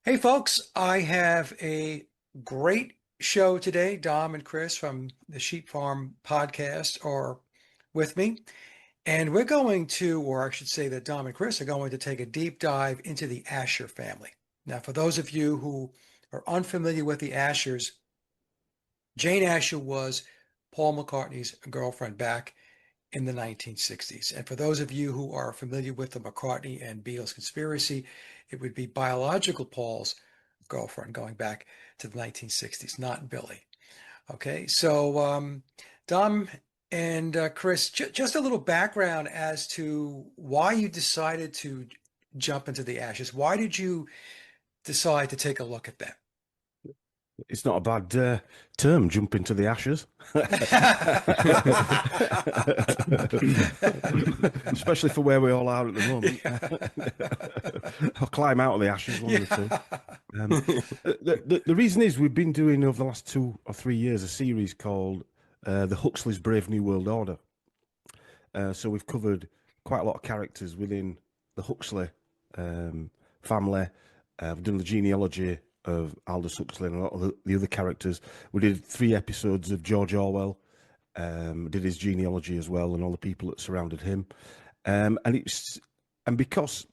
Hey folks, I have a great show today. Dom and Chris from the Sheep Farm podcast are with me, and we're going to, or I should say that Dom and Chris are going to take a deep dive into the Asher family. Now, for those of you who are unfamiliar with the Ashers, Jane Asher was Paul McCartney's girlfriend back in the 1960s. And for those of you who are familiar with the McCartney and Beatles conspiracy, it would be biological Paul's girlfriend going back to the 1960s, not Billy. Okay, so Dom and Chris, just a little background as to why you decided to jump into the Ashes. Why did you decide to take a look at them? It's not a bad term, jump into the ashes. Especially for where we all are at the moment. I'll climb out of the ashes, one of the two. The reason is we've been doing over the last 2 or 3 years a series called The Huxley's Brave New World Order. So we've covered quite a lot of characters within the Huxley family. We've done the genealogy of Aldous Huxley and a lot of the other characters. We did 3 episodes of George Orwell, did his genealogy as well, and all the people that surrounded him. And because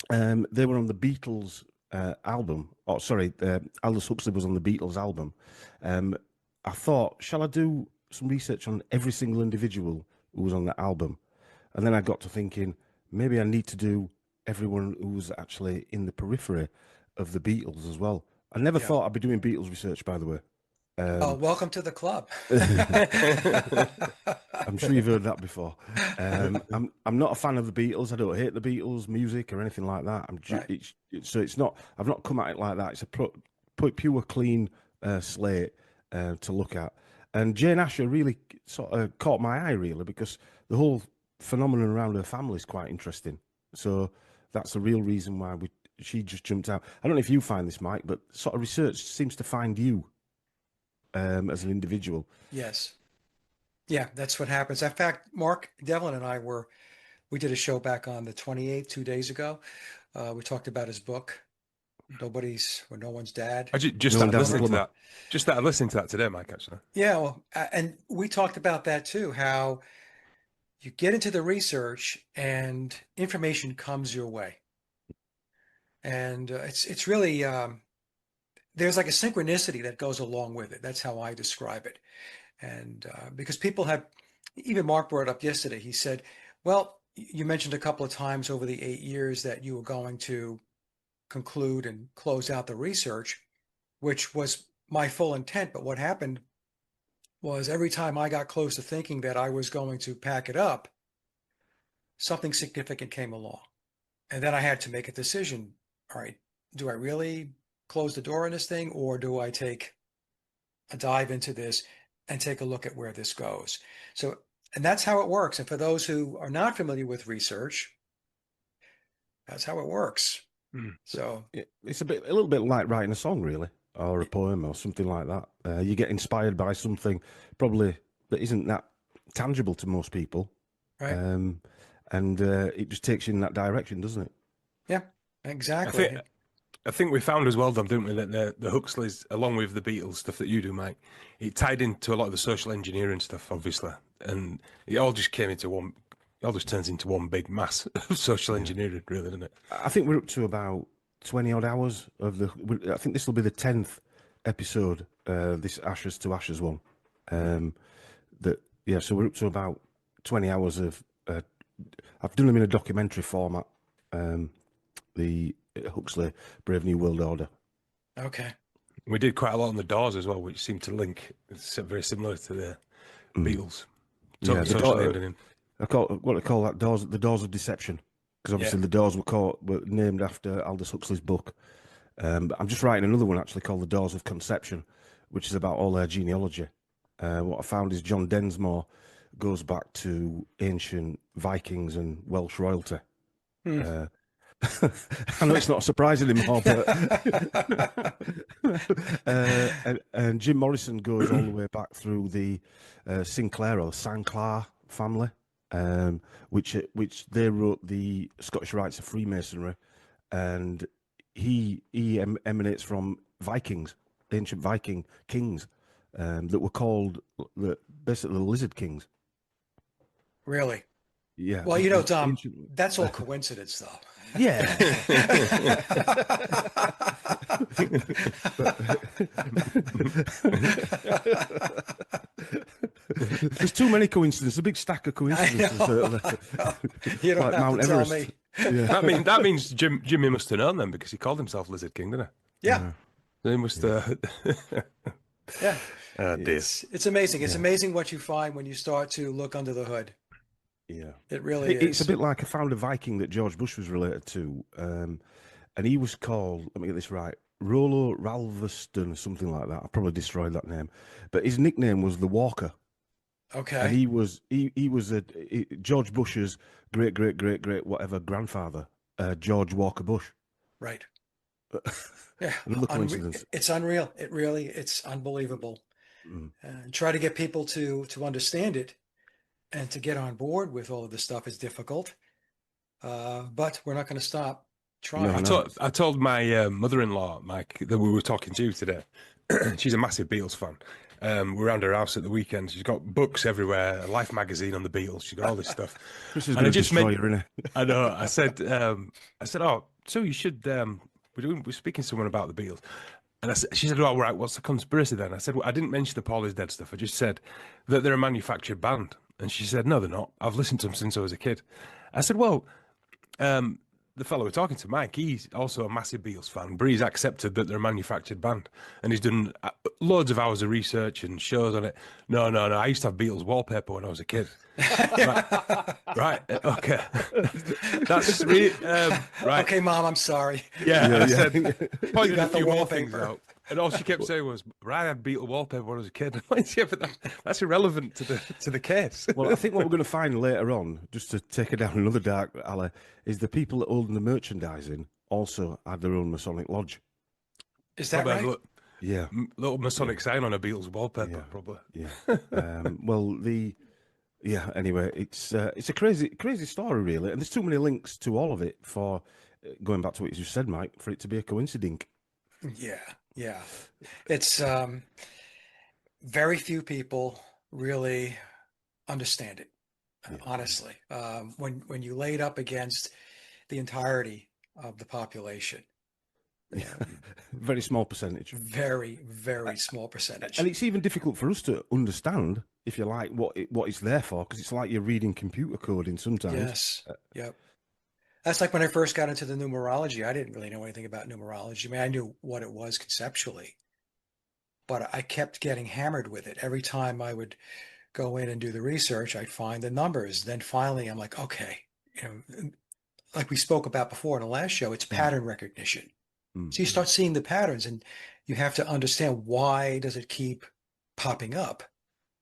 they were on the Beatles album, or sorry, Aldous Huxley was on the Beatles album, I thought, shall I do some research on every single individual who was on that album? And then I got to thinking, maybe I need to do everyone who was actually in the periphery of the Beatles as well. I never Yeah. thought I'd be doing Beatles research, by the way. Oh, welcome to the club. I'm sure you've heard that before. I'm not a fan of the Beatles. I don't hate the Beatles music or anything like that. Right. So it's not. I've not come at it like that. It's a pure clean slate to look at. And Jane Asher really sort of caught my eye, really, because the whole phenomenon around her family is quite interesting. So that's the real reason why she just jumped out. I don't know if you find this, Mike, but sort of research seems to find you as an individual. Yes. Yeah, that's what happens. In fact, Mark Devlin and we did a show back on the 28th, 2 days ago. We talked about his book, Nobody's or No One's Dad. I just No one started dad's a listening to plumber. that. Just started listening to that today, Mike, actually. Yeah, well, and we talked about that too, how you get into the research and information comes your way. And it's really there's like a synchronicity that goes along with it. That's how I describe it. And because people have, even Mark brought it up yesterday, he said, well, you mentioned a couple of times over the 8 years that you were going to conclude and close out the research, which was my full intent. But what happened was every time I got close to thinking that I was going to pack it up, something significant came along. And then I had to make a decision. All right, do I really close the door on this thing, or do I take a dive into this and take a look at where this goes? So, and that's how it works. And for those who are not familiar with research, that's how it works. Mm. So, It's a little bit like writing a song, really, or a poem or something like that. You get inspired by something probably that isn't that tangible to most people, right. um, and it just takes you in that direction, doesn't it? Yeah, I think exactly. I think we found as well, Dom, didn't we, that the Huxleys, along with the Beatles stuff that you do, Mike, it tied into a lot of the social engineering stuff, obviously, and it all just came into one. It all just turns into one big mass of social Yeah. engineering, really, doesn't it? I think we're up to about 20 odd hours of the. I think this will be the 10th episode. This Ashes to Ashes one. That yeah. So we're up to about 20 hours of. I've done them in a documentary format. The Huxley Brave New World Order. Okay. We did quite a lot on the Doors as well, which seemed to link. It's very similar to the Beatles. Yeah, the Social door. engineering. I call what I call that doors. The Doors of Deception, because Yeah. obviously the Doors were named after Aldous Huxley's book. But I'm just writing another one actually called The Doors of Conception, which is about all their genealogy. What I found is John Densmore goes back to ancient Vikings and Welsh royalty. Hmm. I know it's not surprising anymore, but and Jim Morrison goes all the way back through the Sinclair or Sanclair family, which they wrote the Scottish Rites of Freemasonry, and emanates from Vikings, ancient Viking kings, that were called basically the lizard kings. Really? Yeah, Well, you know, Tom, ancient. that's all coincidence, though. Yeah. There's too many coincidences. A big stack of I coincidences. know. You don't Like have Mount to tell Everest. me. Yeah. That means Jimmy must have known them because he called himself Lizard King, didn't Yeah, he? He must. yeah. Oh dear. It's amazing. It's Yeah. amazing what you find when you start to look under the hood. Yeah. It really It's a is. bit like I found a Viking that George Bush was related to, and he was called, let me get this right, Rollo Ralverston, something like that. I probably destroyed that name, but his nickname was the Walker, and Okay. he was George Bush's great great great great whatever grandfather, George Walker Bush. Right. Yeah. Another coincidence. It's unreal. It's unbelievable. Mm. And try to get people to understand it and to get on board with all of this stuff is difficult. But we're not going to stop No, I trying. no. told my mother-in-law, Mike, that we were talking to today. She's a massive Beatles fan. We're around her house at the weekend. She's got books everywhere, a Life magazine on the Beatles. She's got all this stuff. Chris is And going I to just destroy meant, you, innit? I know. I said, oh, so you should. We're speaking to someone about the Beatles, and she said, "Oh, right. What's the conspiracy then?" I said, well, "I didn't mention the Paul is dead stuff. I just said that they're a manufactured band." And she said, "No, they're not. I've listened to them since I was a kid." I said, "Well, the fellow we're talking to, Mike, he's also a massive Beatles fan, but he's accepted that they're a manufactured band, and he's done loads of hours of research and shows on it. No, no, no. I used to have Beatles wallpaper when I was a kid." Right. Okay. That's really right. Okay, Mom, I'm sorry. Yeah. And I said, You pointed a got the few more things wallpaper. out, and all she kept saying was, "Right, I had Beatle wallpaper when I was a kid." Yeah, but that's irrelevant to the case. Well, I think what we're going to find later on, just to take it down another dark alley, is the people that own the merchandising also had their own Masonic lodge. Is that Probably right? Yeah, little Masonic sign on a Beatles wallpaper, yeah, probably. yeah. Yeah. Anyway, it's a crazy story, really, and there's too many links to all of it for going back to what you just said, Mike, for it to be a coincidence. Yeah, yeah. It's very few people really understand it, Yeah. honestly. When you lay it up against the entirety of the population, Very small percentage. very, very small percentage. And it's even difficult for us to understand, if you like, what it's there for, because it's like you're reading computer coding sometimes. Yes. Yep. That's like when I first got into the numerology. I didn't really know anything about numerology. I mean, I knew what it was conceptually, but I kept getting hammered with it. Every time I would go in and do the research, I'd find the numbers. Then finally, I'm like, okay, like we spoke about before in the last show, it's pattern recognition. So you start seeing the patterns, and you have to understand, why does it keep popping up?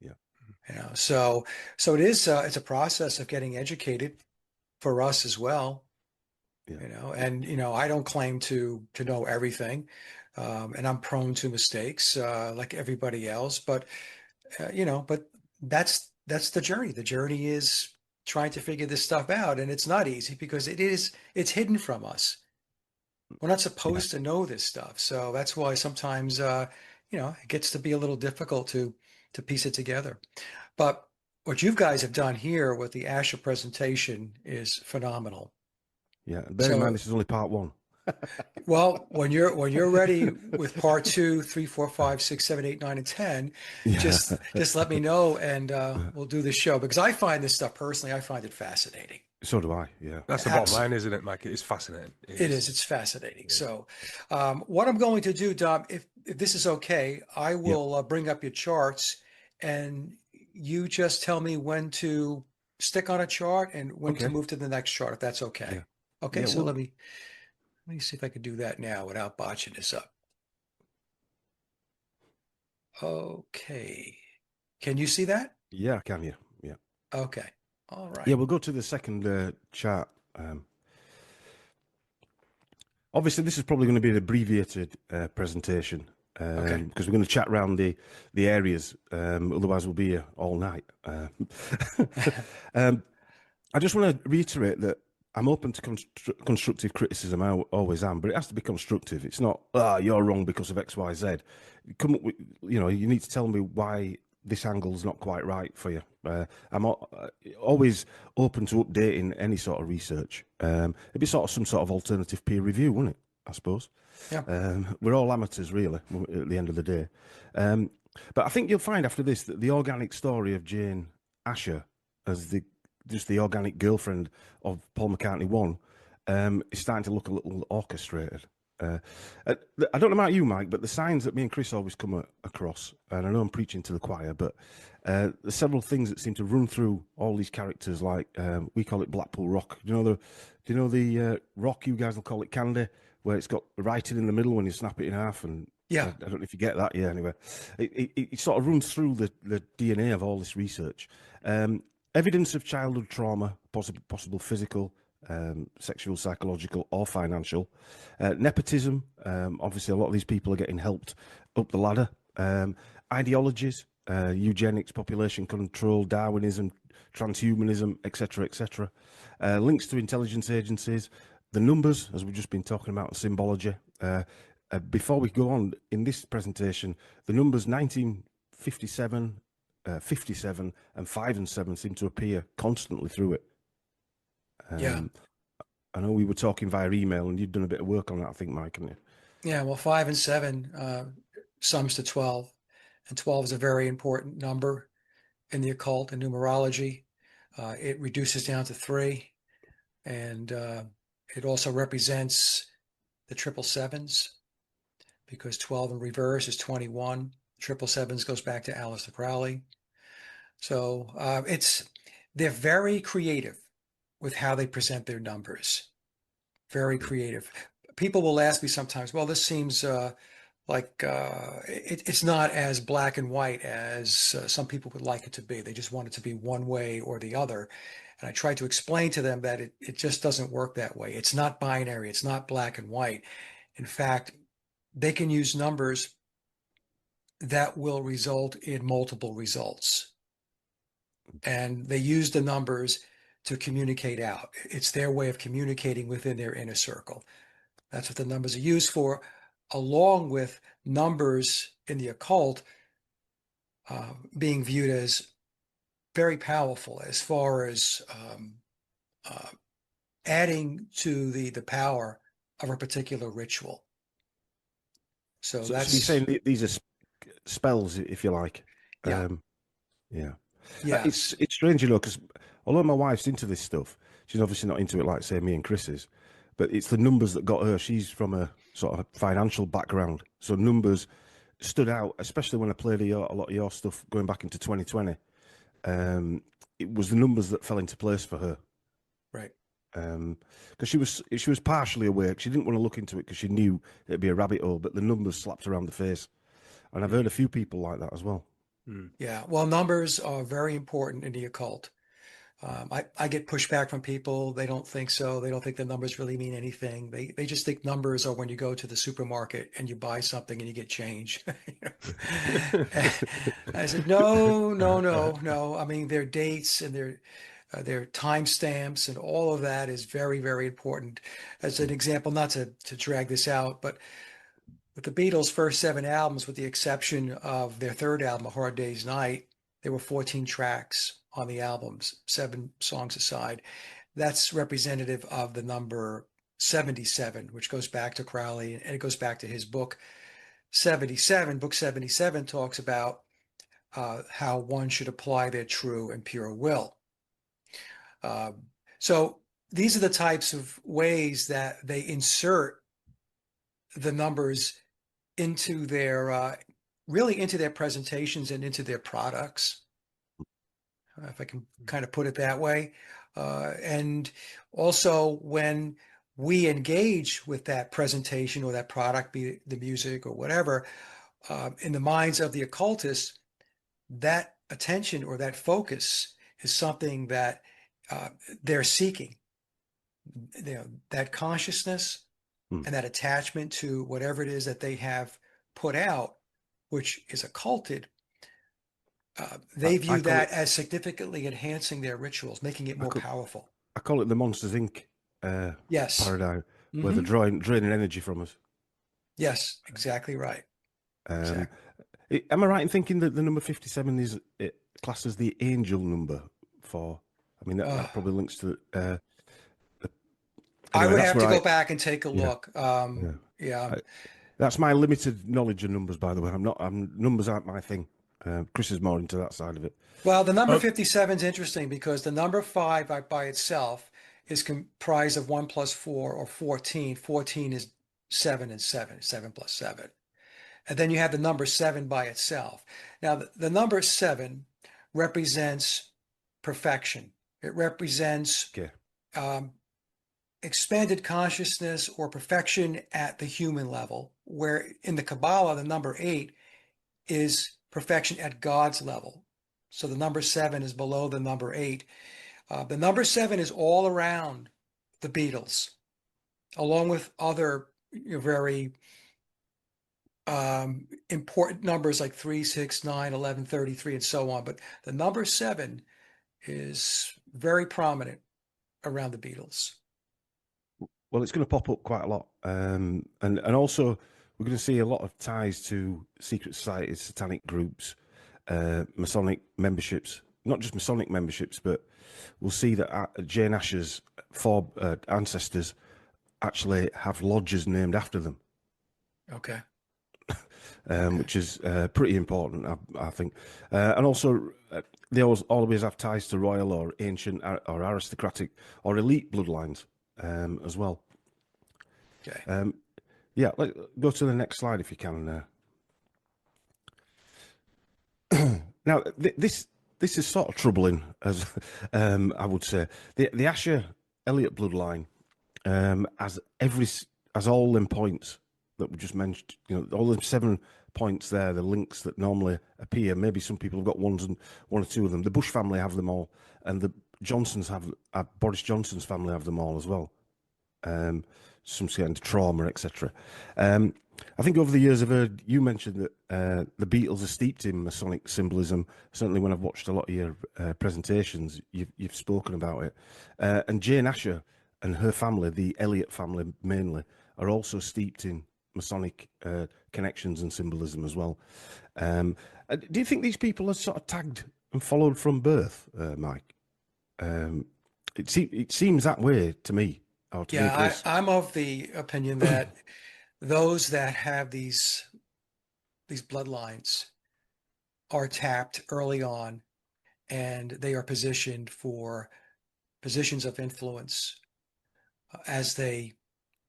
Yeah. So it is it's a process of getting educated for us as well. Yeah. And I don't claim to know everything, and I'm prone to mistakes like everybody else. But but that's the journey. The journey is trying to figure this stuff out, and it's not easy because it's hidden from us. We're not supposed to know this stuff, so that's why sometimes it gets to be a little difficult to piece it together. But what you guys have done here with the Asher presentation is phenomenal. Yeah. Bear in mind, So, this is only part one. well, when you're ready with part 2, 3, 4, 5, 6, 7, 8, 9, and 10, Yeah. just let me know, and we'll do this show, because I find this stuff personally, I find it fascinating. So do I. Yeah. That's the bottom line, isn't it, Mike? It's fascinating. It is. It's fascinating. So, what I'm going to do, Dom, if this is okay, I will bring up your charts, and you just tell me when to stick on a chart and when to move to the next chart, if that's okay. Yeah. Okay. Yeah, So well- let me see if I can do that now without botching this up. Okay. Can you see that? Yeah, can you? Yeah. Okay. All right. Yeah, we'll go to the second chart. Obviously, this is probably going to be an abbreviated presentation because we're going to chat around the areas. Otherwise, we'll be here all night. I just want to reiterate that I'm open to constructive criticism. I always am, but it has to be constructive. It's not, ah, you're wrong because of X, Y, Z. Come up with, you need to tell me why this angle's not quite right for you. I'm always open to updating any sort of research. It'd be sort of some sort of alternative peer review, wouldn't it? I suppose. Yeah. We're all amateurs, really, at the end of the day. But I think you'll find after this that the organic story of Jane Asher as just the organic girlfriend of Paul McCartney 1 is starting to look a little orchestrated. I don't know about you, Mike, but the signs that me and Chris always come across, and I know I'm preaching to the choir, but there's several things that seem to run through all these characters. Like we call it Blackpool Rock. Do you know the rock? You guys will call it candy, where it's got writing in the middle when you snap it in half. And Yeah. I don't know if you get that. Yeah. Anyway, it sort of runs through the DNA of all this research. Evidence of childhood trauma, possible physical, sexual, psychological, or financial. Nepotism. Obviously, a lot of these people are getting helped up the ladder. Ideologies, eugenics, population control, Darwinism, transhumanism, etc., etc. Links to intelligence agencies. The numbers, as we've just been talking about, symbology. Before we go on, in this presentation, the numbers 1957, 57, and 5 and 7 seem to appear constantly through it. Yeah. I know we were talking via email, and you'd done a bit of work on that, I think, Mike, haven't you? Yeah. Well, 5 and 7 sums to 12, and 12 is a very important number in the occult and numerology. It reduces down to 3, and it also represents the triple sevens, because 12 in reverse is 21. Triple sevens goes back to Aleister Crowley. So they're very creative with how they present their numbers. Very creative. People will ask me sometimes, well, this seems like it's not as black and white as some people would like it to be. They just want it to be one way or the other. And I try to explain to them that it just doesn't work that way. It's not binary. It's not black and white. In fact, they can use numbers that will result in multiple results. And they use the numbers to communicate out. It's their way of communicating within their inner circle. That's what the numbers are used for, along with numbers in the occult being viewed as very powerful as far as adding to the power of a particular ritual. So So that's you're saying these are spells, if you like. Yeah. Yeah. Yes. It's strange, because although my wife's into this stuff, she's obviously not into it like, say, me and Chris is. But it's the numbers that got her. She's from a sort of financial background, so numbers stood out, especially when I played a lot of your stuff going back into 2020. It was the numbers that fell into place for her. Right. Because she was partially awake. She didn't want to look into it because she knew it'd be a rabbit hole. But the numbers slapped around the face, and I've heard a few people like that as well. Yeah. Well, numbers are very important in the occult. I get pushback from people. They don't think so. They don't think the numbers really mean anything. They just think numbers are when you go to the supermarket and you buy something and you get change. I said, no, no, no, no. I mean, their dates and their timestamps and all of that is very, very important. As an example, not to drag this out, but with the Beatles' first 7 albums, with the exception of their third album, A Hard Day's Night, there were 14 tracks on the albums, 7 songs aside. That's representative of the number 77, which goes back to Crowley, and it goes back to his book 77. Book 77 talks about how one should apply their true and pure will. So these are the types of ways that they insert the numbers into their really into their presentations and into their products, if I can kind of put it that way. And also when we engage with that presentation or that product, be it the music or whatever, in the minds of the occultists, that attention or that focus is something that they're seeking. That consciousness and that attachment to whatever it is that they have put out, which is occulted, they view that as significantly enhancing their rituals, making it more powerful. I call it the Monsters Inc. Yes. paradigm where Hmm. they're draining energy from us. Yes, exactly right. Um, Exactly. am I right in thinking that the number 57 is classed as the angel number for? I mean, Uh, that probably links to. I Anyway, would that's have where to go I. back and take a Yeah, look. yeah. Yeah. That's my limited knowledge of numbers, by the way. I'm not. Numbers aren't my thing. Chris is more into that side of it. Well, the number Oh, 57 is interesting because the number five by itself is comprised of 1 plus 4 or 14. 14 is 7 and 7, 7 plus 7. And then you have the number 7 by itself. Now, the number 7 represents perfection. It represents Okay. um, expanded consciousness or perfection at the human level, where in the Kabbalah, the number 8 is perfection at God's level. So the number 7 is below the number 8. The number 7 is all around the Beatles, along with other very important numbers like 3, 6, 9, 11, 33, and so on. But the number 7 is very prominent around the Beatles. Well, it's going to pop up quite a lot, and also we're going to see a lot of ties to secret societies, satanic groups, Masonic memberships. Not just Masonic memberships, but we'll see that Jane Asher's four ancestors actually have lodges named after them, Okay. Okay. which is pretty important, I think. And also, they always have ties to royal or ancient or aristocratic or elite bloodlines as well. Okay. Yeah, go to the next slide if you can. Now, this is sort of troubling, as I would say. The Asher Elliot bloodline has all them points that we just mentioned. You know, all the 7 points there, the links that normally appear. Maybe some people have got one or two of them. The Bush family have them all, and the Johnsons have Boris Johnson's family have them all as well. Some kind of trauma, etc. I think over the years I've heard you mention that the Beatles are steeped in Masonic symbolism. Certainly, when I've watched a lot of your presentations, you've spoken about it. And Jane Asher and her family, the Elliot family mainly, are also steeped in Masonic connections and symbolism as well. Do you think these people are sort of tagged and followed from birth, Mike? It seems that way to me. Or to me, Yeah, Chris. I'm of the opinion that those that have these bloodlines are tapped early on and they are positioned for positions of influence as they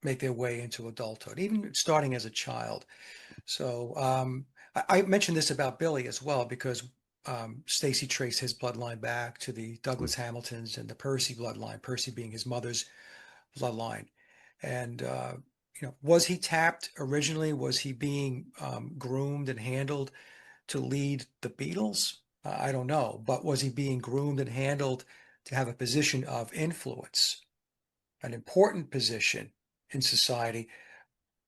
make their way into adulthood, even starting as a child. So I mentioned this about Billy as well because Stacy traced his bloodline back to the Douglas Hamiltons and the Percy bloodline, Percy being his mother's bloodline. And was he tapped originally? Was he being groomed and handled to lead the Beatles? I don't know, but was he being groomed and handled to have a position of influence, an important position in society?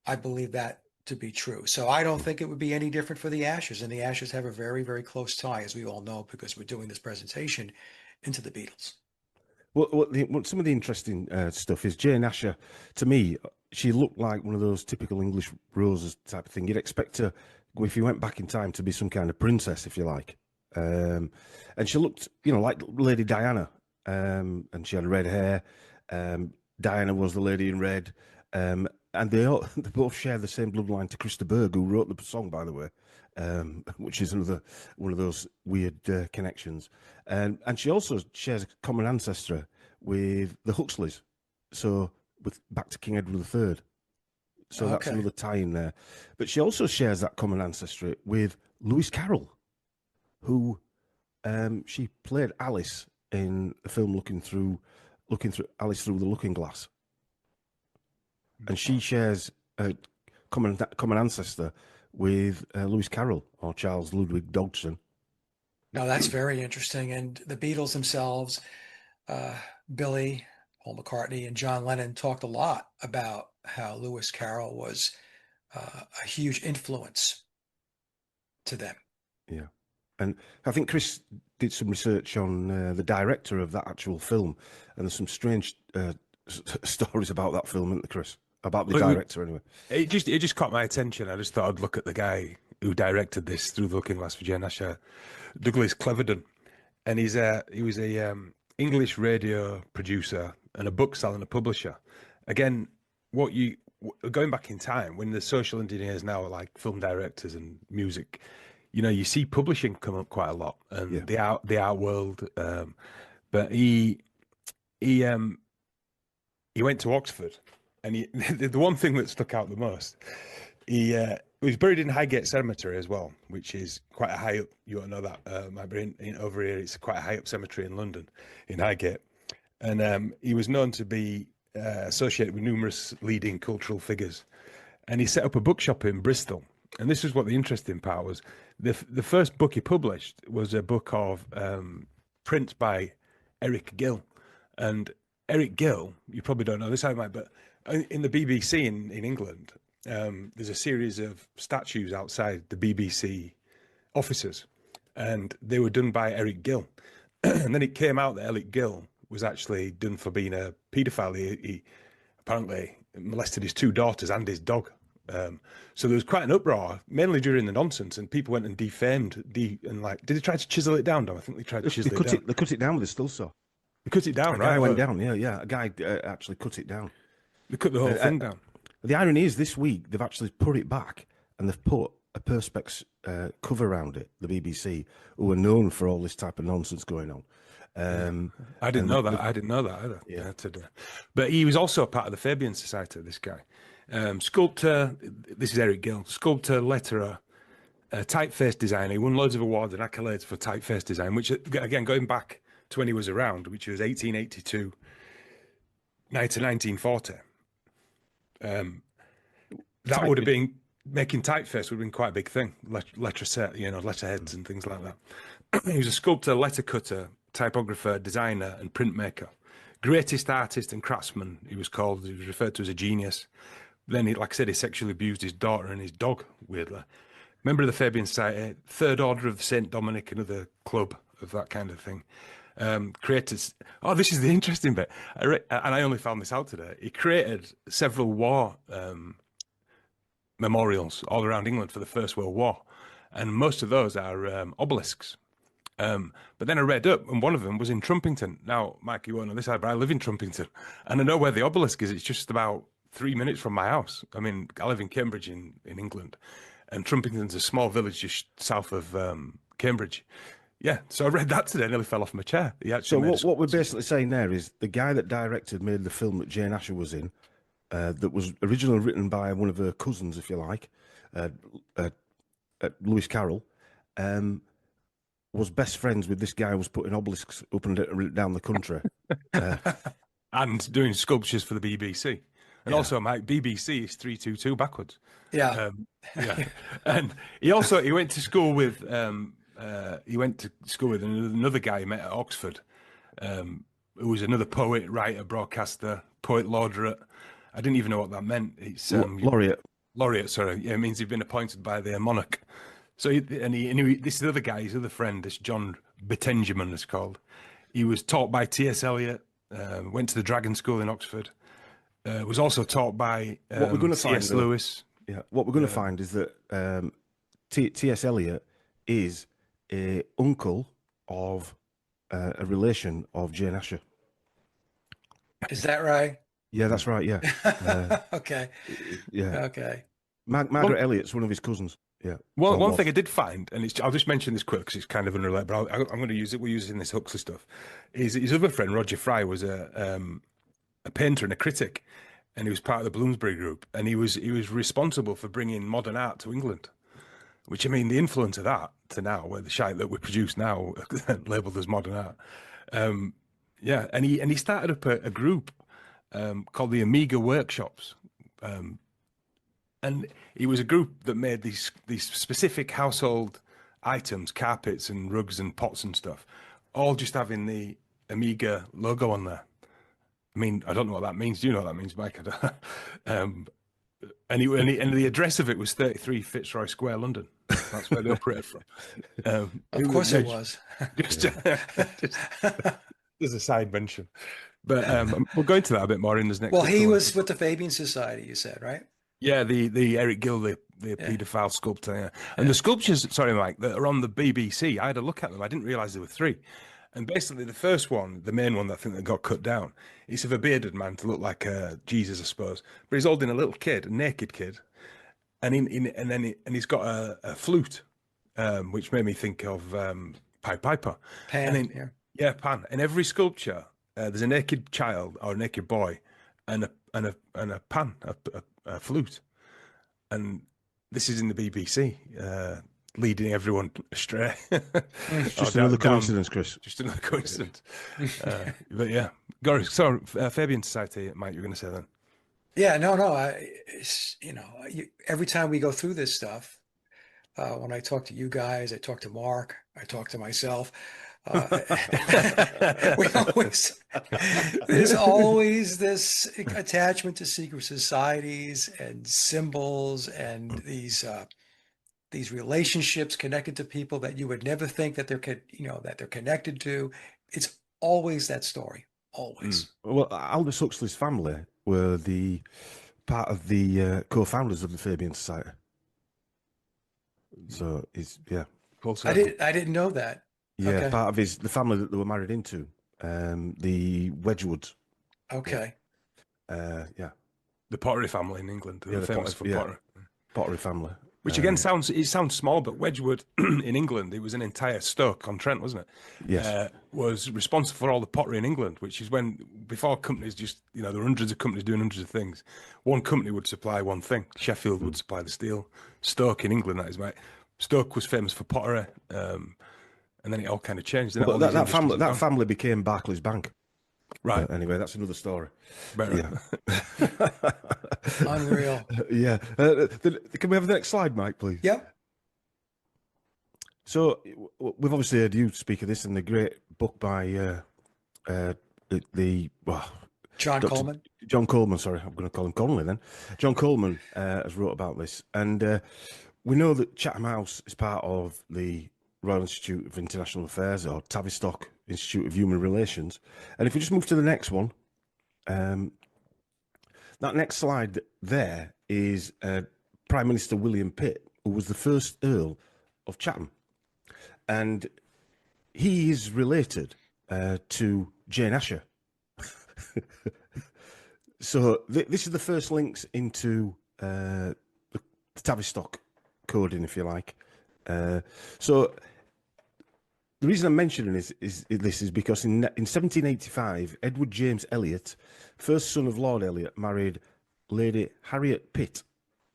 I believe that to be true. So I don't think it would be any different for the Ashers, and the Ashers have a very, very close tie, as we all know, because we're doing this presentation into the Beatles. Some of the interesting stuff is Jane Asher. To me, she looked like one of those typical English roses type of thing. You'd expect her, if you went back in time, to be some kind of princess, if you like. And she looked, like Lady Diana. And she had red hair. Diana was the lady in red. And they both share the same bloodline to Christa Berg, who wrote the song, by the way, which is another one of those weird connections. And she also shares a common ancestor with the Huxleys, so back to King Edward III. So that's Okay. another tie in there. But she also shares that common ancestry with Lewis Carroll, who she played Alice in the film Looking Through Alice Through the Looking Glass, and she shares a common ancestor with Lewis Carroll or Charles Ludwig Dodgson. Now that's very interesting. And the Beatles themselves, Billy, Paul McCartney, and John Lennon talked a lot about how Lewis Carroll was a huge influence to them. Yeah, and I think Chris did some research on the director of that actual film, and there's some strange stories about that film, isn't there, Chris? About the Well, director, anyway. it just caught my attention. I just thought I'd look at the guy who directed this Through the Looking Glass for Jane Asher, Douglas Cleverdon, and he was a English radio producer and a bookseller and a publisher. Again, going back in time when the social engineers now are like film directors and music, you see publishing come up quite a lot and the art world. But he went to Oxford, and the one thing that stuck out the most, he was buried in Highgate Cemetery as well, which is quite a high up. You won't know that, my brain over here. It's quite a high up cemetery in London, in Highgate, and he was known to be associated with numerous leading cultural figures, and he set up a bookshop in Bristol. And this is what the interesting part was: the first book he published was a book of prints by Eric Gill, and Eric Gill, you probably don't know this, I might, but in the BBC in England, there's a series of statues outside the BBC offices, and they were done by Eric Gill. And then it came out that Eric Gill was actually done for being a paedophile. He apparently molested his 2 daughters and his dog. So there was quite an uproar, mainly during the nonsense, and people went and defamed and like, did they try to chisel it down? I think they tried to chisel it down. They cut it down with a still saw. They cut it down, right? A guy went down, yeah. A guy actually cut it down. They cut the whole thing down. The irony is, this week they've actually put it back and they've put a perspex cover around it. The BBC, who are known for all this type of nonsense going on. I didn't know that. I didn't know that either. Yeah. But he was also part of the Fabian Society. This guy, sculptor. This is Eric Gill, sculptor, letterer, typeface designer. He won loads of awards and accolades for typeface design. Which, again, going back to when he was around, which was 1882 to 1940. That would have been, making typeface would have been quite a big thing. Letterheads and things like that. He was a sculptor, letter cutter, typographer, designer, and printmaker. Greatest artist and craftsman, he was called. He was referred to as a genius. Then, like I said, he sexually abused his daughter and his dog, weirdly. Member of the Fabian Society, Third Order of St. Dominic, another club of that kind of thing. Created. Oh, this is the interesting bit. And I only found this out today. He created several war memorials all around England for the First World War, and most of those are obelisks. But then I read up, and one of them was in Trumpington. Now, Mike, you won't know this, but I live in Trumpington, and I know where the obelisk is. It's just about 3 minutes from my house. I mean, I live in Cambridge in England, and Trumpington's a small village just south of Cambridge. Yeah, so I read that today and nearly fell off my chair. So what we're basically saying there is the guy that made the film that Jane Asher was in, that was originally written by one of her cousins, if you like, Lewis Carroll, was best friends with this guy who was putting obelisks up and down the country. And doing sculptures for the BBC. And also, Mike, BBC is 322 backwards. Yeah. And he went to school with... another guy he met at Oxford, who was another poet, writer, broadcaster, poet laureate. I didn't even know what that meant. It's laureate. Laureate, sorry. Yeah, it means he'd been appointed by the monarch. So this other guy, his other friend, this John Bettengerman is called. He was taught by T.S. Eliot. Went to the Dragon School in Oxford. Was also taught by what we're going to C.S. Lewis. Yeah, what we're going to find is that T.S. Eliot is a uncle of a relation of Jane Asher. Is that right? Yeah, that's right. Yeah. Okay. Yeah. Okay. Margaret Elliott's one of his cousins. Yeah. Well, one thing I did find, and I'll just mention this quick because it's kind of unrelated, but I'm going to use it. We'll use it in this Huxley stuff. Is his other friend Roger Fry was a painter and a critic, and he was part of the Bloomsbury group, and he was responsible for bringing modern art to England. Which, I mean, the influence of that to now, where the shite that we produce now labelled as modern art. And he started up a group called the Amiga Workshops. And it was a group that made these specific household items, carpets and rugs and pots and stuff, all just having the Amiga logo on there. I mean, I don't know what that means. Do you know what that means, Mike? And the address of it was 33 Fitzroy Square, London. That's where they operated from. Of course it was. Just as a side mention. But we'll go into that a bit more in this next Well, he couple. was with the Fabian Society, you said, right? Yeah, the Eric Gill, the Yeah. paedophile sculptor, yeah. And the sculptures, sorry, Mike, that are on the BBC, I had a look at them. I didn't realise there were three. And basically, the first one, the main one that I think that got cut down, it's of a bearded man to look like Jesus, I suppose. But he's holding a little kid, a naked kid, and he's got a flute, which made me think of Pied Piper. And Pan, then yeah. yeah, Pan. In every sculpture, there's a naked child or a naked boy, and a pan, a flute, and this is in the BBC, leading everyone astray. It's Or just another down, coincidence, Chris. just another coincidence. But yeah, Goris, so Fabian Society, Mike, you were going to say then? Yeah, no, no. Every time we go through this stuff, when I talk to you guys, I talk to Mark, I talk to myself. We always, there's always this attachment to secret societies and symbols and these relationships connected to people that you would never think that that they're connected to. It's always that story, always. Well, Aldous Huxley's family were the part of the co-founders of the Fabian Society. So it's Full circle. I didn't know that. yeah, Okay. part of the family that they were married into, the Wedgwoods. Okay. Yeah, The Pottery family in England, Yeah, they're the famous for yeah. pottery. Pottery family. Which again sounds small, but Wedgwood in England, it was an entire Stoke-on-Trent, wasn't it? Yes. Was responsible for all the pottery in England, which is when before companies just there were hundreds of companies doing hundreds of things. One company would supply one thing. Sheffield would supply the steel. Stoke in England, that is right. Stoke was famous for pottery, and then it all kind of changed. Well, All these that industries have gone. family became Barclays Bank. Right. Anyway, that's another story. Better. Yeah. Unreal. Yeah. Can we have the next slide, Mike, please? Yep. So we've obviously heard you speak of this in the great book by John Dr. Coleman. John Coleman. Sorry, I'm going to call him Conley then. John Coleman has wrote about this, and we know that Chatham House is part of the Royal Institute of International Affairs, or Tavistock Institute of Human Relations. And if we just move to the next one, that next slide there is Prime Minister William Pitt, who was the first Earl of Chatham. And he is related to Jane Asher. So this is the first links into the Tavistock coding, if you like. So the reason I'm mentioning this is because in 1785, Edward James Eliot, first son of Lord Eliot, married Lady Harriet Pitt,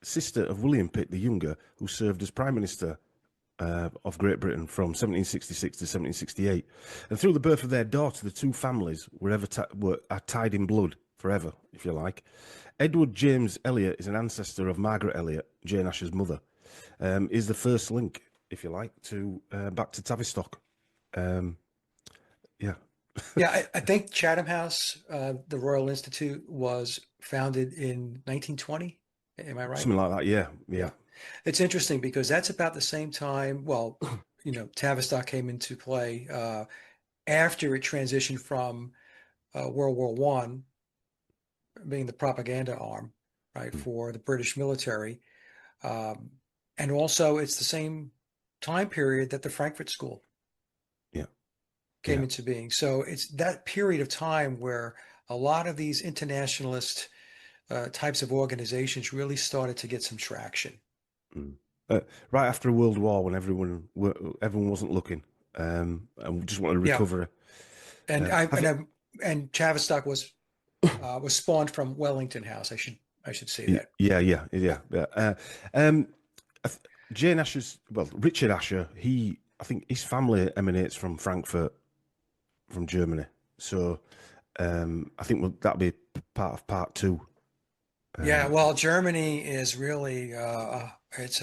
sister of William Pitt the Younger, who served as Prime Minister of Great Britain from 1766 to 1768. And through the birth of their daughter, the two families are tied in blood forever, if you like. Edward James Eliot is an ancestor of Margaret Eliot, Jane Asher's mother. Is the first link, if you like, to back to Tavistock. Yeah. Yeah, I think Chatham House, the Royal Institute, was founded in 1920. Am I right? Something like that, yeah. It's interesting because that's about the same time, well, Tavistock came into play after it transitioned from World War One, being the propaganda arm, right, for the British military. And also it's the same time period that the Frankfurt School came into being. So it's that period of time where a lot of these internationalist types of organizations really started to get some traction. Right after World War, when everyone wasn't looking, and we just wanted to recover. And Tavistock was spawned from Wellington House. I should say that. Yeah. Jane Asher's, Richard Asher, I think his family emanates from Frankfurt, from Germany. So I think that'll be part of part two. Yeah, well, Germany is really it's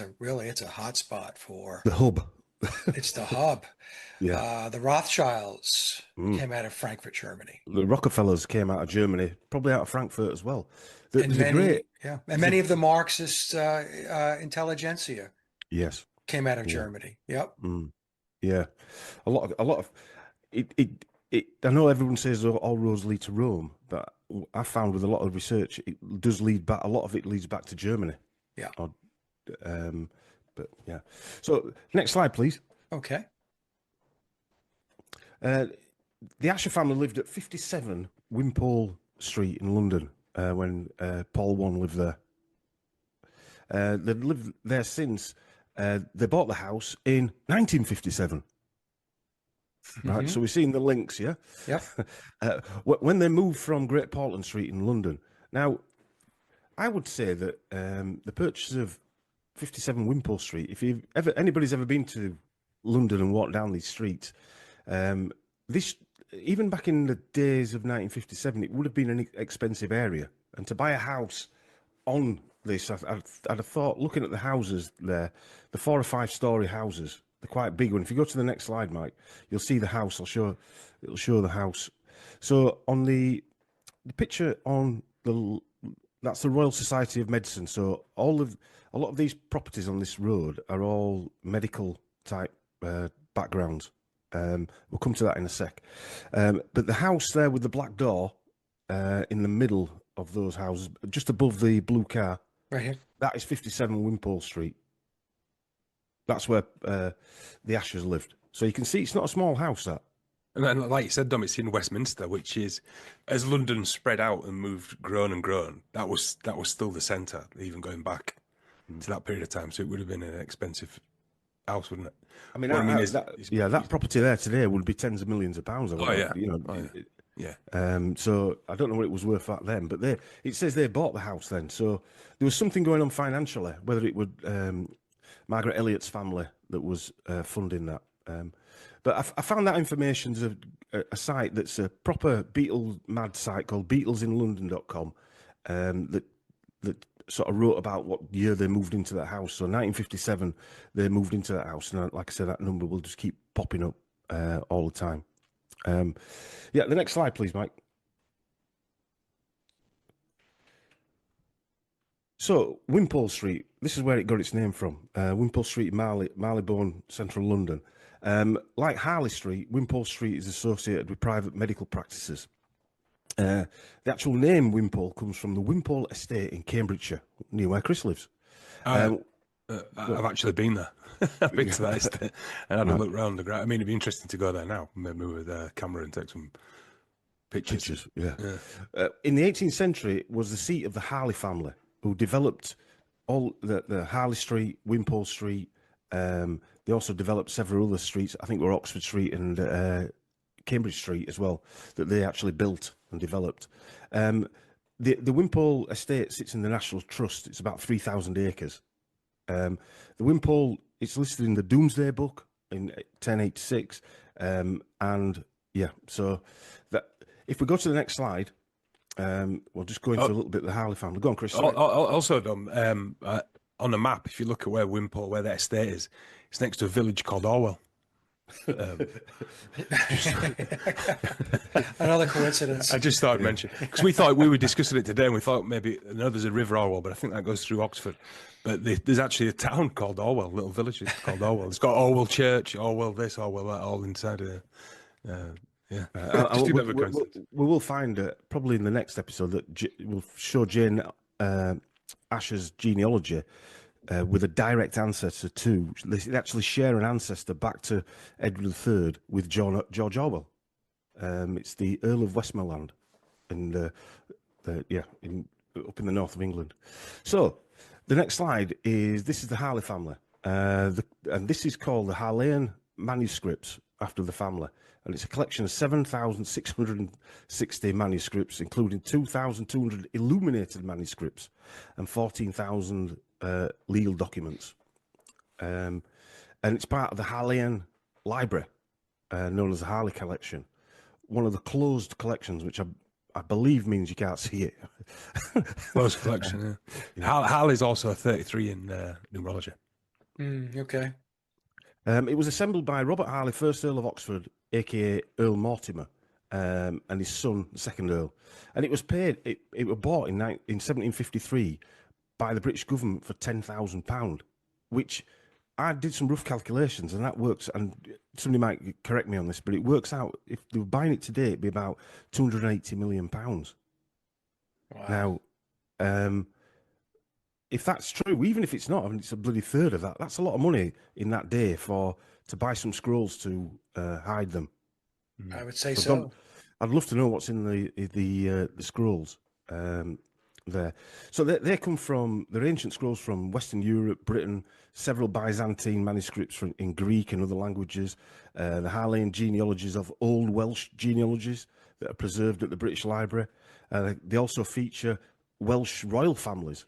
a hot spot for the hub. It's the hub. Yeah. The Rothschilds came out of Frankfurt, Germany. The Rockefellers came out of Germany, probably out of Frankfurt as well. And many of the Marxist intelligentsia yes came out of Germany. Yep. Yeah, a lot of it. I know everyone says all roads lead to Rome, but I found with a lot of research, it does lead back. A lot of it leads back to Germany. Yeah. Or, but yeah. So next slide, please. Okay. The Asher family lived at 57 Wimpole Street in London when Paul I lived there. They've lived there since they bought the house in 1957. Right, so we're seeing the links, yeah? Yep. When they moved from Great Portland Street in London. Now, I would say that the purchase of 57 Wimpole Street, if anybody's ever been to London and walked down these streets, this, even back in the days of 1957, it would have been an expensive area. And to buy a house on this, I'd have thought, looking at the houses there, the 4 or 5 story houses, they're quite big. And if you go to the next slide, Mike, you'll see the house. It'll show the house. So on the picture on that's the Royal Society of Medicine. So a lot of these properties on this road are all medical type backgrounds. We'll come to that in a sec. But the house there with the black door in the middle of those houses, just above the blue car, Right here. that is 57 Wimpole Street. That's where the Ashers lived. So you can see it's not a small house, that. And then, like you said, Dom, it's in Westminster, which is, as London spread out and grown and grown, that was still the centre, even going back to that period of time. So it would have been an expensive house, wouldn't it? I mean, Well, that property there today would be tens of millions of pounds. Oh, yeah. You know. Oh, yeah. So I don't know what it was worth back then, but it says they bought the house then. So there was something going on financially, whether it would Margaret Elliott's family that was funding that. But I found that information's a site that's a proper Beatle mad site called BeatlesInLondon.com that sort of wrote about what year they moved into that house. So 1957, they moved into that house. And like I said, that number will just keep popping up all the time. Yeah, the next slide, please, Mike. So, Wimpole Street, this is where it got its name from. Wimpole Street, Marylebone, central London. Like Harley Street, Wimpole Street is associated with private medical practices. The actual name Wimpole comes from the Wimpole estate in Cambridgeshire, near where Chris lives. I've actually been there. I've been to that estate and had a look round the ground. I mean, it'd be interesting to go there now, maybe with a camera and take some pictures. Yeah. In the 18th century, it was the seat of the Harley family, who developed all the Harley Street, Wimpole Street. They also developed several other streets. I think were Oxford Street and Cambridge Street as well, that they actually built and developed. The Wimpole estate sits in the National Trust. It's about 3,000 acres. The Wimpole, it's listed in the Domesday Book in 1086. And yeah, so that if we go to the next slide, we'll just go into a little bit of the Harley family. Go on, Chris. Also, Dom, on the map, if you look at where that estate is, it's next to a village called Orwell. Another coincidence. I just thought I'd mention, because we were discussing it today, and we thought maybe, I know there's a river Orwell, but I think that goes through Oxford. But there's actually a town called Orwell, little village called Orwell. It's got Orwell Church, Orwell this, Orwell that, all inside of it. Yeah. We will find probably in the next episode that we'll show Jane Asher's genealogy with a direct ancestor to. They actually share an ancestor back to Edward III with George Orwell. It's the Earl of Westmoreland, and up in the north of England. So the next slide this is the Harley family, and this is called the Harleian manuscripts after the family. And it's a collection of 7,660 manuscripts, including 2,200 illuminated manuscripts and 14,000 legal documents. And it's part of the Harleian Library, known as the Harley Collection, one of the closed collections, which I believe means you can't see it. Closed collection, yeah. Harley's also a 33 in numerology. Okay. It was assembled by Robert Harley, 1st Earl of Oxford, aka Earl Mortimer, and his son, the 2nd Earl. And it was paid. It was bought in 1753 by the British government for £10,000, which I did some rough calculations, and that works. And somebody might correct me on this, but it works out. If they were buying it today, it'd be about £280 million. Wow. Now, if that's true, even if it's not, I mean, it's a bloody third of that. That's a lot of money in that day to buy some scrolls to hide them. I would say I'd so. love- I'd love to know what's in the scrolls there. So they come from, they're ancient scrolls from Western Europe, Britain, several Byzantine manuscripts in Greek and other languages, the Harleian genealogies of Old Welsh genealogies that are preserved at the British Library. They also feature Welsh royal families,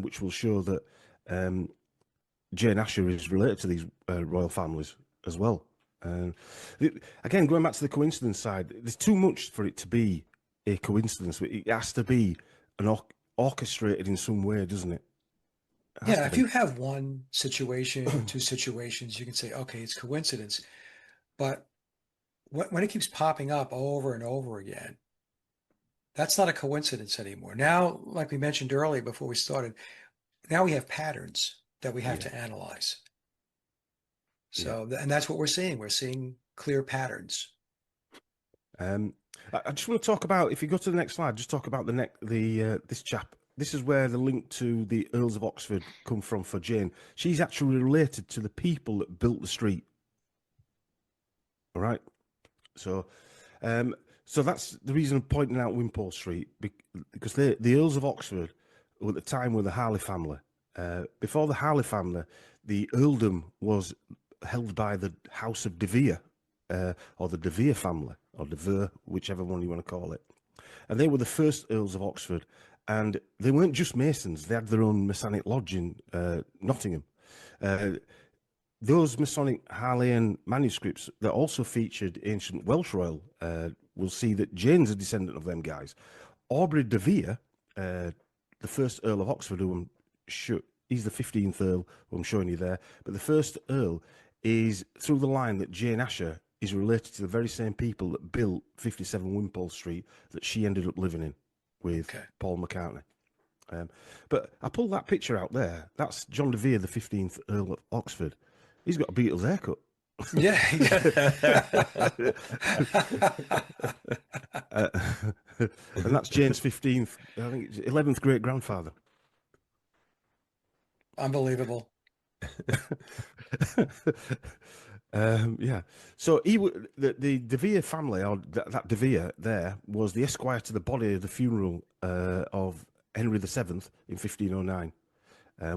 which will show that Jane Asher is related to these royal families as well. Again, going back to the coincidence side, there's too much for it to be a coincidence. It has to be orchestrated in some way, doesn't it? It has Yeah, to if be. you have one situation or two situations, you can say, okay, it's coincidence. But when it keeps popping up over and over again, that's not a coincidence anymore. Now, like we mentioned earlier before we started, now we have patterns that we have Yeah. to analyze. Yeah. So, and that's what we're seeing. We're seeing clear patterns. I just want to talk about, if you go to the next slide, just talk about this chap. This is where the link to the Earls of Oxford come from for Jane. She's actually related to the people that built the street. All right. So, so that's the reason I'm pointing out Wimpole Street, because the Earls of Oxford, who at the time were the Harley family. Before the Harley family, the earldom was held by the House of De Vere, or the De Vere family, or De Vere, whichever one you want to call it. And they were the first Earls of Oxford, and they weren't just Masons; they had their own Masonic lodge in Nottingham. Those Masonic Harleian manuscripts that also featured ancient Welsh royal, we'll see that Jane's a descendant of them guys. Aubrey de Vere, the first Earl of Oxford, he's the 15th Earl, who I'm showing you there, but the first Earl is through the line that Jane Asher is related to the very same people that built 57 Wimpole Street that she ended up living in with Paul McCartney. But I pulled that picture out there. That's John de Vere, the 15th Earl of Oxford. He's got a Beatles haircut. Yeah. And that's Jane's 15th, I think, 11th great grandfather. Unbelievable. Yeah. So the De Vere family, or that De Vere there, was the esquire to the body of the funeral of Henry VII in 1509.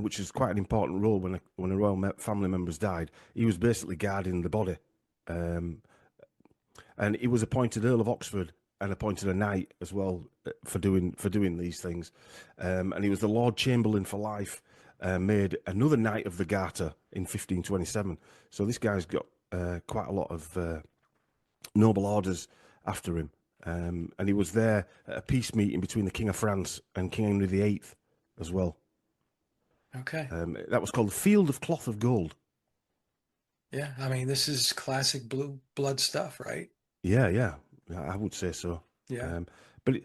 Which is quite an important role when a royal family member's died. He was basically guarding the body, and he was appointed Earl of Oxford and appointed a knight as well for doing these things. And he was the Lord Chamberlain for life, made another Knight of the Garter in 1527. So this guy's got quite a lot of noble orders after him. And he was there at a peace meeting between the King of France and King Henry VIII as well. Okay. That was called the Field of Cloth of Gold. Yeah. I mean, this is classic blue blood stuff, right? Yeah, I would say so. Yeah. But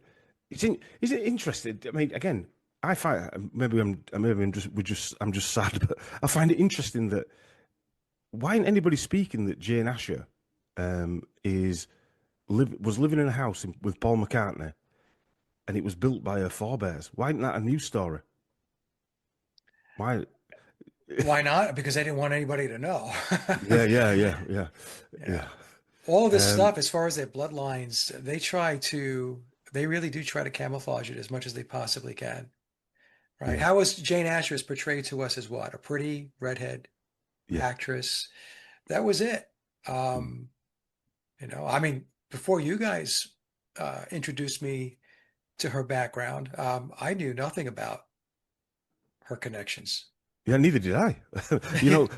is it interesting? I mean, again, I find I'm just sad, but I find it interesting that why isn't anybody speaking that Jane Asher was living in a house with Paul McCartney, and it was built by her forebears? Why isn't that a news story? Why? Why not? Because they didn't want anybody to know. Yeah. All of this stuff, as far as their bloodlines, they really do try to camouflage it as much as they possibly can. Right? Yeah. How was Jane Asher is portrayed to us as what? A pretty redhead actress. That was it. I mean, before you guys introduced me to her background, I knew nothing about her connections. Yeah, neither did I.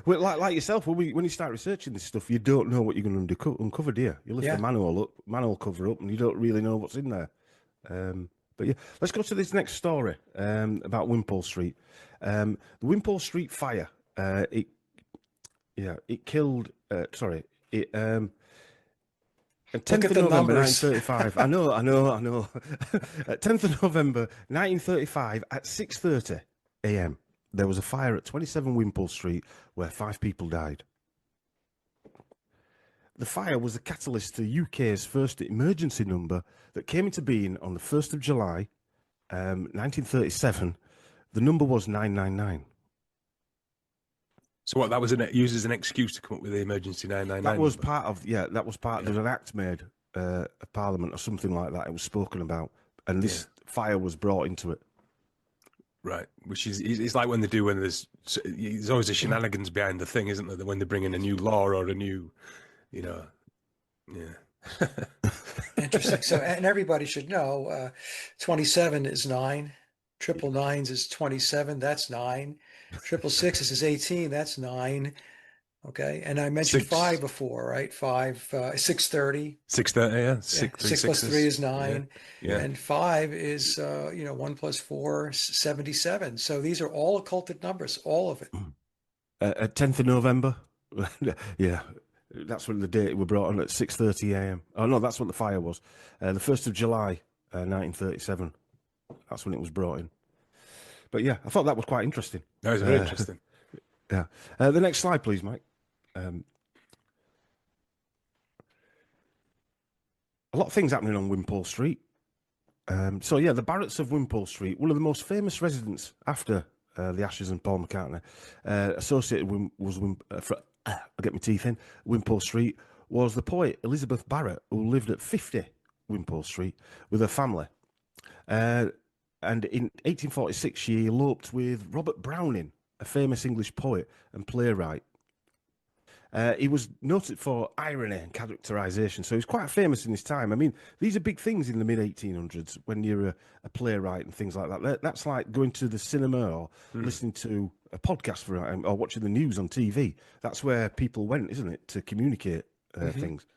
Like yourself, when you start researching this stuff, you don't know what you're going to uncover, do you? You lift the manual cover up, and you don't really know what's in there. But yeah, let's go to this next story about Wimpole Street. The Wimpole Street fire. It killed. Sorry, it. 10th of November 1935. I know. 10th of November 1935 at 6:30 a.m. there was a fire at 27 Wimpole Street where 5 people died. The fire was the catalyst to the UK's first emergency number that came into being on the 1st of July, 1937. The number was 999. So what, that was used as an excuse to come up with the emergency 999 That was number? part of, that was part, there was an act made of Parliament or something like that. It was spoken about. And this fire was brought into it. Right, which is it's like when there's always a shenanigans behind the thing, isn't there? When they bring in a new law or a new, yeah. Interesting. So, and everybody should know, 27 is 9. Triple nines is 27. That's 9. Triple sixes is 18. That's 9. Okay. And I mentioned 5 before, right? 5, 630. 630, yeah. Yeah. 6 plus 3 is 9. Yeah. And 5 is, 1 plus 4, 77. So these are all occulted numbers, all of it. At 10th of November, yeah, that's when the date were brought on at 6:30 a.m. Oh no, that's what the fire was. The 1st of July, 1937. That's when it was brought in. But yeah, I thought that was quite interesting. That was very interesting. Yeah. The next slide, please, Mike. A lot of things happening on Wimpole Street. So yeah, the Barretts of Wimpole Street, one of the most famous residents after the Ashes and Paul McCartney, associated with I'll get my teeth in, Wimpole Street, was the poet Elizabeth Barrett, who lived at 50 Wimpole Street with her family. And in 1846, she eloped with Robert Browning, a famous English poet and playwright. He was noted for irony and characterization, so he was quite famous in his time. I mean, these are big things in the mid-1800s when you're a playwright and things like that. That's like going to the cinema or listening to a podcast or watching the news on TV. That's where people went, isn't it, to communicate things.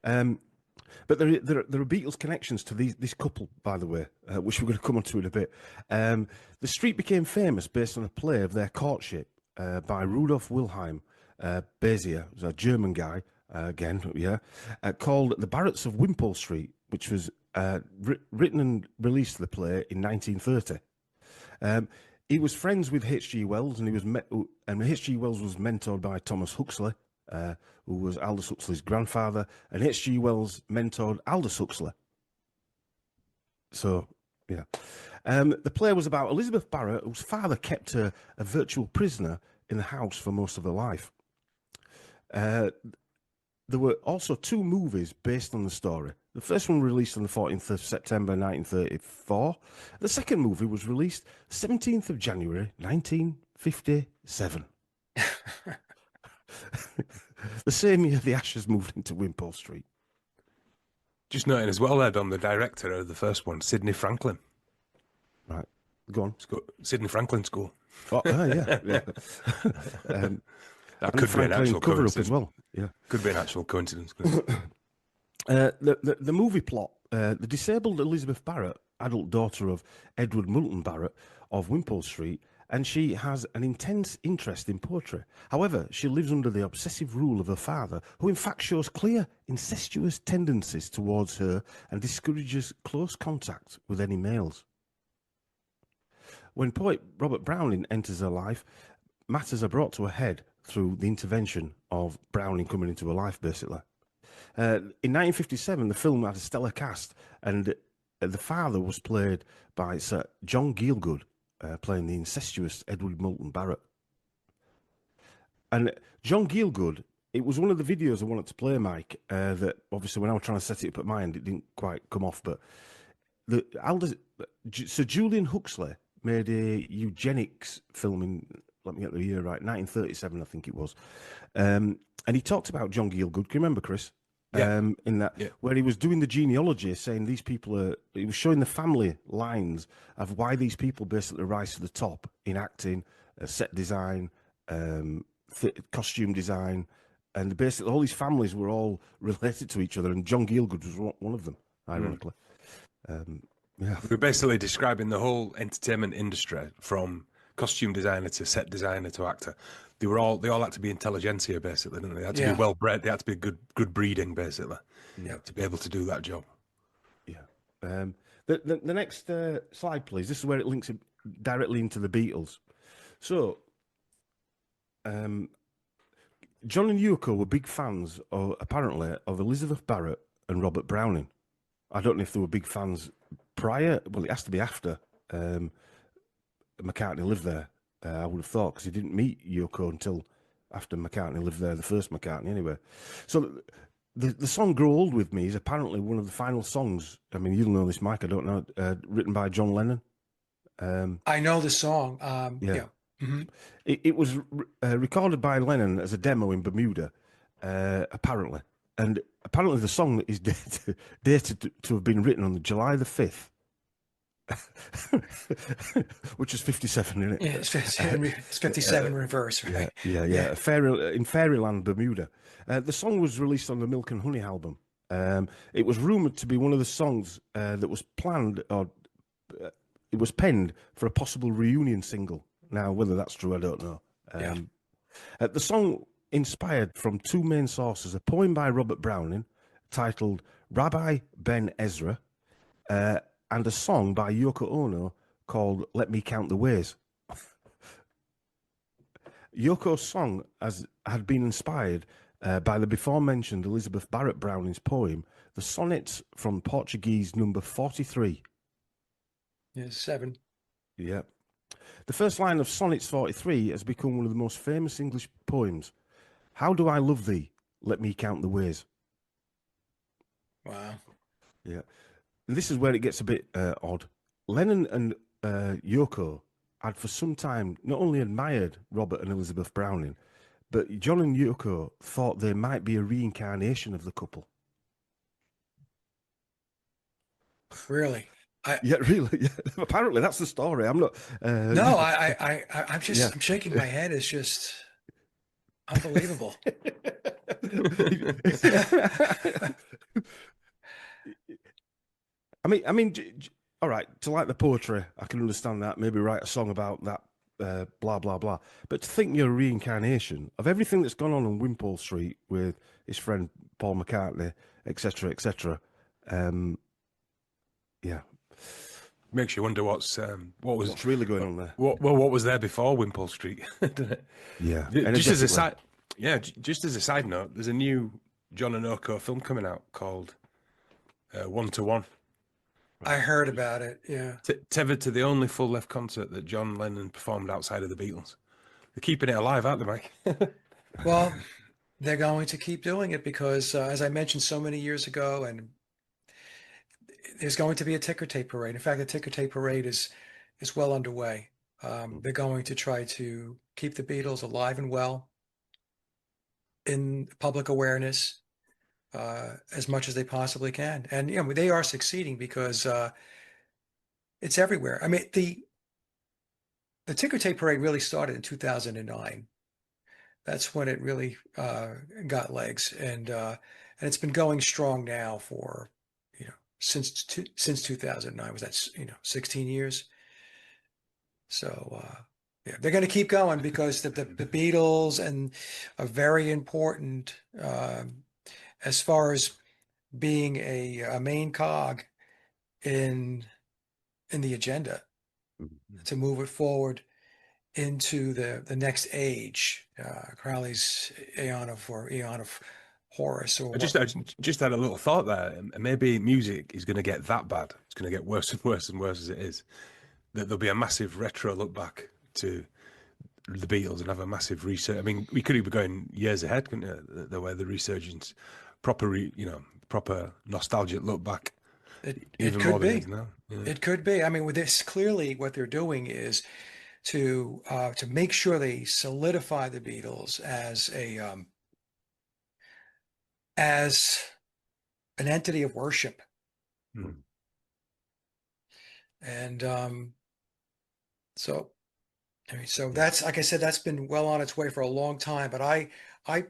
But there are Beatles connections to this couple, by the way, which we're going to come on to in a bit. The street became famous based on a play of their courtship by Rudolf Wilhelm Bezier, who's a German guy, called The Barretts of Wimpole Street, which was written and released the play in 1930. He was friends with H.G. Wells, and H.G. Wells was mentored by Thomas Huxley, who was Aldous Huxley's grandfather, and H.G. Wells mentored Aldous Huxley. So, yeah. The play was about Elizabeth Barrett, whose father kept her a virtual prisoner in the house for most of her life. There were also 2 movies based on the story. The first one released on the 14th of September 1934. The second movie was released 17th of January 1957. The same year the Ashes moved into Wimpole Street. Just noting as well, Ed, on the director of the first one, Sidney Franklin. Right, go on. Sidney Franklin School. Oh, yeah. That could be an actual coincidence as well. Yeah, could be an actual coincidence. The movie plot: the disabled Elizabeth Barrett, adult daughter of Edward Moulton Barrett of Wimpole Street, and she has an intense interest in poetry. However, she lives under the obsessive rule of her father, who in fact shows clear incestuous tendencies towards her and discourages close contact with any males. When poet Robert Browning enters her life, matters are brought to a head through the intervention of Browning coming into her life, basically. In 1957, the film had a stellar cast, and the father was played by Sir John Gielgud, playing the incestuous Edward Moulton Barrett. And John Gielgud, it was one of the videos I wanted to play, Mike, that obviously when I was trying to set it up at my end, it didn't quite come off, but Sir Julian Huxley made a eugenics film in, let me get the year right, 1937, I think it was. And he talked about John Gielgud. Can you remember, Chris? Yeah. In that, where he was doing the genealogy, saying these people he was showing the family lines of why these people basically rise to the top in acting, set design, costume design, and basically all these families were all related to each other, and John Gielgud was one of them, ironically. We're basically describing the whole entertainment industry from costume designer to set designer to actor. They all had to be intelligentsia, basically, didn't they? They had to be well bred. They had to be good breeding, basically, to be able to do that job. Yeah. The next slide, please. This is where it links directly into the Beatles. So, John and Yoko were big fans, apparently, of Elizabeth Barrett and Robert Browning. I don't know if they were big fans prior. Well, it has to be after McCartney lived there. I would have thought, because he didn't meet Yoko until after McCartney lived there, the first McCartney anyway. So the song "Grow Old with Me" is apparently one of the final songs. I mean, you'll know this, Mike. I don't know. Written by John Lennon. I know the song. Yeah. Yeah. Hmm. It was recorded by Lennon as a demo in Bermuda, apparently. And apparently the song is dated to have been written on July the 5th, which is 57, isn't it? Yeah, it's 57 reverse, right? Yeah. In Fairyland, Bermuda. The song was released on the Milk and Honey album. It was rumored to be one of the songs that was planned, or it was penned for a possible reunion single. Now, whether that's true, I don't know. Yeah. The song inspired from two main sources: a poem by Robert Browning titled Rabbi Ben Ezra, and a song by Yoko Ono called Let Me Count the Ways. Yoko's song had been inspired by the before-mentioned Elizabeth Barrett Browning's poem, the Sonnets from Portuguese number 43. Yeah, 7. Yeah. The first line of Sonnets 43 has become one of the most famous English poems. How do I love thee? Let me count the ways. Wow. Yeah. And this is where it gets a bit odd. Lennon and Yoko had for some time not only admired Robert and Elizabeth Browning, but John and Yoko thought they might be a reincarnation of the couple. Really? Yeah, really. Yeah. Apparently, that's the story. I'm not. No, I'm just, Yeah. I'm shaking my head. It's just unbelievable. all right. To like the poetry, I can understand that. Maybe write a song about that. Blah blah blah. But to think you're a reincarnation of everything that's gone on Wimpole Street with his friend Paul McCartney, etc., etc. Yeah, Makes you wonder what's really going on there. What was there before Wimpole Street? Doesn't it? Yeah, Just as a energetically. just as a side note, there's a new John and Oko film coming out called One to One. I heard about it. Yeah. Tethered to the only full length concert that John Lennon performed outside of the Beatles. They're keeping it alive, aren't they, Mike? Well, they're going to keep doing it because, as I mentioned so many years ago, and there's going to be a ticker tape parade. In fact, the ticker tape parade is well underway. They're going to try to keep the Beatles alive and well in public awareness as much as they possibly can. And they are succeeding because it's everywhere. I mean, the ticker tape parade really started in 2009. That's when it really got legs, and it's been going strong now for since 2009. Was that 16 years? So yeah, they're going to keep going because the Beatles and are very important as far as being a main cog in the agenda to move it forward into the next age, Crowley's Aeon of Horus, or I just had a little thought there. Maybe music is going to get that bad. It's going to get worse and worse and worse as it is. That there'll be a massive retro look back to the Beatles and have a massive research. I mean, we could be going years ahead, couldn't it? The way the resurgence, proper nostalgic look back. it Even could more than it be. is now. Yeah. It could be. I mean, with this, clearly what they're doing is to make sure they solidify the Beatles as an entity of worship. Hmm. And so that's, like I said, that's been well on its way for a long time. But I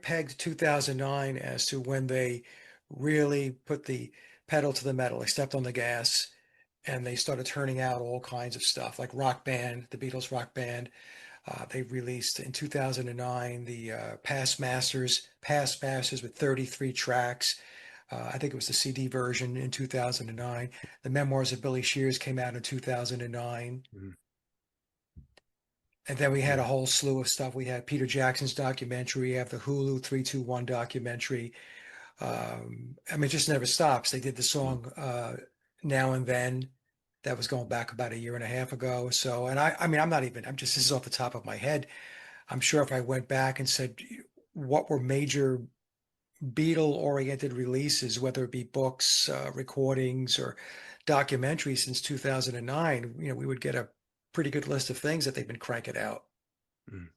pegged 2009 as to when they really put the pedal to the metal. They stepped on the gas and they started turning out all kinds of stuff like Rock Band, the Beatles Rock Band. They released in 2009 the Past Masters with 33 tracks. I think it was the CD version in 2009. The Memoirs of Billy Shears came out in 2009. Mhm. And then we had a whole slew of stuff. We had Peter Jackson's documentary, we have the Hulu 321 documentary. I mean, it just never stops. They did the song Now and Then. That was going back about a year and a half ago. So, and I mean, this is off the top of my head. I'm sure if I went back and said what were major Beatle-oriented releases, whether it be books, recordings, or documentaries since 2009, we would get a pretty good list of things that they've been cranking out. Mm.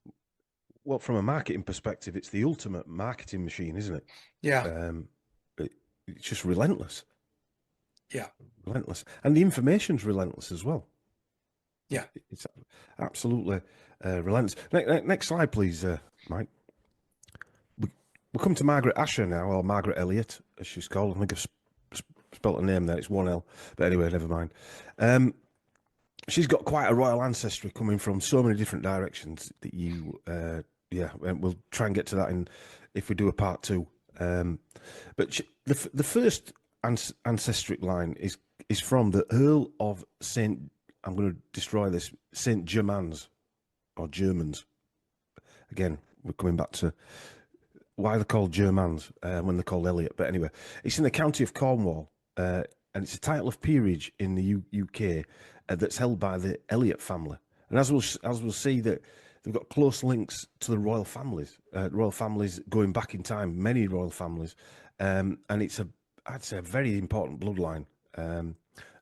Well, from a marketing perspective, it's the ultimate marketing machine, isn't it? Yeah, It's just relentless, yeah, relentless, and the information's relentless as well. yeah. It's absolutely relentless. Next slide, please, Mike. We'll come to Margaret Asher now, or Margaret Elliott, as she's called. I think I've spelt her name there. It's one L, but anyway, never mind. She's got quite a royal ancestry coming from so many different directions that and we'll try and get to that if we do a part two. But the first ancestral line is from the Earl of Saint. I'm going to destroy this. Saint Germans, or Germans. Again, we're coming back to why they're called Germans when they're called Elliot. But anyway, it's in the county of Cornwall, and it's a title of peerage in the UK that's held by the Elliot family. And as we'll see, that they've got close links to the royal families going back in time, many royal families, and it's I'd say a very important bloodline.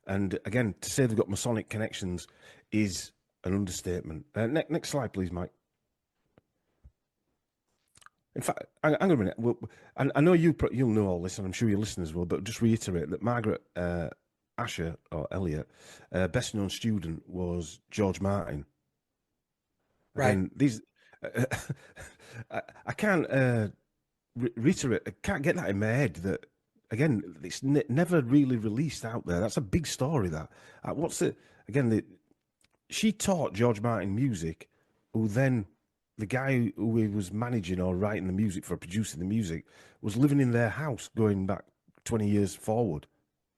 And again, to say they've got Masonic connections is an understatement. Next slide, please, Mike. In fact, hang on a minute. I know you'll know all this, and I'm sure your listeners will, but just reiterate that Margaret Asher, or Elliot, best known student was George Martin. Again, Right. I can't reiterate. I can't get that in my head. That again, it's never really released out there. That's a big story. That she taught George Martin music, who then. The guy who he was managing or writing the music for, producing the music, was living in their house going back 20 years forward.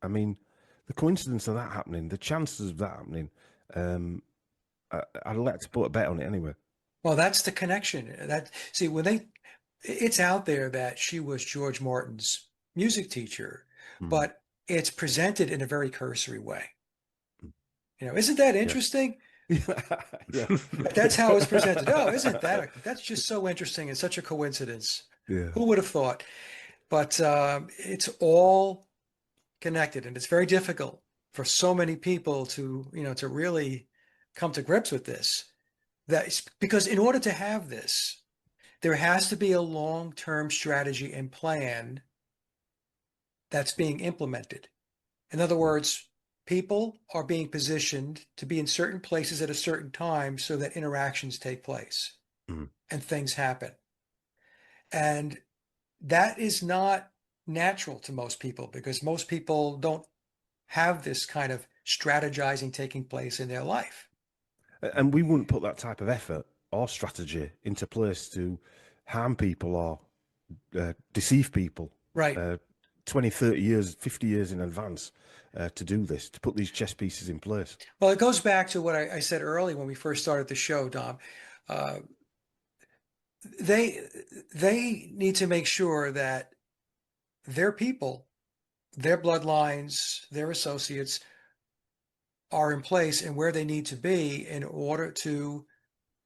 I mean, the coincidence of that happening, the chances of that happening, I'd like to put a bet on it anyway. Well, that's the connection. It's out there that she was George Martin's music teacher, but it's presented in a very cursory way. Isn't that interesting? Yeah. That's how it's presented. Oh, that's just so interesting and such a coincidence. Yeah. Who would have thought? But it's all connected, and it's very difficult for so many people to really come to grips with this. Because in order to have this, there has to be a long-term strategy and plan that's being implemented. In other words, people are being positioned to be in certain places at a certain time so that interactions take place and things happen. And that is not natural to most people, because most people don't have this kind of strategizing taking place in their life. And we wouldn't put that type of effort or strategy into place to harm people or deceive people. Right. 20, 30 years, 50 years in advance to do this, to put these chess pieces in place. Well, it goes back to what I said earlier when we first started the show, Dom. They need to make sure that their people, their bloodlines, their associates are in place and where they need to be in order to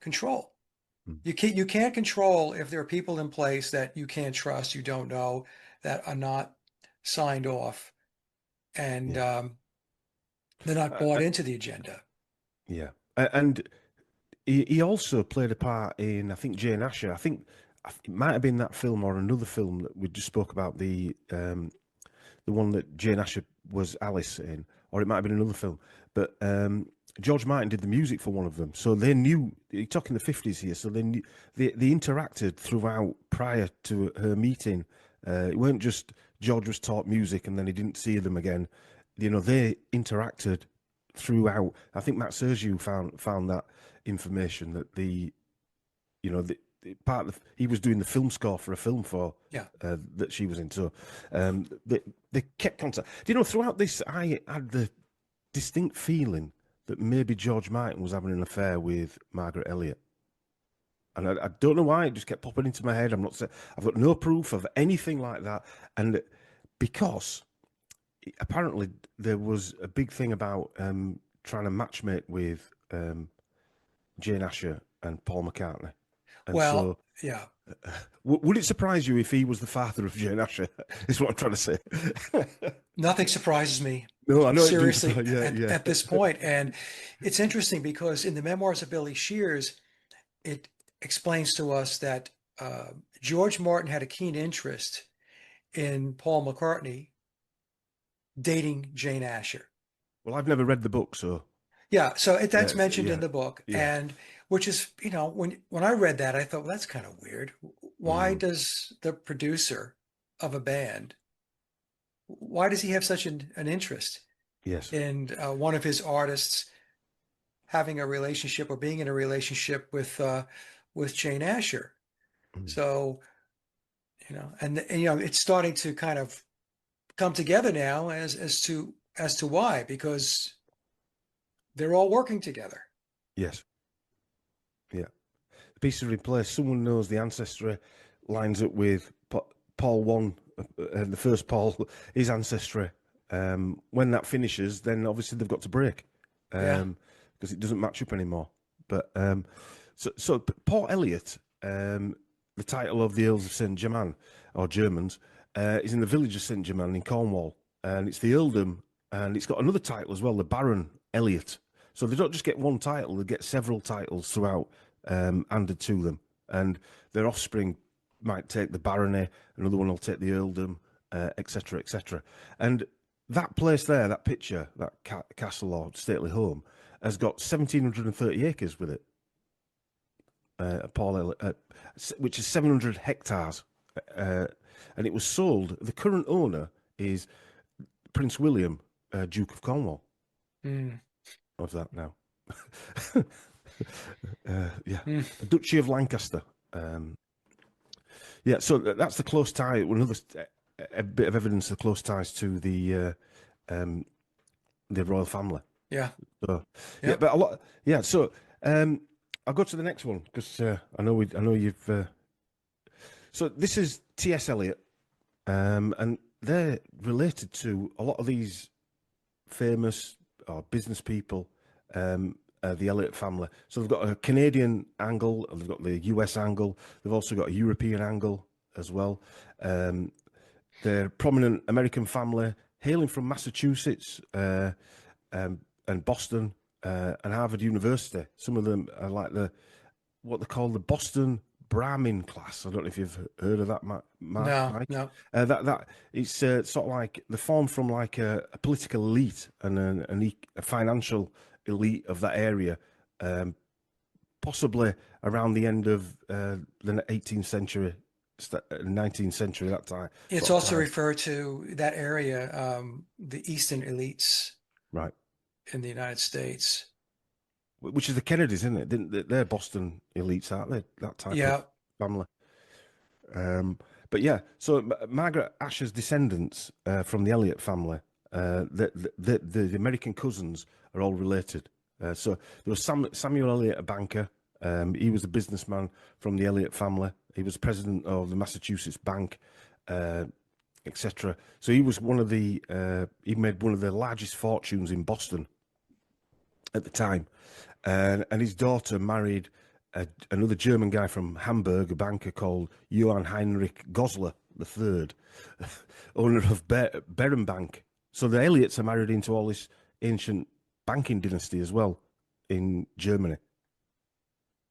control. You can't control if there are people in place that you can't trust, you don't know, that are not signed off, and they're not bought into the agenda. Yeah, and he also played a part in, I think, Jane Asher. I think it might have been that film or another film that we just spoke about, the one that Jane Asher was Alice in, or it might have been another film. But George Martin did the music for one of them, so they knew. You're talking the 50s here, so they knew, they interacted throughout prior to her meeting. It weren't just George was taught music and then he didn't see them again. They interacted throughout. I think Matt Sergio found that information, that he was doing the film score for a film that she was in. So they kept contact. Throughout this, I had the distinct feeling that maybe George Martin was having an affair with Margaret Elliott. And I don't know why, it just kept popping into my head. I'm not saying, I've got no proof of anything like that. And because apparently there was a big thing about trying to matchmake with Jane Asher and Paul McCartney. And Well, so, yeah. would it surprise you if he was the father of Jane Asher? Is what I'm trying to say. Nothing surprises me, No, I know it does. seriously, Yeah, yeah. at this point. And it's interesting because in the memoirs of Billy Shears, it explains to us that George Martin had a keen interest in Paul McCartney dating Jane Asher. Well, I've never read the book, so Yeah, so that's mentioned yeah, in the book, yeah. and which is, when I read that, I thought, well, that's kind of weird. Why does the producer of a band, why does he have such an interest Yes. in one of his artists having a relationship or being in a relationship with Jane Asher? So, and it's starting to kind of come together now as to why, because they're all working together. Yes. Yeah. The pieces are in place. Someone knows the ancestry lines up with Paul 1, the first Paul, his ancestry. When that finishes, then obviously they've got to break Yeah, because it doesn't match up anymore. But so Port Elliot, the title of the Earls of Saint Germain, or Germans, is in the village of Saint Germain in Cornwall, and it's the earldom, and it's got another title as well, the Baron Elliot. So they don't just get one title; they get several titles throughout handed to them, and their offspring might take the barony, another one will take the earldom, etc., etc. And that place there, that picture, that castle or stately home, has got 1,730 acres with it. Which is 700 hectares, and it was sold. The current owner is Prince William, Duke of Cornwall. mm. Of that now, yeah, Mm. the Duchy of Lancaster. Yeah, so that's the close tie. Another a bit of evidence of close ties to the royal family. Yeah, So, yeah, yeah, but a lot. Yeah, so I'll go to the next one because I know you've. So this is T.S. Eliot, and they're related to a lot of these famous business people, the Eliot family. So they've got a Canadian angle, they've got the US angle, they've also got a European angle as well. They're a prominent American family hailing from Massachusetts and Boston and Harvard University. Some of them are like what they call the Boston Brahmin class. I don't know if you've heard of that, Mike. no, no, That it's sort of like they formed from like a political elite and a financial elite of that area, possibly around the end of the 18th century, 19th century, that time. it's Sort of also time. referred to that area, the Eastern elites Right. in the United States. Which is the Kennedys, isn't it? They're Boston elites, aren't they? That type Yeah, of family. But yeah, so Margaret Asher's descendants from the Elliot family, the American cousins are all related. So there was Samuel Elliot, a banker. He was a businessman from the Elliot family. He was president of the Massachusetts Bank, etc. So he was he made one of the largest fortunes in Boston at the time. And his daughter married another German guy from Hamburg, a banker called Johann Heinrich Goslar III, owner of Berenbank. So the Elliots are married into all this ancient banking dynasty as well in Germany.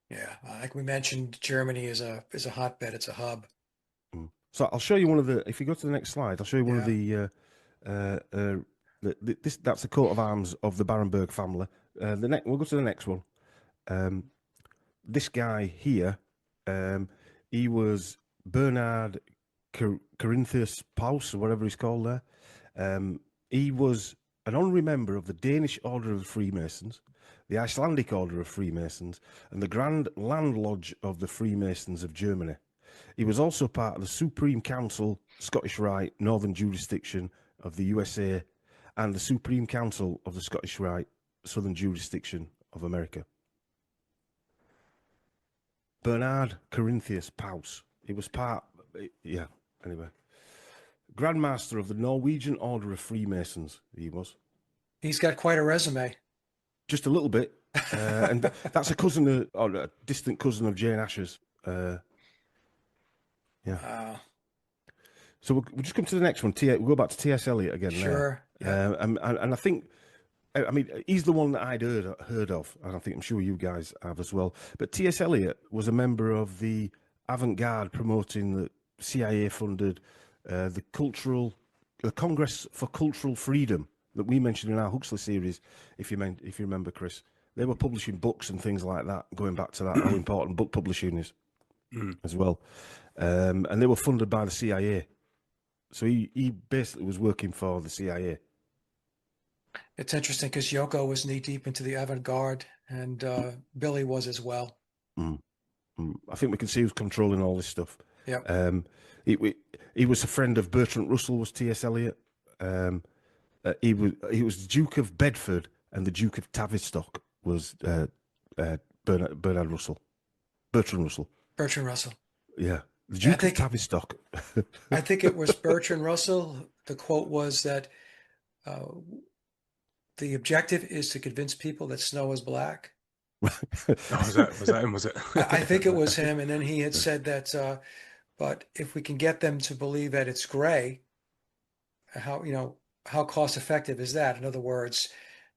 yeah. Like we mentioned, Germany is a hotbed. It's a hub. So I'll show you one of the. If you go to the next slide, I'll show you one of Yeah. that's the coat of arms of the Barenberg family. We'll go to the next one. This guy here, he was Bernard Corinthius Paus, or whatever he's called there. He was an honorary member of the Danish Order of the Freemasons, the Icelandic Order of Freemasons, and the Grand Land Lodge of the Freemasons of Germany. He was also part of the Supreme Council, Scottish Rite, Northern Jurisdiction of the USA, and the Supreme Council of the Scottish Rite southern jurisdiction of America. Bernard Corinthius Paus. He was anyway. Grand Master of the Norwegian Order of Freemasons, he was. He's got quite a resume. Just a little bit. And that's a cousin or a distant cousin of Jane Asher's. So we'll just come to the next one. We'll go back to T.S. Eliot again. Sure. There. And I think, I mean, he's the one that I'd heard of, and I'm sure you guys have as well. But T.S. Eliot was a member of the avant-garde promoting the CIA funded the Congress for Cultural Freedom that we mentioned in our Huxley series. If you remember, Chris, they were publishing books and things like that. Going back to that, how important book publishing is as well, and they were funded by the CIA. So he basically was working for the CIA. It's interesting because Yoko was knee deep into the avant-garde, and Billy was as well. I think we can see who's controlling all this stuff. Yeah. He was a friend of Bertrand Russell. Was T.S. Eliot? He was Duke of Bedford, and the Duke of Tavistock was Bertrand Russell. Bertrand Russell. Yeah, the Duke of Tavistock. I think it was Bertrand Russell. The quote was that the objective is to convince people that snow is black. Was that him? Was it? I think it was him. And then he had said that, but if we can get them to believe that it's gray, how cost effective is that? In other words,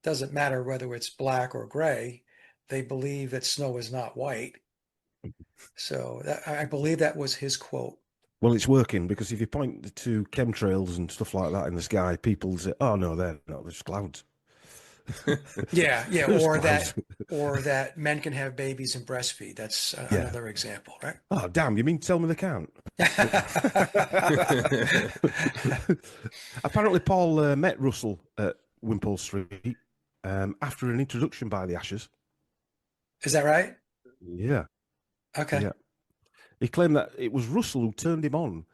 it doesn't matter whether it's black or gray. They believe that snow is not white. So I believe that was his quote. Well, it's working, because if you point to chemtrails and stuff like that in the sky, people say, "Oh no, they're not. They're just clouds." Yeah, or that men can have babies and breastfeed. That's another example, right? Oh, damn! You mean tell me they can't? Apparently, Paul met Russell at Wimpole Street after an introduction by the Ashers. Is that right? Yeah. Okay. Yeah. He claimed that it was Russell who turned him on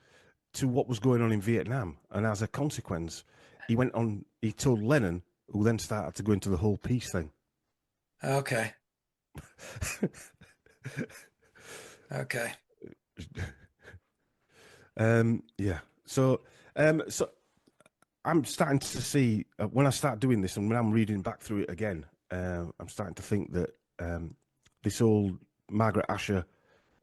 to what was going on in Vietnam, and as a consequence, he told Lennon, who then started to go into the whole peace thing. Okay. Okay. Yeah. So I'm starting to see when I start doing this, and when I'm reading back through it again, I'm starting to think that this old Margaret Asher,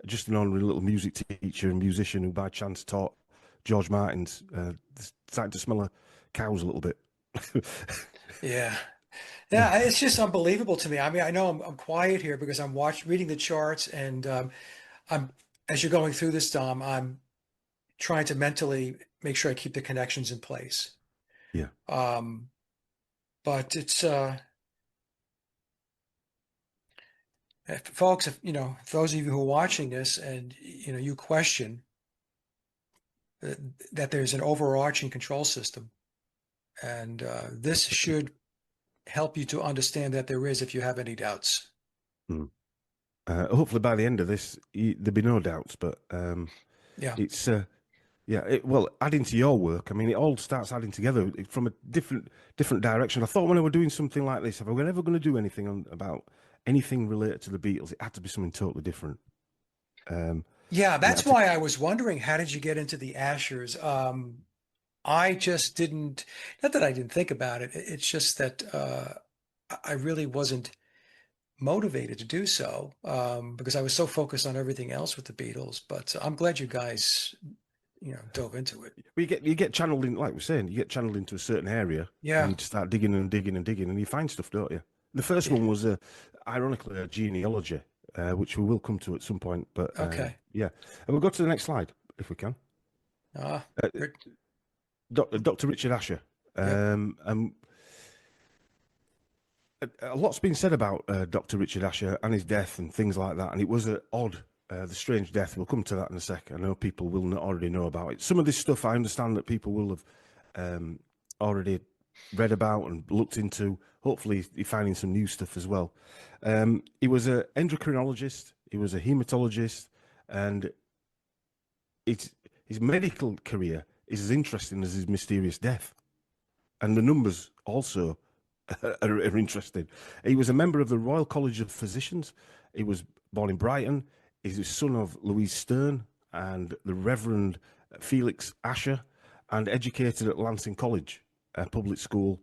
just an ordinary little music teacher and musician who by chance taught George Martin's, starting to smell of cows a little bit. Yeah. Yeah, it's just unbelievable to me. I mean, I know I'm quiet here because I'm reading the charts, and as you're going through this, Dom, I'm trying to mentally make sure I keep the connections in place. Yeah. But it's folks, if those of you who are watching this and you question that there's an overarching control system, and this should help you to understand that there is, if you have any doubts. Hopefully by the end of this, there'll be no doubts, but yeah, it's well, adding to your work, I mean, it all starts adding together from a different direction. I thought when I were doing something like this, if I were ever going to do anything about anything related to the Beatles, it had to be something totally different. Yeah, that's why I was wondering, how did you get into the Ashers? I just didn't, not that I didn't think about it. It's just that I really wasn't motivated to do so because I was so focused on everything else with the Beatles. But I'm glad you guys, dove into it. You get channeled in, like we're saying, you get channeled into a certain area, Yeah. and you start digging and digging and digging, and you find stuff, don't you? The first one was, ironically, a genealogy, which we will come to at some point. But okay, yeah, and we'll go to the next slide if we can. Dr. Richard Asher. A lot's been said about Dr. Richard Asher and his death and things like that, and it was an odd, the strange death. We'll come to that in a sec. I know people will not already know about it. Some of this stuff I understand that people will have already read about and looked into. Hopefully, you're finding some new stuff as well. He was an endocrinologist. He was a hematologist, and his medical career is as interesting as his mysterious death. And the numbers also are interesting. He was a member of the Royal College of Physicians. He was born in Brighton. He's the son of Louise Stern and the Reverend Felix Asher, and educated at Lancing College, a public school.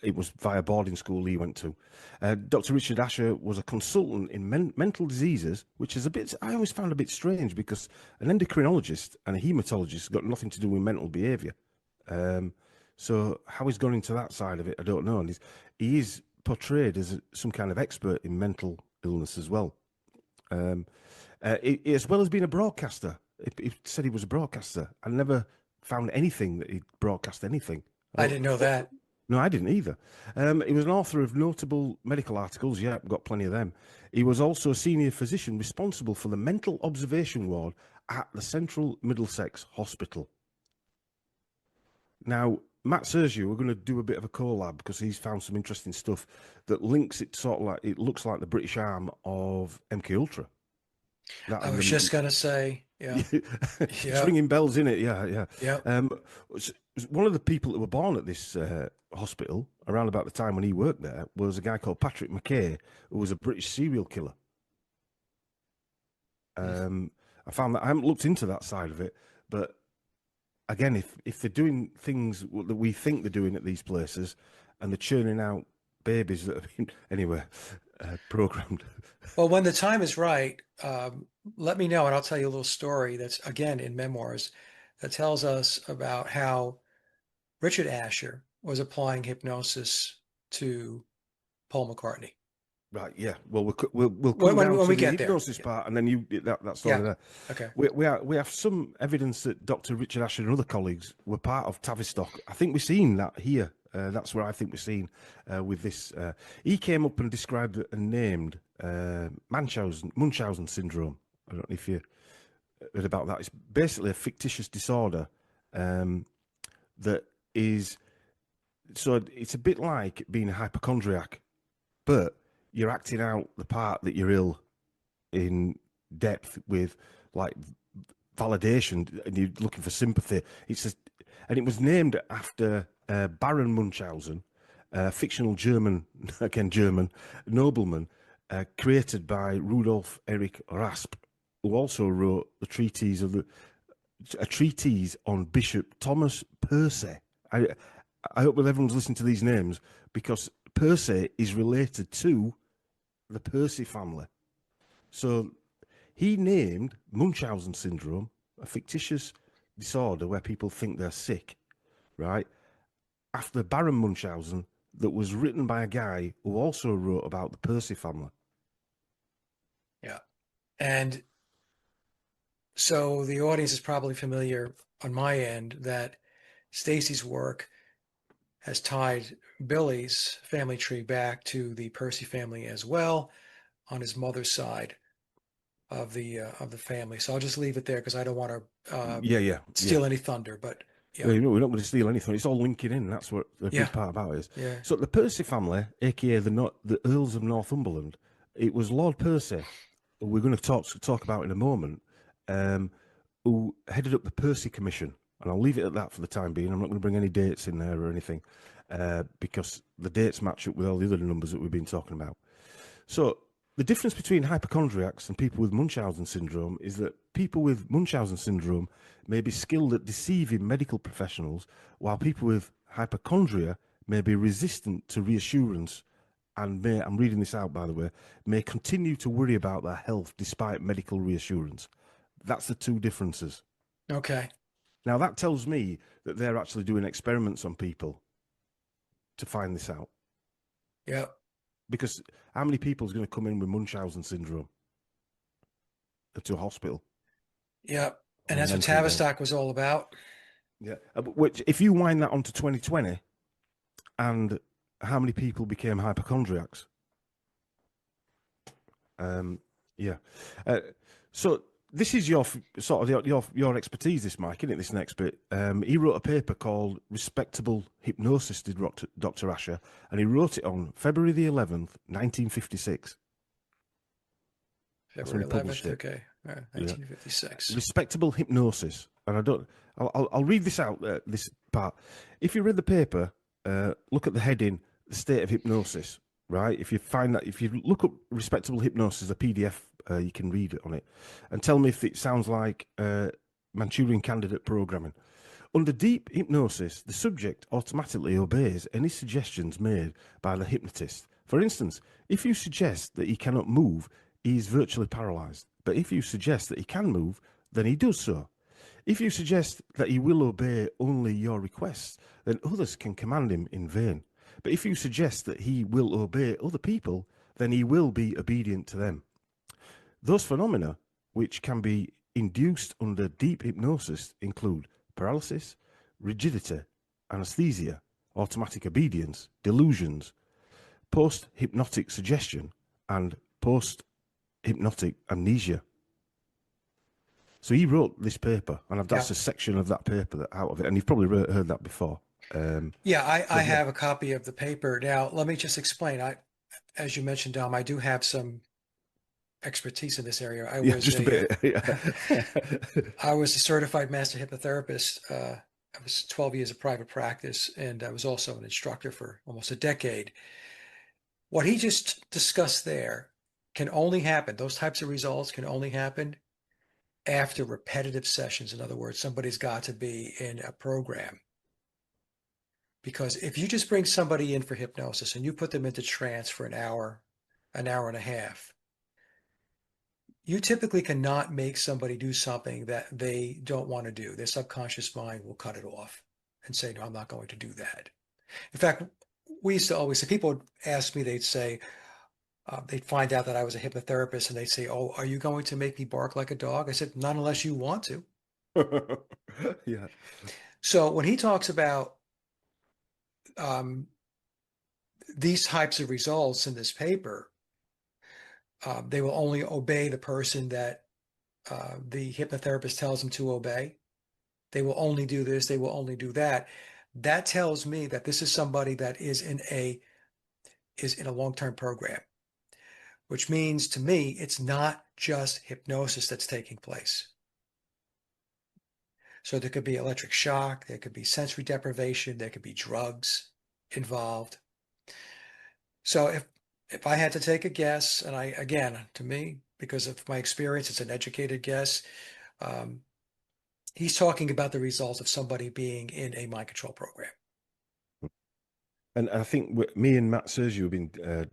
It was via boarding school he went to. Dr. Richard Asher was a consultant in mental diseases, which is a bit, I always found a bit strange, because an endocrinologist and a hematologist got nothing to do with mental behaviour. So how he's gone into that side of it, I don't know. And he is portrayed as some kind of expert in mental illness as well. As well as being a broadcaster. He said he was a broadcaster. I never found anything that he'd broadcast anything. I didn't know that. No, I didn't either. He was an author of notable medical articles. Yeah, I've got plenty of them. He was also a senior physician responsible for the mental observation ward at the Central Middlesex Hospital. Now, Matt Sergio, we're going to do a bit of a collab because he's found some interesting stuff that links it sort of like, it looks like the British arm of MK Ultra. I was just going to say, yeah. It's Yeah. ringing bells in it, yeah. Yeah. One of the people that were born at this hospital around about the time when he worked there was a guy called Patrick McKay, who was a British serial killer. I found that I haven't looked into that side of it, but again, if they're doing things that we think they're doing at these places, and they're churning out babies that have been anyway programmed. Well, when the time is right, let me know, and I'll tell you a little story that's, again, in memoirs, that tells us about how Richard Asher was applying hypnosis to Paul McCartney. Right, yeah. Well, we'll come When down to we the get there. hypnosis part, and then you that story there. Okay. We have some evidence that Dr. Richard Asher and other colleagues were part of Tavistock. I think we've seen that here. That's where I think we've seen with this. He came up and described and named Munchausen syndrome. I don't know if you heard about that. It's basically a fictitious disorder that is. So it's a bit like being a hypochondriac, but you're acting out the part that you're ill in depth with, like, validation, and you're looking for sympathy. And it was named after Baron Munchausen, fictional German nobleman, created by Rudolf Erich Rasp, who also wrote a treatise on Bishop Thomas Percy. I hope that everyone's listening to these names, because Percy is related to the Percy family. So he named Munchausen syndrome, a fictitious disorder where people think they're sick, right, after Baron Munchausen, that was written by a guy who also wrote about the Percy family. Yeah. And so the audience is probably familiar on my end that Stacy's work has tied Billy's family tree back to the Percy family as well, on his mother's side of the family. So I'll just leave it there because I don't want to steal any thunder. But yeah, we're not going to steal anything. It's all linking in. That's what the big part about it is. Yeah. So the Percy family, aka the Earls of Northumberland, it was Lord Percy, who we're going to talk about in a moment, who headed up the Percy Commission. And I'll leave it at that for the time being. I'm not going to bring any dates in there or anything, because the dates match up with all the other numbers that we've been talking about. So the difference between hypochondriacs and people with Munchausen syndrome is that people with Munchausen syndrome may be skilled at deceiving medical professionals, while people with hypochondria may be resistant to reassurance and may, I'm reading this out by the way, may continue to worry about their health despite medical reassurance. That's the two differences. Okay. Now, that tells me that they're actually doing experiments on people to find this out. Yeah. Because how many people is going to come in with Munchausen syndrome to a hospital? Yeah. And that's what Tavistock was all about. Yeah. Which, if you wind that onto 2020 and how many people became hypochondriacs? So this is your sort of your expertise, this, Mike, isn't it? This next bit. He wrote a paper called "Respectable Hypnosis," did Dr. Asher, and he wrote it on February the 11th, 1956. February 11th. Okay, 1956. Respectable Hypnosis, and I'll read this out. This part. If you read the paper, look at the heading: the state of hypnosis, right? If you find that, if you look up respectable hypnosis, a PDF, you can read it on it, and tell me if it sounds like Manchurian Candidate programming. Under deep hypnosis, the subject automatically obeys any suggestions made by the hypnotist. For instance, if you suggest that he cannot move, he is virtually paralyzed. But if you suggest that he can move, then he does so. If you suggest that he will obey only your requests, then others can command him in vain. But if you suggest that he will obey other people, then he will be obedient to them. Those phenomena, which can be induced under deep hypnosis, include paralysis, rigidity, anesthesia, automatic obedience, delusions, post-hypnotic suggestion, and post-hypnotic amnesia. So he wrote this paper, and that's a section of that paper that out of it, and you've probably heard that before. Yeah, I have a copy of the paper. Now, let me just explain. As you mentioned, Dom, I do have some expertise in this area. I was a bit. I was a certified master hypnotherapist. I was 12 years of private practice, and I was also an instructor for almost a decade. What he just discussed there can only happen, those types of results can only happen after repetitive sessions. In other words, somebody's got to be in a program. Because if you just bring somebody in for hypnosis and you put them into trance for an hour and a half, you typically cannot make somebody do something that they don't want to do. Their subconscious mind will cut it off and say, no, I'm not going to do that. In fact, we used to always say, people would ask me, they'd say, they'd find out that I was a hypnotherapist and they'd say, oh, are you going to make me bark like a dog? I said, not unless you want to. Yeah. So when he talks about these types of results in this paper, they will only obey the person that the hypnotherapist tells them to obey. They will only do this. They will only do that. That tells me that this is somebody that is in a long-term program, which means to me, it's not just hypnosis that's taking place. So there could be electric shock, there could be sensory deprivation, there could be drugs involved. So if I had to take a guess, and again, to me, because of my experience, it's an educated guess, he's talking about the results of somebody being in a mind control program. And I think me and Matt Sergio have been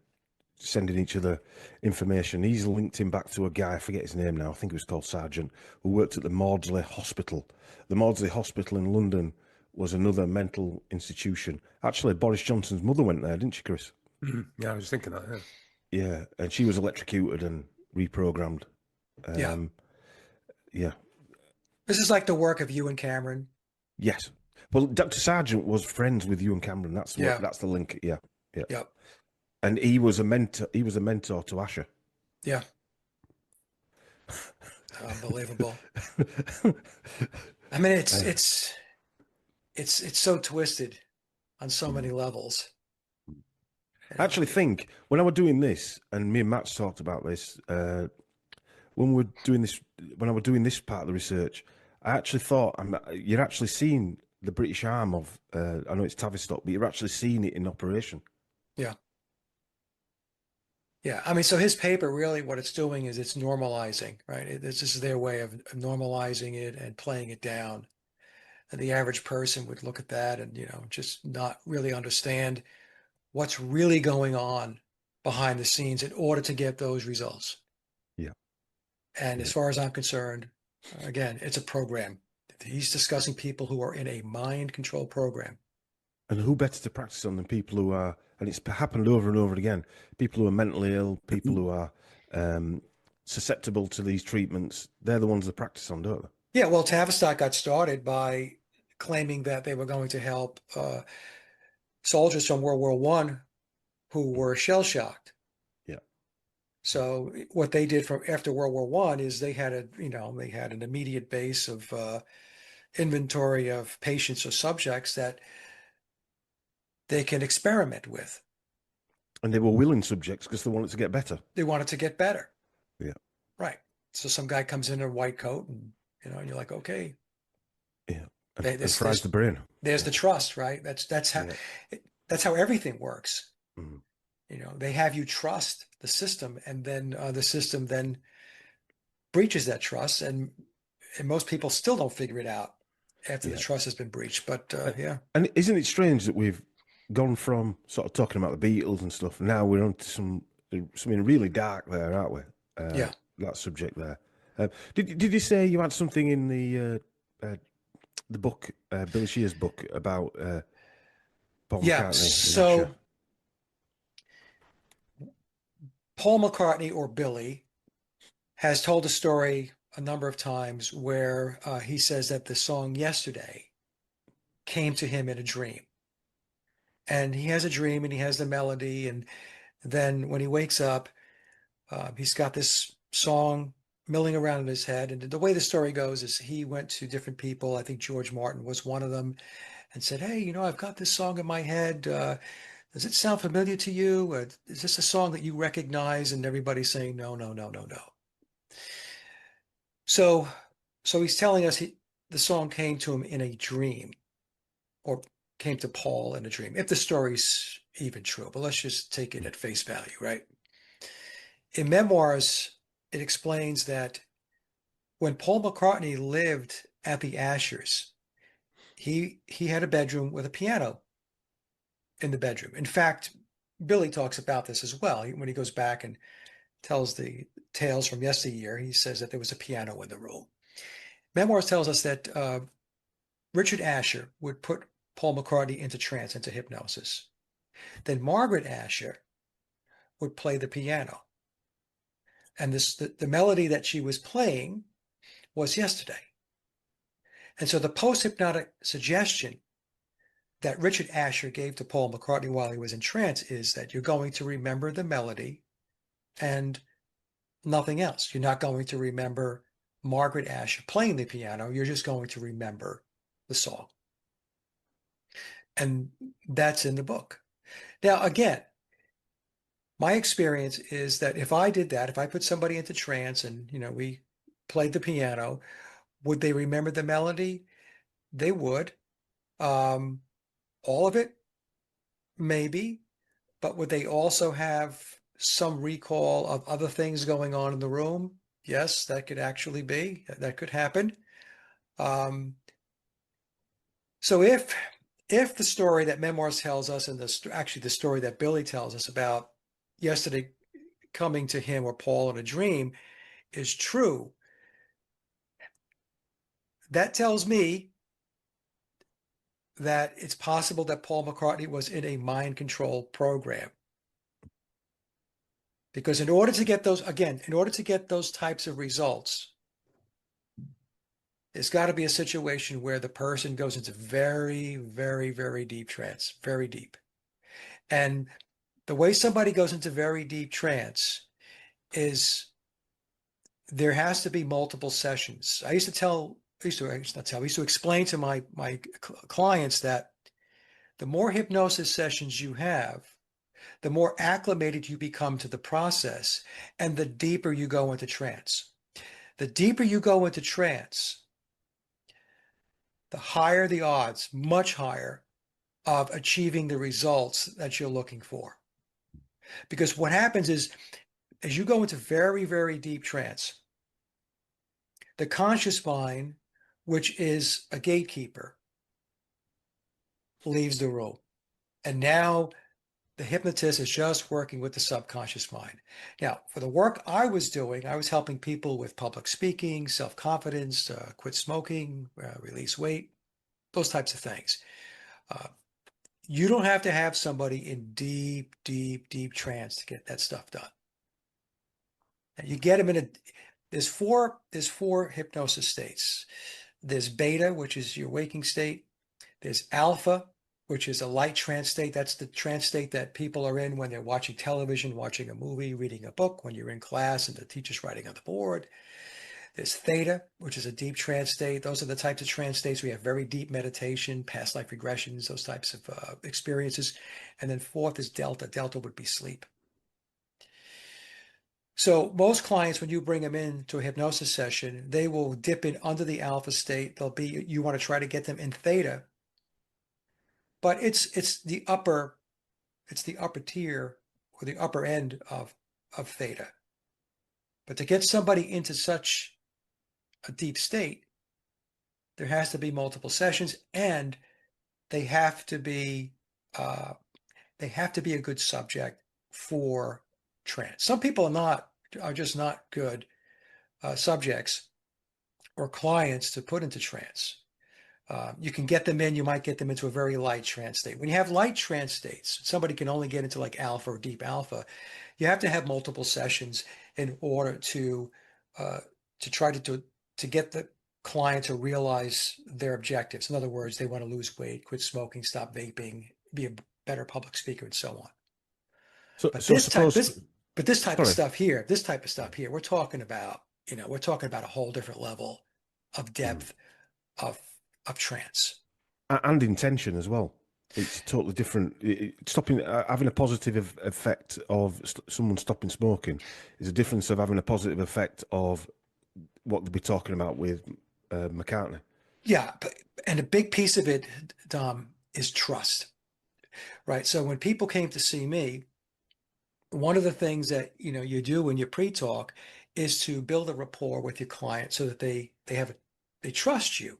sending each other information. He's linked him back to a guy, I forget his name now, I think it was called Sargent, who worked at the Maudsley Hospital. The Maudsley Hospital in London was another mental institution. Actually, Boris Johnson's mother went there, didn't she, Chris? Yeah, I was thinking that, yeah. Yeah, and she was electrocuted and reprogrammed. Yeah. This is like the work of Ewan Cameron. Yes. Well, Dr. Sargent was friends with Ewan Cameron. That's the link. Yeah. Yeah. Yep. And he was a mentor. He was a mentor to Asher. Yeah. Unbelievable. I mean, it's so twisted on so many levels. I actually think when I was doing this, and me and Matt talked about this, when we were doing this, when I was doing this part of the research, I actually thought you're actually seeing the British arm of, I know it's Tavistock, but you're actually seeing it in operation. Yeah. Yeah. I mean, so his paper really what it's doing is it's normalizing, right? This is their way of normalizing it and playing it down. And the average person would look at that and, just not really understand what's really going on behind the scenes in order to get those results. Yeah. And as far as I'm concerned, again, it's a program. He's discussing people who are in a mind control program. And who better to practice on than people who are, and it's happened over and over again, people who are mentally ill, people who are susceptible to these treatments, they're the ones that practice on, don't they? Yeah, well, Tavistock got started by claiming that they were going to help soldiers from World War I who were shell-shocked. Yeah. So what they did from after World War I is they had an immediate base of inventory of patients or subjects that they can experiment with. And they were willing subjects because they wanted to get better. They wanted to get better. Yeah. Right. So some guy comes in a white coat and, and you're like, okay. Yeah. And fries the brain. There's the trust, right? That's how that's how everything works. Mhm. You know, they have you trust the system, and then the system then breaches that trust, and most people still don't figure it out after the Yeah. trust has been breached. But yeah, And isn't it strange that we've gone from sort of talking about the Beatles and stuff, now we're on to something really dark there, aren't we? yeah, That subject there. Did you say you had something in the book, Billy Shear's book, about Paul yeah. McCartney and Asher? So Paul McCartney, or Billy, has told a story a number of times where he says that the song Yesterday came to him in a dream. And he has a dream and he has the melody. And then when he wakes up, he's got this song milling around in his head. And the way the story goes is he went to different people. I think George Martin was one of them, and said, "Hey, you know, I've got this song in my head. Does it sound familiar to you? Is this a song that you recognize?" And everybody's saying, "No, no, no, no, no." So, so he's telling us the song came to him in a dream, or came to Paul in a dream, if the story's even true. But let's just take it at face value, right? In Memoirs, it explains that when Paul McCartney lived at the Ashers, he had a bedroom with a piano in the bedroom. In fact, Billy talks about this as well. When he goes back and tells the tales from yesteryear, he says that there was a piano in the room. Memoirs tells us that Richard Asher would put Paul McCartney into trance, into hypnosis. Then Margaret Asher would play the piano. And the melody that she was playing was Yesterday. And so the post-hypnotic suggestion that Richard Asher gave to Paul McCartney while he was in trance is that you're going to remember the melody and nothing else. You're not going to remember Margaret Asher playing the piano. You're just going to remember the song. And that's in the book. Now, again, my experience is that if I did that, if I put somebody into trance and, you know, we played the piano, would they remember the melody? They would. All of it, maybe, but would they also have some recall of other things going on in the room? Yes, that could actually be. That could happen. Um, so if the story that Memoirs tells us, and actually the story that Billy tells us about yesterday coming to him or Paul in a dream is true, that tells me that it's possible that Paul McCartney was in a mind control program. Because in order to get those, again, in order to get those types of results, there's got to be a situation where the person goes into very, very, very deep trance, very deep. And the way somebody goes into very deep trance is there has to be multiple sessions. I used to explain to my clients that the more hypnosis sessions you have, the more acclimated you become to the process, and the deeper you go into trance. The deeper you go into trance, the higher the odds, much higher, of achieving the results that you're looking for. Because what happens is, as you go into very, very deep trance, the conscious mind, which is a gatekeeper, leaves the room. And now the hypnotist is just working with the subconscious mind. Now, for the work I was doing, I was helping people with public speaking, self-confidence, quit smoking, release weight, those types of things. You don't have to have somebody in deep, deep, deep trance to get that stuff done. And you get them in there's four hypnosis states. There's beta, which is your waking state. There's alpha, which is a light trance state. That's the trance state that people are in when they're watching television, watching a movie, reading a book, when you're in class and the teacher's writing on the board. There's theta, which is a deep trance state. Those are the types of trance states we have very deep meditation, past life regressions, those types of experiences. And then fourth is delta. Delta would be sleep. So most clients, when you bring them into a hypnosis session, they will dip in under the alpha state. You want to try to get them in theta, but it's the upper It's the upper tier or the upper end of theta. But to get somebody into such a deep state, there has to be multiple sessions, and they have to be uh, a good subject for trance. Some people are just not good subjects or clients to put into trance. You can get them in, you might get them into a very light trance state. When you have light trance states, somebody can only get into like alpha or deep alpha. You have to have multiple sessions in order to try to get the client to realize their objectives. In other words, they want to lose weight, quit smoking, stop vaping, be a better public speaker, and so on. So, But so this type, suppose, this type of sorry, stuff here, we're talking about, we're talking about a whole different level of depth of trance. and intention as well. It's totally different. Stopping, having a positive effect of someone stopping smoking is a difference of having a positive effect of what they'll be talking about with McCartney. Yeah, and a big piece of it, Dom, is trust, right? So when people came to see me, one of the things that you do when you pre-talk is to build a rapport with your client so that they trust you,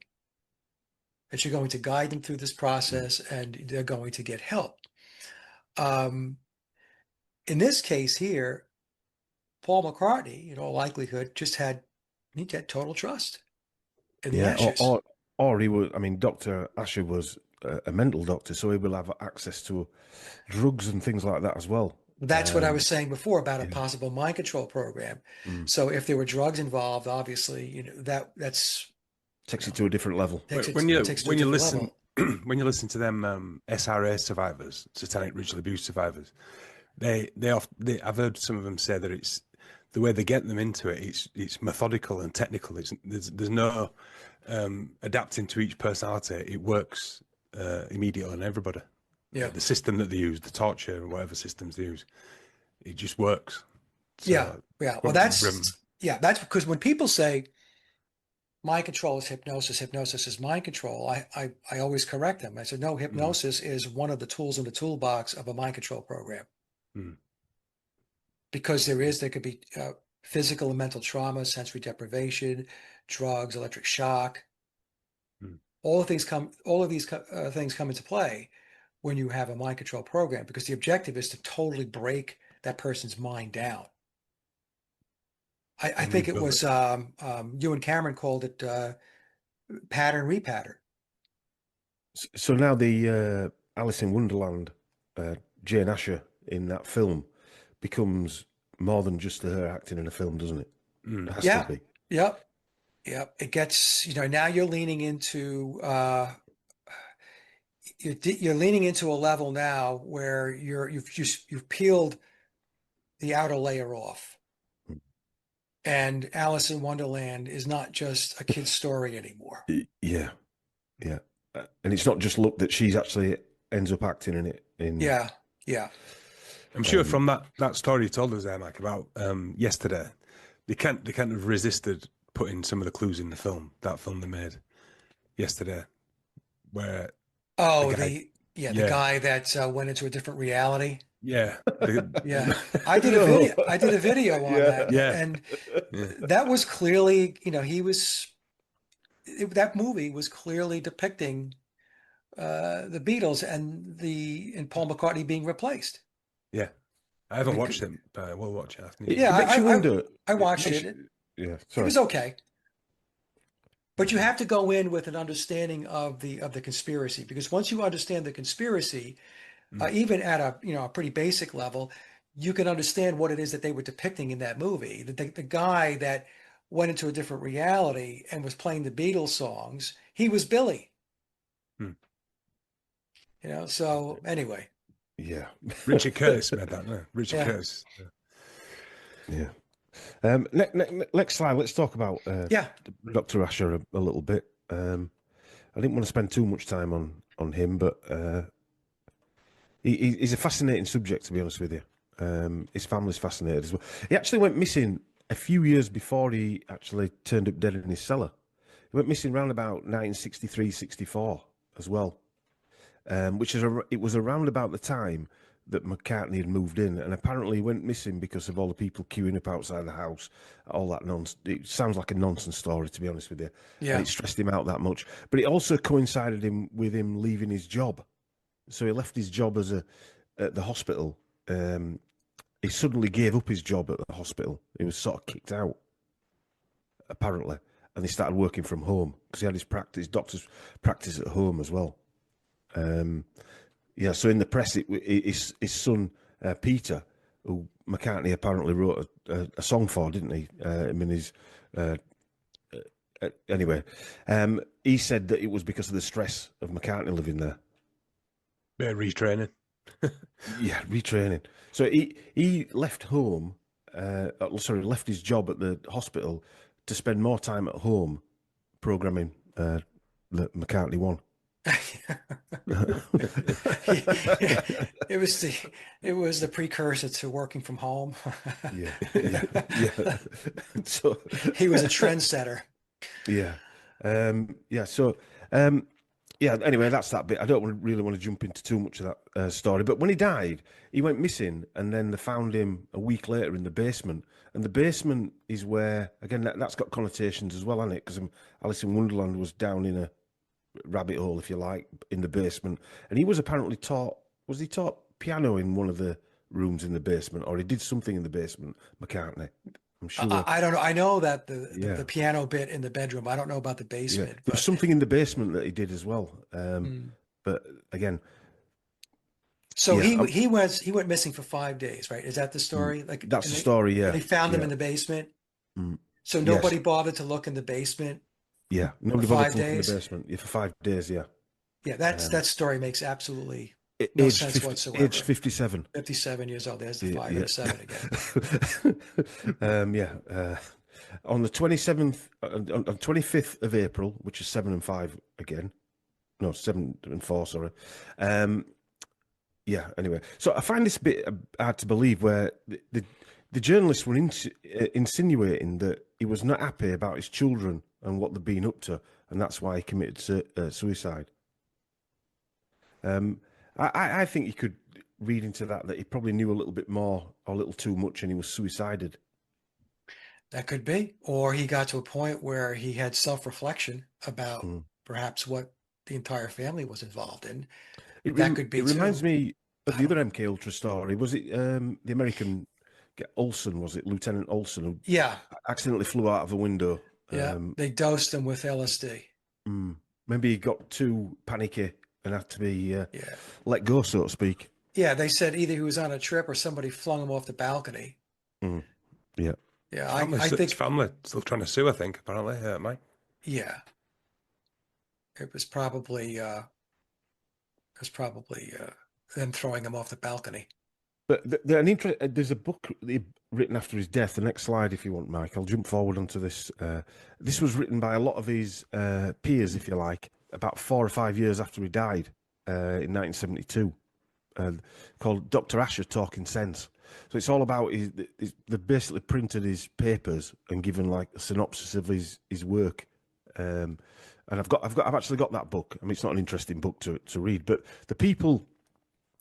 that you're going to guide them through this process and they're going to get help. In this case here, Paul McCartney, in all likelihood, he had total trust in the Yeah, ashes. or he was. I mean, Dr. Asher was a mental doctor, so he will have access to drugs and things like that as well. That's what I was saying before about a Yeah. possible mind control program. So if there were drugs involved, obviously, that's Takes it to a different level. takes it When you to a when you different listen level. when you listen to them SRA survivors, satanic ritual abuse survivors, I've heard some of them say that it's the way they get them into it. It's methodical and technical. There's no adapting to each personality. It works immediately on everybody. Yeah. The system that they use, the torture and whatever systems they use, it just works. Yeah. So, Yeah. Well, that's because when people say mind control is hypnosis, hypnosis is mind control, I always correct them. I said, no, hypnosis is one of the tools in the toolbox of a mind control program. Because there could be physical and mental trauma, sensory deprivation, drugs, electric shock. All of these things come into play when you have a mind control program, because the objective is to totally break that person's mind down. I think it was you and Cameron called it pattern repattern. So now the Alice in Wonderland, Jane Asher in that film becomes more than just her acting in a film, doesn't it? It has to be. Yep. It gets, now you're leaning into you're leaning into a level now where you've peeled the outer layer off. And Alice in Wonderland is not just a kid's story anymore. Yeah, yeah. And it's not just luck that she's actually ends up acting in it. Yeah. I'm sure from that story you told us there, Mike, about yesterday, they can't have resisted putting some of the clues in that film they made yesterday, where the guy that went into a different reality. Yeah. I did a video on that. Yeah. And that was clearly, that movie was clearly depicting the Beatles and Paul McCartney being replaced. Yeah. I haven't watched it, but I will watch it. Yeah, it makes you wonder. I watched it. Yeah, it was okay. But you have to go in with an understanding of the conspiracy, because once you understand the conspiracy, even at a pretty basic level, you can understand what it is that they were depicting in that movie. The guy that went into a different reality and was playing the Beatles songs, he was Billy. So anyway. Yeah. Richard Curtis made that, no? Richard Curtis. Yeah. Next slide. Let's talk about Dr. Asher a little bit. I didn't want to spend too much time on him, but he's a fascinating subject, to be honest with you. His family's fascinated as well. He actually went missing a few years before he actually turned up dead in his cellar. He went missing around about 1963, 64 as well, it was around about the time that McCartney had moved in, and apparently went missing because of all the people queuing up outside the house, all that nonsense. It sounds like a nonsense story, to be honest with you, and Yeah. it stressed him out that much. But it also coincided with him leaving his job. So he left his job at the hospital. He suddenly gave up his job at the hospital. He was sort of kicked out, apparently, and he started working from home because he had his doctor's practice at home as well. Yeah, so in the press, his son Peter, who McCartney apparently wrote a song for, didn't he? I mean, anyway, he said that it was because of the stress of McCartney living there. Bit of retraining. Yeah, retraining. So he left home. Left his job at the hospital to spend more time at home programming the McCartney one. It was the precursor to working from home. Yeah. So He was a trendsetter. yeah, yeah. So yeah. Anyway, that's that bit. I don't really want to jump into too much of that story. But when he died, he went missing, and then they found him a week later in the basement. And the basement is where, again, that's got connotations as well, hasn't it? Because Alice in Wonderland was down in a rabbit hole, if you like, in the basement, and he was apparently taught. Was he taught piano in one of the rooms in the basement, or he did something in the basement? McCartney, I'm sure. I don't know. I know that Yeah. the piano bit in the bedroom. I don't know about the Yeah, basement. there was something in the basement that he did as well. But again, So yeah, he went missing for 5 days, right? Is that the story? Like that's the story. Yeah, and they found him yeah. in the basement. Mm. So nobody bothered to look in the basement Yeah, for nobody bothered 5 to look in the days. basement. Yeah, for 5 days. Yeah, Yeah, that story makes absolutely no age sense 50, whatsoever. age 57. 57 years old. There's the Yeah, 5 and a 7 again. Yeah. On the 27th, on 25th of April, which is 7 and 5 again. No, 7 and 4. Sorry. Yeah. Anyway, so I find this a bit hard to believe, where the journalists were insinuating that he was not happy about his children and what they've been up to, and that's why he committed suicide. I think you could read into that he probably knew a little bit more or a little too much, and he was suicided. That could be. Or he got to a point where he had self-reflection about perhaps what the entire family was involved in. That could be It reminds too. me of the other MK Ultra story. Was it the American Olson? Was it Lieutenant Olson who Yeah. accidentally flew out of a window? Yeah. They dosed him with LSD. Maybe he got too panicky and had to be Yeah. let go, so to speak. Yeah, they said either he was on a trip or somebody flung him off the balcony. Yeah. Yeah, I think think family still trying to sue. I think apparently, Mike. yeah, it was probably them throwing him off the balcony. But there's a book written after his death. The next slide, if you want, Mike. I'll jump forward onto this. This was written by a lot of his peers, if you like, about 4 or 5 years after he died in 1972, called Dr. Asher Talking Sense. So it's all about they basically printed his papers and given like a synopsis of his work. And I've actually got that book. I mean, it's not an interesting book to read, but the people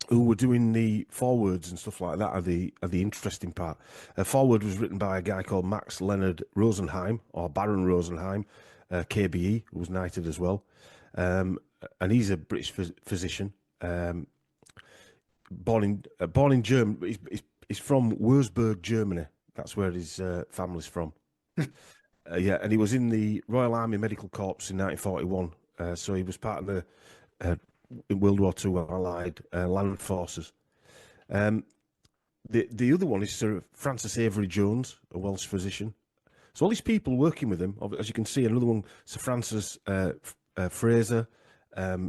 who were doing the forwards and stuff like that are the interesting part. Forward was written by a guy called Max Leonard Rosenheim, or Baron Rosenheim, KBE, who was knighted as well, and he's a British physician, born in Germany. He's from Würzburg, Germany. That's where his family's from. Yeah, and he was in the Royal Army Medical Corps in 1941. So he was part of the in World War II Allied land forces. The other one is Sir Francis Avery Jones, a Welsh physician. So all these people working with him, as you can see, another one, Sir Francis Fraser.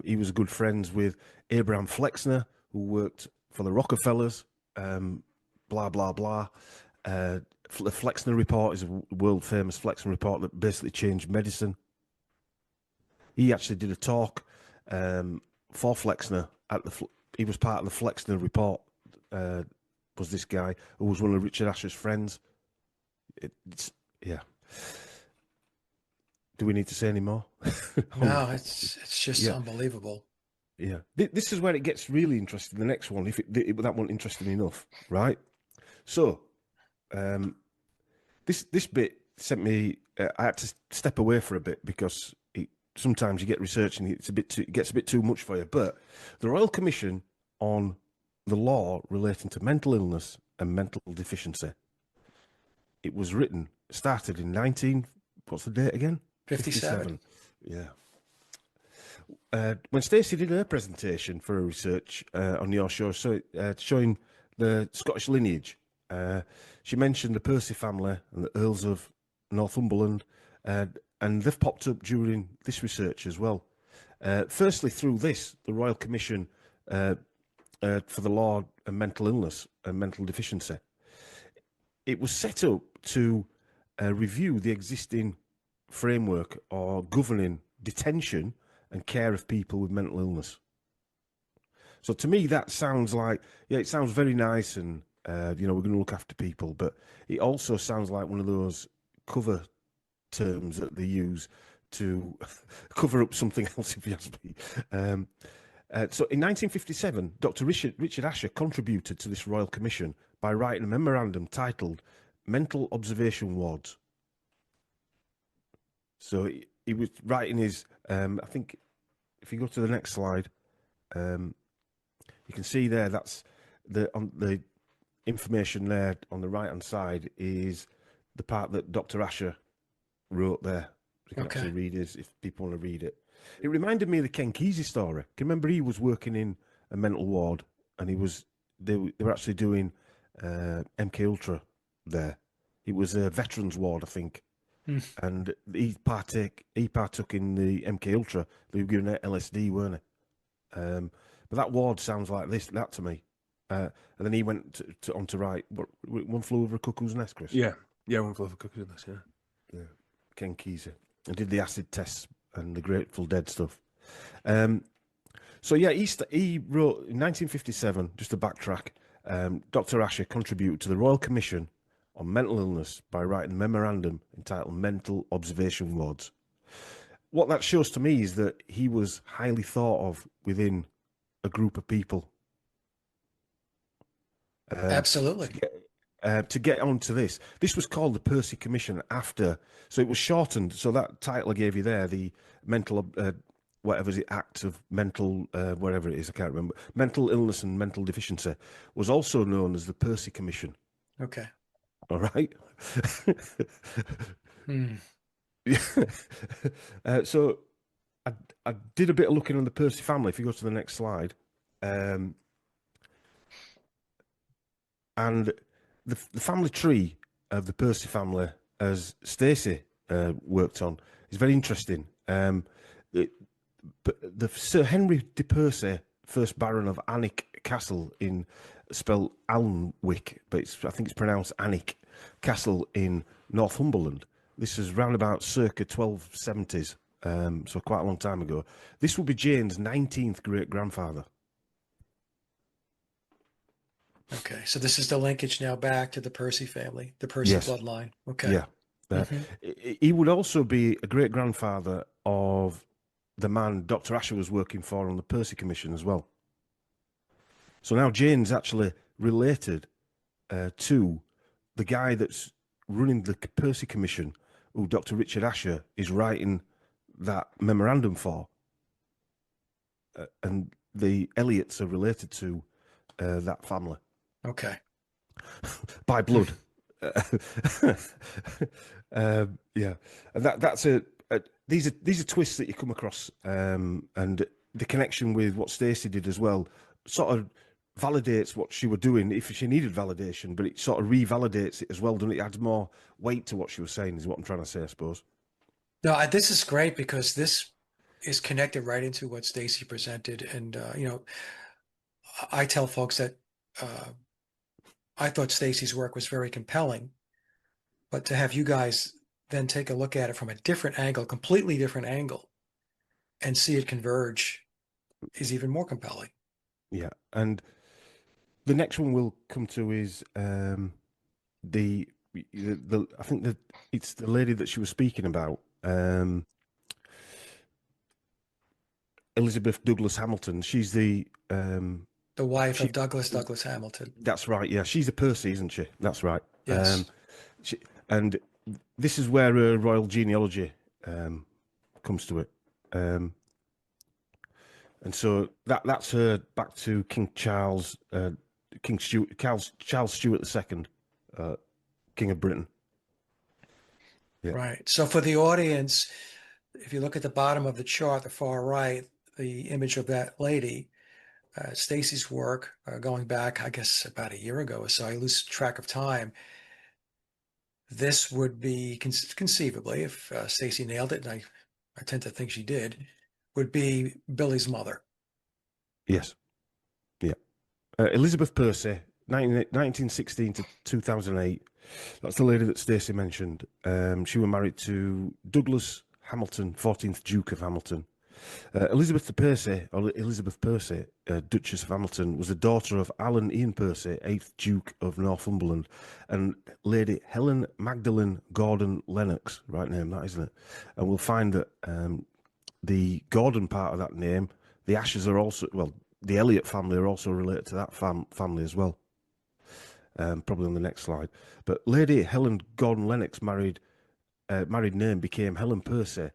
He was good friends with Abraham Flexner, who worked for the Rockefellers. Blah blah blah. The Flexner Report is a world famous Flexner Report that basically changed medicine. He actually did a talk for Flexner he was part of the Flexner Report. Was this guy who was one of Richard Asher's friends? Yeah. Do we need to say any more? No, it's just unbelievable. Yeah, this is where it gets really interesting. The next one, if that wasn't interesting enough, right? So, this bit sent me. I had to step away for a bit because sometimes you get research and it gets a bit too much for you. But the Royal Commission on the law relating to mental illness and mental deficiency. It was started in 19. What's the date again? 57. Yeah. When Stacey did her presentation for her research on your show, showing the Scottish lineage, she mentioned the Percy family and the Earls of Northumberland, and they've popped up during this research as well. Firstly, through the Royal Commission for the Law and Mental Illness and Mental Deficiency, it was set up to review the existing framework or governing detention and care of people with mental illness. So to me, that sounds like, it sounds very nice and, we're going to look after people, but it also sounds like one of those cover terms that they use to cover up something else, if you ask me. So in 1957, Dr. Richard Asher contributed to this Royal Commission by writing a memorandum titled Mental Observation Wards. So he was writing his, I think, if you go to the next slide, you can see there, that's on the information there on the right-hand side is the part that Dr. Asher wrote there. You can actually read it if people want to read it. It reminded me of the Ken Kesey story. Can you remember he was working in a mental ward and they were actually doing MK Ultra there. It was a veterans ward, I think. And he partook in the MK Ultra. They were giving it LSD, weren't they? But that ward sounds like that to me. And then he went on to write One Flew Over a Cuckoo's Nest, Chris. Yeah, One Flew Over a Cuckoo's Nest. Yeah. Ken Kesey, and did the acid tests and the Grateful Dead stuff. So yeah, he wrote in 1957. Just to backtrack, Dr. Asher contributed to the Royal Commission on Mental Illness by writing a memorandum entitled Mental Observation Wards. What that shows to me is that he was highly thought of within a group of people. Absolutely. To get onto this was called the Percy Commission so it was shortened. So that title I gave you there, the mental, whatever is it, Act of Mental, whatever it is, I can't remember, Mental Illness and Mental Deficiency, was also known as the Percy Commission. Okay. All right. So I did a bit of looking on the Percy family. If you go to the next slide, and the family tree of the Percy family, as Stacey worked on, is very interesting. But the Sir Henry de Percy, first Baron of Alnwick Castle spelled Alnwick, but I think it's pronounced Alnwick Castle in Northumberland. This is round about circa 1270s, so quite a long time ago. This will be Jane's 19th great-grandfather. Okay, so this is the linkage now back to the Percy family, the Percy bloodline. Okay. Yeah. He would also be a great-grandfather of the man Dr. Asher was working for on the Percy Commission as well. So now Jane's actually related to the guy that's running the Percy Commission, who Dr. Richard Asher is writing that memorandum for. And the Elliots are related to that family. Okay. By blood. Yeah. And that's these are twists that you come across, and the connection with what Stacey did as well sort of validates what she was doing if she needed validation, but it sort of revalidates it as well, doesn't it? It adds more weight to what she was saying, is what I'm trying to say, I suppose. No, this is great because this is connected right into what Stacey presented. And, I tell folks that I thought Stacey's work was very compelling, but to have you guys then take a look at it from a different angle, completely different angle, and see it converge is even more compelling. Yeah. And the next one we'll come to is I think that it's the lady that she was speaking about. Elizabeth Douglas Hamilton. She's the wife she. of Douglas Hamilton. That's right. Yeah, she's a Percy, isn't she? That's right. Yes. She, and this is where her royal genealogy comes to it. And so that's her back to King Charles, King Stuart, Charles Stuart II, King of Britain. Yeah. Right. So for the audience, if you look at the bottom of the chart, the far right, the image of that lady, Stacy's work, going back, I guess, about a year ago or so, I lose track of time. This would be conceivably, if Stacy nailed it, and I tend to think she did, would be Billy's mother. Yes. Yeah. Elizabeth Percy, 1916 to 2008. That's the lady that Stacey mentioned. She was married to Douglas Hamilton, 14th Duke of Hamilton. Elizabeth Percy, or Elizabeth Percy, Duchess of Hamilton, was the daughter of Alan Ian Percy, 8th Duke of Northumberland, and Lady Helen Magdalen Gordon Lennox, right name that, isn't it? And we'll find that the Gordon part of that name, the Ashes are also, well, the Elliot family are also related to that family as well. Probably on the next slide. But Lady Helen Gordon Lennox married name became Helen Percy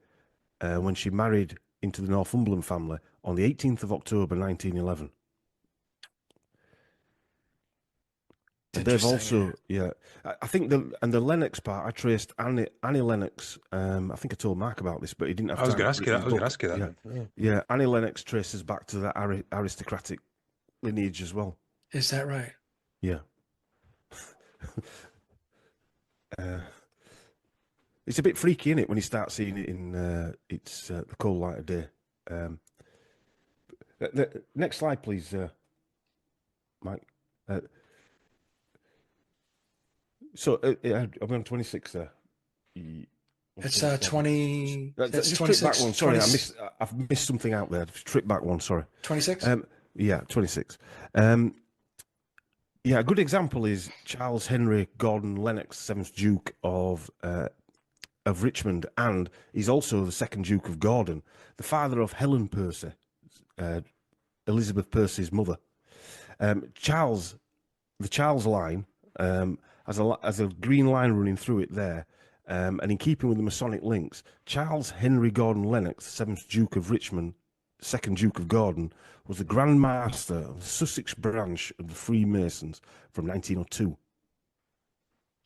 when she married into the Northumberland family on the 18th of October 1911. And they've also, yeah, I think the Lennox part, I traced Annie Lennox. I think I told Mark about this, but he didn't have time. I was going to ask you that. Yeah, Annie Lennox traces back to that aristocratic lineage as well. Is that right? Yeah. It's a bit freaky, isn't it, when you start seeing it in the cold light of day. The next slide, please, Mike. So I'm on 26 there. It's 20. That's Just 26. trip back one. Sorry, 20, I've missed something out there. Just trip back one. Sorry. 26. Yeah, 26. Yeah, a good example is Charles Henry Gordon Lennox, 7th Duke of Richmond, and he's also the 2nd Duke of Gordon, the father of Helen Percy, Elizabeth Percy's mother. The Charles line has a green line running through it there, and in keeping with the Masonic links, Charles Henry Gordon Lennox, 7th Duke of Richmond, 2nd Duke of Gordon, was the Grand Master of the Sussex branch of the Freemasons from 1902.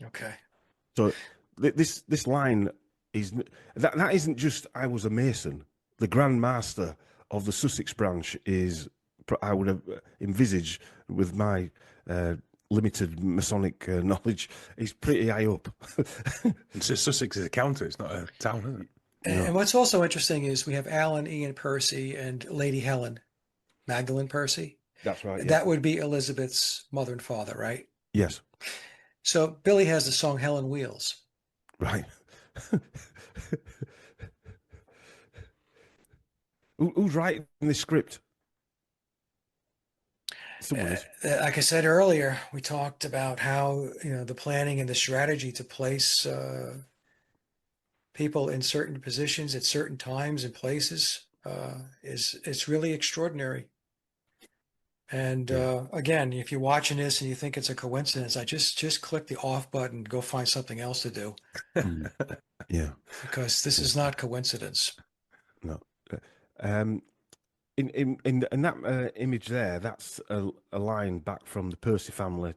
Okay. So this line is that isn't just I was a Mason. The Grand Master of the Sussex branch is, I would have envisaged with my limited Masonic knowledge, is pretty high up. It's just Sussex is a county, it's not a town, is it? And what's also interesting is we have Alan Ian Percy and Lady Helen Magdalen Percy. That's right. Yeah. That would be Elizabeth's mother and father, right? Yes. So Billy has the song Helen Wheels. Right. Who's writing this script? Someone is. Like I said earlier, we talked about how, the planning and the strategy to place people in certain positions at certain times and places it's really extraordinary. And again, if you're watching this and you think it's a coincidence, I just click the off button, go find something else to do. Yeah. Because this is not coincidence. No. In that image there, that's a line back from the Percy family,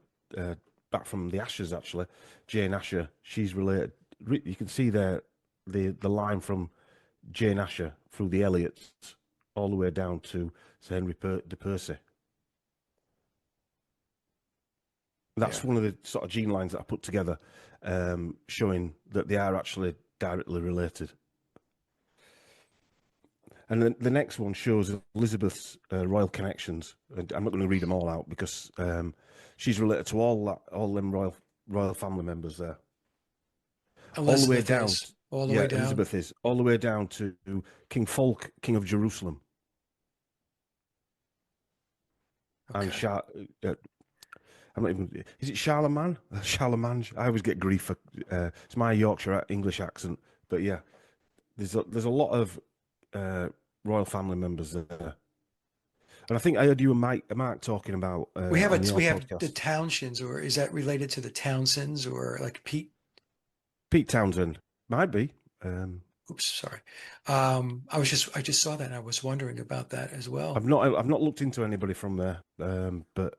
back from the Ashers actually. Jane Asher, she's related. You can see there the line from Jane Asher through the Elliots all the way down to Sir Henry de Percy. That's one of the sort of gene lines that I put together, showing that they are actually directly related. And then the next one shows Elizabeth's royal connections. And I'm not going to read them all out because she's related to all them royal family members there. Elizabeth all the way down. All the way down. Elizabeth is all the way down to King Fulk, King of Jerusalem. Okay. And I'm not even. Is it Charlemagne? Charlemagne. I always get grief for. It's my Yorkshire English accent, but yeah, there's a lot of royal family members there. And I think I heard you and Mark talking about We have on your we have the podcast. Townsends, or is that related to the Townsends, or like Pete? Pete Townsend might be. Oops, sorry. I just saw that and I was wondering about that as well. I've not looked into anybody from there, but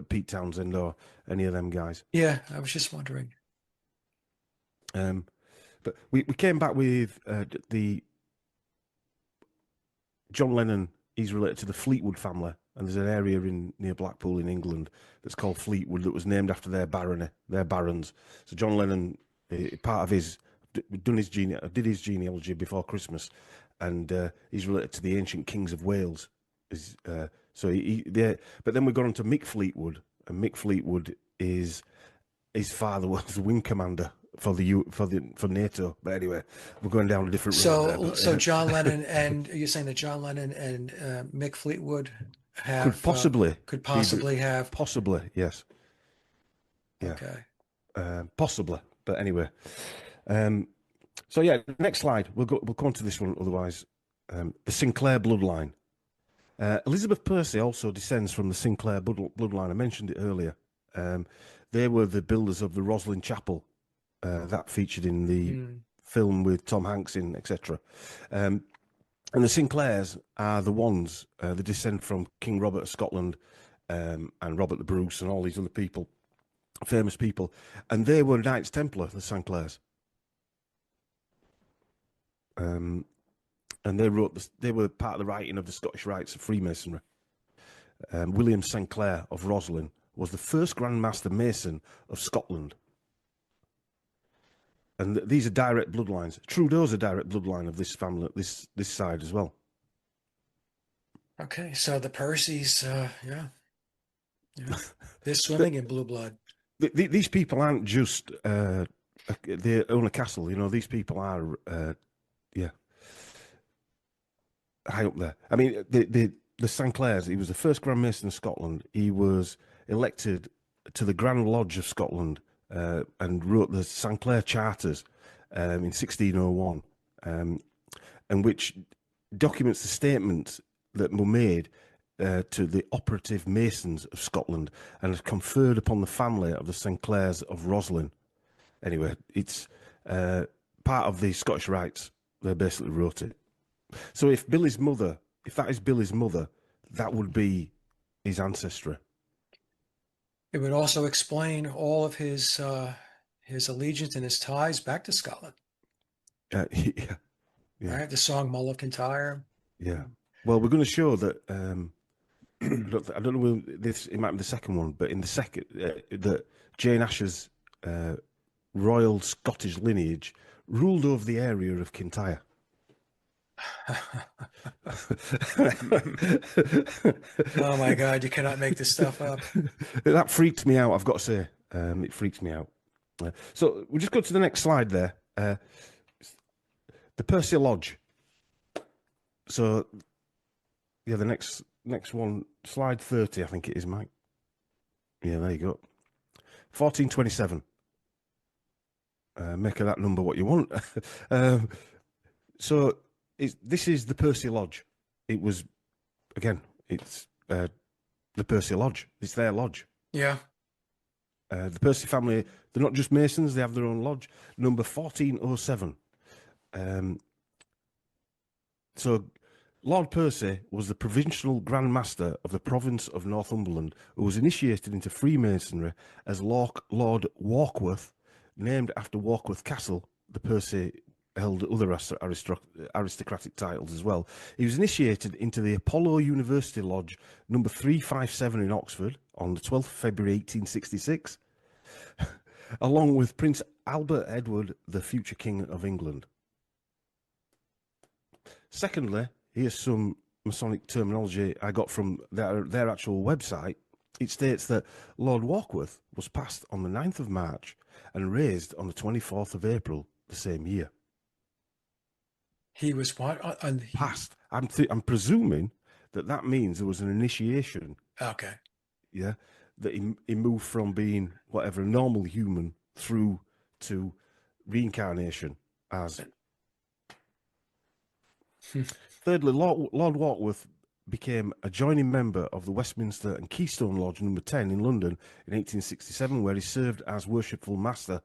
Pete Townsend or any of them guys. Yeah, I was just wondering. But we came back with the John Lennon. He's related to the Fleetwood family, and there's an area near Blackpool in England that's called Fleetwood that was named after their barons. So John Lennon, part of his did his genealogy before Christmas, and he's related to the ancient kings of Wales. But then we got on to Mick Fleetwood, and Mick Fleetwood his father was the wing commander for NATO. But anyway, we're going down a different road there. So John Lennon, and you're saying that John Lennon and Mick Fleetwood have could possibly have possibly, yes. Yeah. Okay. Possibly, but anyway. So yeah, next slide. We'll go on to this one. Otherwise, the Sinclair bloodline. Elizabeth Percy also descends from the Sinclair bloodline. I mentioned it earlier. They were the builders of the Roslin Chapel that featured in the film with Tom Hanks in, etc. And the Sinclairs are the ones that descend from King Robert of Scotland and Robert the Bruce and all these other people, famous people. And they were Knights Templar, the Sinclairs. And they were part of the writing of the Scottish Rites of Freemasonry. William Sinclair of Roslin was the first Grand Master Mason of Scotland. And these are direct bloodlines. Trudeau's a direct bloodline of this family, this side as well. Okay, so the Percys, yeah, they're swimming in blue blood. These people aren't just they own a castle. You know, these people are high up there. I mean, the Sinclairs. He was the first Grand Mason of Scotland. He was elected to the Grand Lodge of Scotland and wrote the Sinclair Charters in 1601, and which documents the statements that were made to the operative Masons of Scotland and has conferred upon the family of the Sinclairs of Roslin. Anyway, it's part of the Scottish Rites. They basically wrote it. So if that is Billy's mother, that would be his ancestry. It would also explain all of his allegiance and his ties back to Scotland. Yeah. Right, the song Mull of Kintyre. Yeah. Well, we're going to show that. I don't know. It might be the second one, but in the second, that Jane Asher's royal Scottish lineage ruled over the area of Kintyre. Oh my God, you cannot make this stuff up. That freaked me out, I've got to say. It freaks me out. So we'll just go to the next slide there. The Percy Lodge. So, yeah, the next one, slide 30, I think it is, Mike. Yeah, there you go. 1427. Make of that number what you want. So this is the Percy Lodge. It was, again, it's the Percy Lodge. It's their lodge. Yeah. The Percy family, they're not just Masons, they have their own lodge. Number 1407. So Lord Percy was the provincial Grand Master of the province of Northumberland, who was initiated into Freemasonry as Lord Warkworth, named after Warkworth Castle. The Percy held other aristocratic titles as well. He was initiated into the Apollo University Lodge, number 357 in Oxford, on the 12th of February 1866, along with Prince Albert Edward, the future King of England. Secondly, here's some Masonic terminology I got from their actual website. It states that Lord Warkworth was passed on the 9th of March and raised on the 24th of April the same year. He was what? Passed. I'm presuming that means there was an initiation. Okay. Yeah, that he moved from being whatever, a normal human through to reincarnation as Thirdly, Lord Warkworth became a joining member of the Westminster and Keystone Lodge number 10 in London in 1867, where he served as Worshipful Master.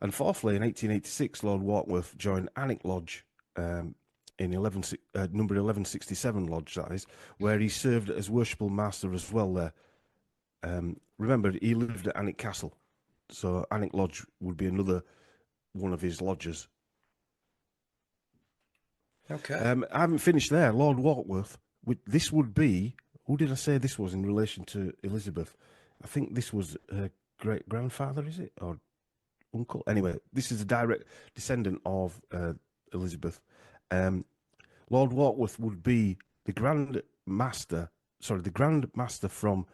And fourthly, in 1886, Lord Warkworth joined Alnwick Lodge in number 1167 Lodge, that is, where he served as Worshipful Master as well there. Remember, he lived at Alnwick Castle, so Alnwick Lodge would be another one of his lodges. Okay. I haven't finished there. Lord Warkworth, this would be, who did I say this was in relation to Elizabeth? I think this was her great-grandfather, is it? Or uncle? Anyway, this is a direct descendant of Elizabeth. Lord Warkworth would be the Grand Master from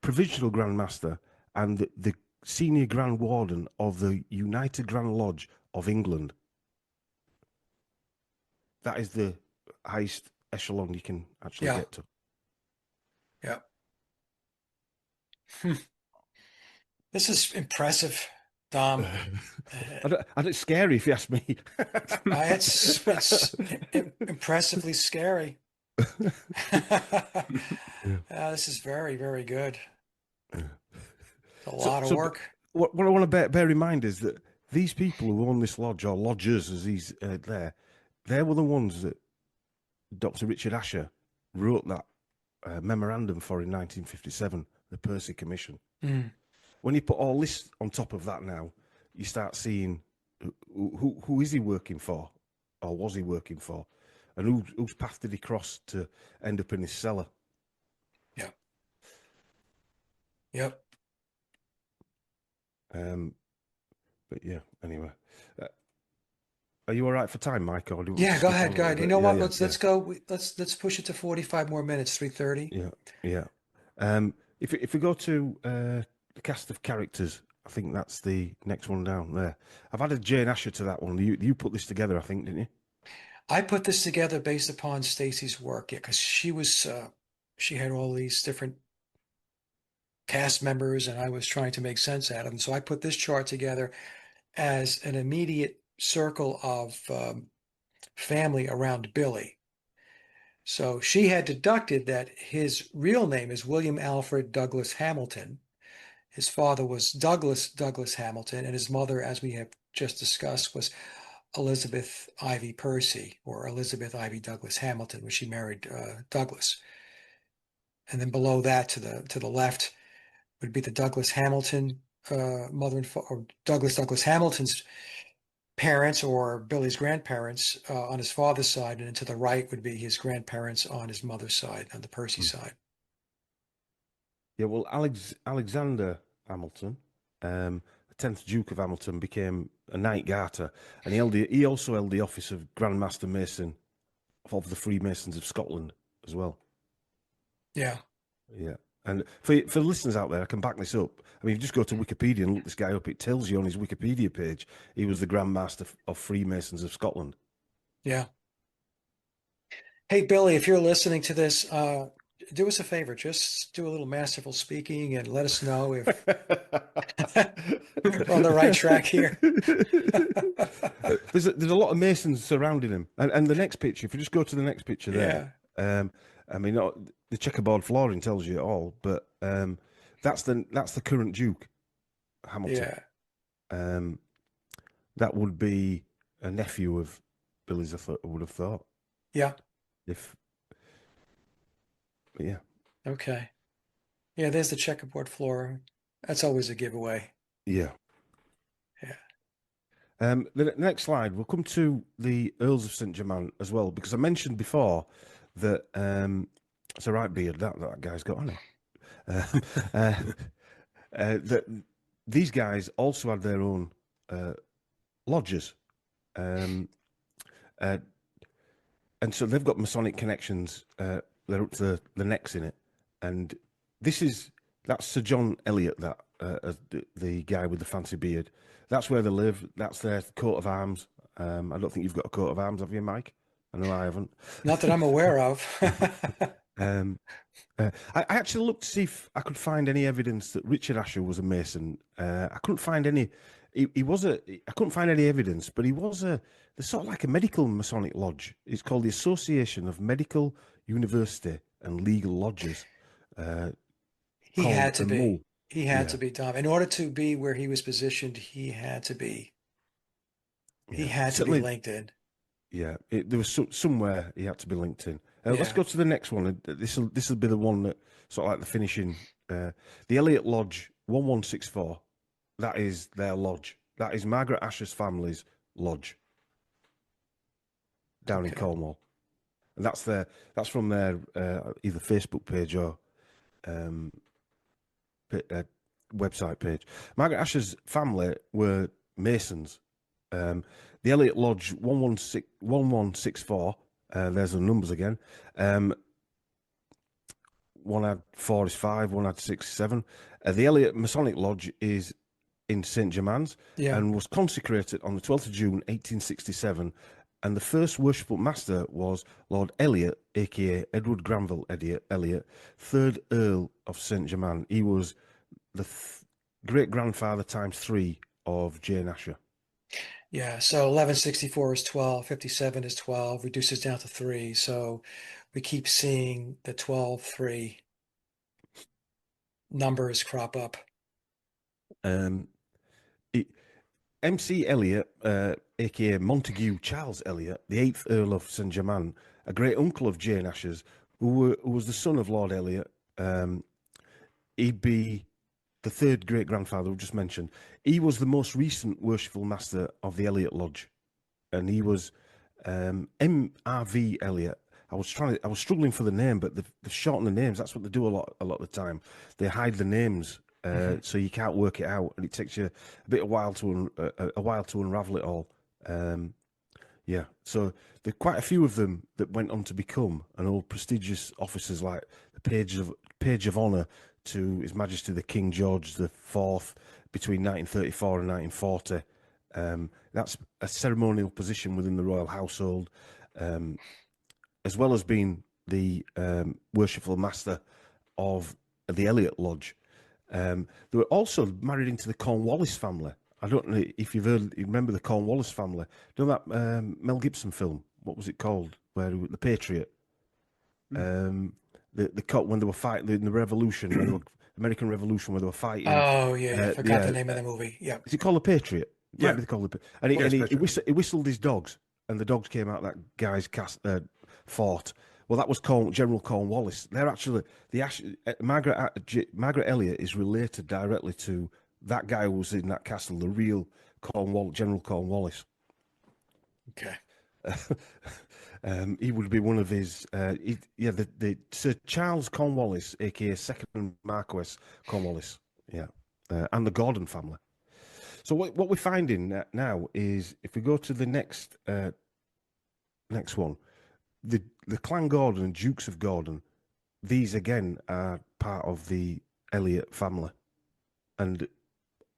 Provincial Grand Master and the Senior Grand Warden of the United Grand Lodge of England. That is the highest echelon you can actually get to. Yeah. This is impressive, Dom. It's scary if you ask me. It's impressively scary. This is very, very good. It's a lot of work. What I want to bear in mind is that these people who own this lodge, or lodgers as he's there, they were the ones that Dr. Richard Asher wrote that memorandum for in 1957, the Percy Commission. When you put all this on top of that now, you start seeing who is he working for, or was he working for, and whose path did he cross to end up in his cellar? Yeah. Yep. But yeah, anyway. Are you all right for time, Mike? Or Yeah, go ahead, go ahead. You know what? Let's go. Let's push it to 45 more minutes, 3:30. Yeah. If we go to the cast of characters, I think that's the next one down there. I've added Jane Asher to that one. You put this together, I think, didn't you? I put this together based upon Stacy's work, because she had all these different cast members, and I was trying to make sense out of them. So I put this chart together as an immediate circle of family around Billy. So she had deducted that his real name is William Alfred Douglas Hamilton. His father was Douglas Hamilton, and his mother, as we have just discussed, was Elizabeth Ivy Percy, or Elizabeth Ivy Douglas Hamilton, when she married Douglas. And then below that, to the left, would be the Douglas Hamilton mother and or Douglas Hamilton's parents, or Billy's grandparents on his father's side, and then to the right would be his grandparents on his mother's side, on the Percy side. Yeah, well, Alexander Hamilton, the 10th Duke of Hamilton, became a Knight Garter, and he also held the office of Grand Master Mason of the Freemasons of Scotland as well. Yeah. And for the listeners out there, I can back this up. I mean, if you just go to Wikipedia and look this guy up, it tells you on his Wikipedia page he was the Grand Master of Freemasons of Scotland. Yeah. Hey, Billy, if you're listening to this, do us a favor. Just do a little masterful speaking and let us know if we're on the right track here. There's a lot of Masons surrounding him. And the next picture, if you just go to the next picture there, I mean, the checkerboard flooring tells you it all, but that's the current Duke, Hamilton. Yeah. That would be a nephew of Billy's, I would have thought. Yeah. But yeah. Okay. Yeah, there's the checkerboard floor. That's always a giveaway. Yeah. Yeah. The next slide, we'll come to the Earls of St. Germain as well, because I mentioned before that it's a right beard that guy's got on it. That these guys also had their own lodges, and so they've got Masonic connections. They're up to the necks in it, and that's Sir John Eliot, that the guy with the fancy beard. That's where they live. That's their coat of arms. I don't think you've got a coat of arms, have you, Mike? I know I haven't. Not that I'm aware of. I actually looked to see if I could find any evidence that Richard Asher was a Mason. I couldn't find any he was a. I couldn't find any evidence, but he was a. There's sort of like a medical Masonic lodge. It's called the Association of Medical, University, and Legal Lodges. He Called had to a be. MUL. He had Yeah, to be, Tom. In order to be where he was positioned, he had to be. He yeah. had to be Certainly, linked in. yeah. There was somewhere he had to be linked in. Let's Yeah. go to the next one. This will be the one that sort of like the finishing. The Elliot Lodge 1164. That is their lodge. That is Margaret Asher's family's lodge down in Okay. Cornwall. And that's from their either Facebook page or um, website page. Margaret Asher's family were Masons. The Elliot Lodge 1164. There's the numbers again. One had 4 is 5, one had 6 7. The Elliot Masonic Lodge is in St. Germain's Yeah. and was consecrated on the 12th of June 1867. And the first worshipful master was Lord Elliot, aka Edward Granville Elliot, 3rd Earl of St. Germain. He was the great grandfather times 3 of Jane Asher. Yeah. So 1164 is 12, 57 is 12, reduces down to 3. So we keep seeing the 12, 3 numbers crop up. MC Elliot, aka Montague Charles Elliot, the 8th Earl of St. Germain, a great uncle of Jane Asher's, who was the son of Lord Elliot. He'd be the 3rd great grandfather we just mentioned. He was the most recent worshipful master of the Elliot Lodge, and he was M.R.V. Elliot. I was struggling for the name, but they've shortened the names. That's what they do a lot of the time. They hide the names so you can't work it out, and it takes you a bit a while to unravel it all. Yeah, so there are quite a few of them that went on to become an old prestigious officers, like the Page of Honour to His Majesty the King George the Fourth between 1934 and 1940. That's a ceremonial position within the royal household, as well as being the worshipful master of the Elliot Lodge. They were also married into the Cornwallis family. I don't know if you remember the Cornwallis family. You know that Mel Gibson film? What was it called? Where the Patriot. The when they were fighting in the Revolution, when they were American Revolution, where they were fighting. Oh, yeah. I forgot yeah, the name of the movie. Yeah. is it called the Patriot? Yeah. Might be called the. And Yeah, it's he Patriot. he whistled his dogs, and the dogs came out that guy's fort. Well, that was General Cornwallis. They're actually Margaret Elliot is related directly to that guy who was in that castle, the real General Cornwallis. Okay. He would be one of his. The Sir Charles Cornwallis, aka Second Marquess Cornwallis. Yeah, and the Gordon family. So what we're finding now is, if we go to the next one, the Clan Gordon and Dukes of Gordon, these again are part of the Elliot family, and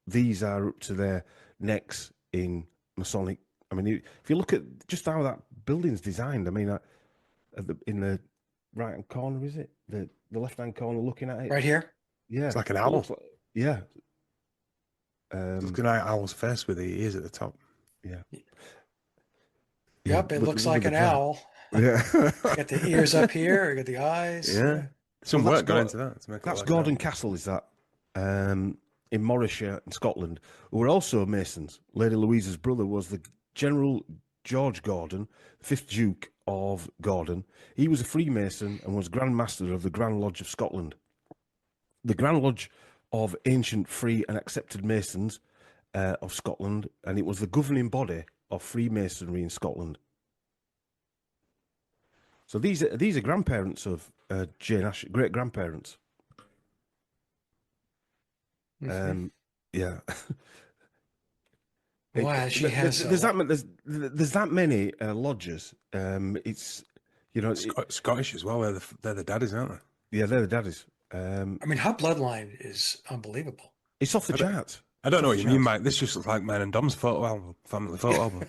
these are up to their necks in Masonic. I mean, if you look at just how that building's designed, I mean, in the right hand corner, is it the left hand corner looking at it? Right here? Yeah, It's like an owl. Yeah. Looking at owl's face with the ears at the top. Yeah. Yep, it looks like an crown. owl. Yeah. Got the ears up here, you got the eyes. Yeah. Some Well, work gone into that to make it That's like Gordon that. Castle, is that? In Morrisshire in Scotland, who were also Masons. Lady Louisa's brother was the General George Gordon, 5th Duke of Gordon. He was a Freemason and was Grand Master of the Grand Lodge of Scotland. The Grand Lodge of Ancient Free and Accepted Masons of Scotland, and it was the governing body of Freemasonry in Scotland. So these are grandparents of Jane Asher, great grandparents. Yeah. Wow, she has there's that many lodges. It's Scottish as well. They're the daddies, aren't they? Yeah, they're the daddies. I mean, her bloodline is unbelievable. It's off the charts. I don't know what you mean, mate. This just looks like mine and Dom's photo album, family photo album.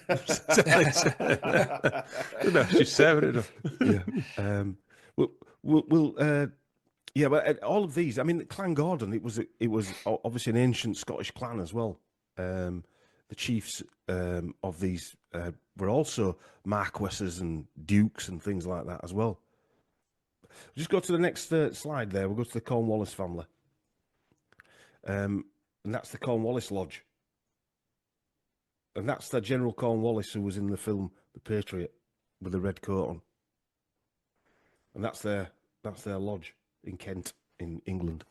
She's saving it. Yeah. Yeah, but all of these. I mean, Clan Gordon. It was obviously an ancient Scottish clan as well. the chiefs of these were also marquesses and dukes and things like that as well. Just go to the next slide there. We'll go to the Cornwallis family. And that's the Cornwallis Lodge. And that's the General Cornwallis who was in the film The Patriot with the red coat on. And that's their lodge in Kent, in England.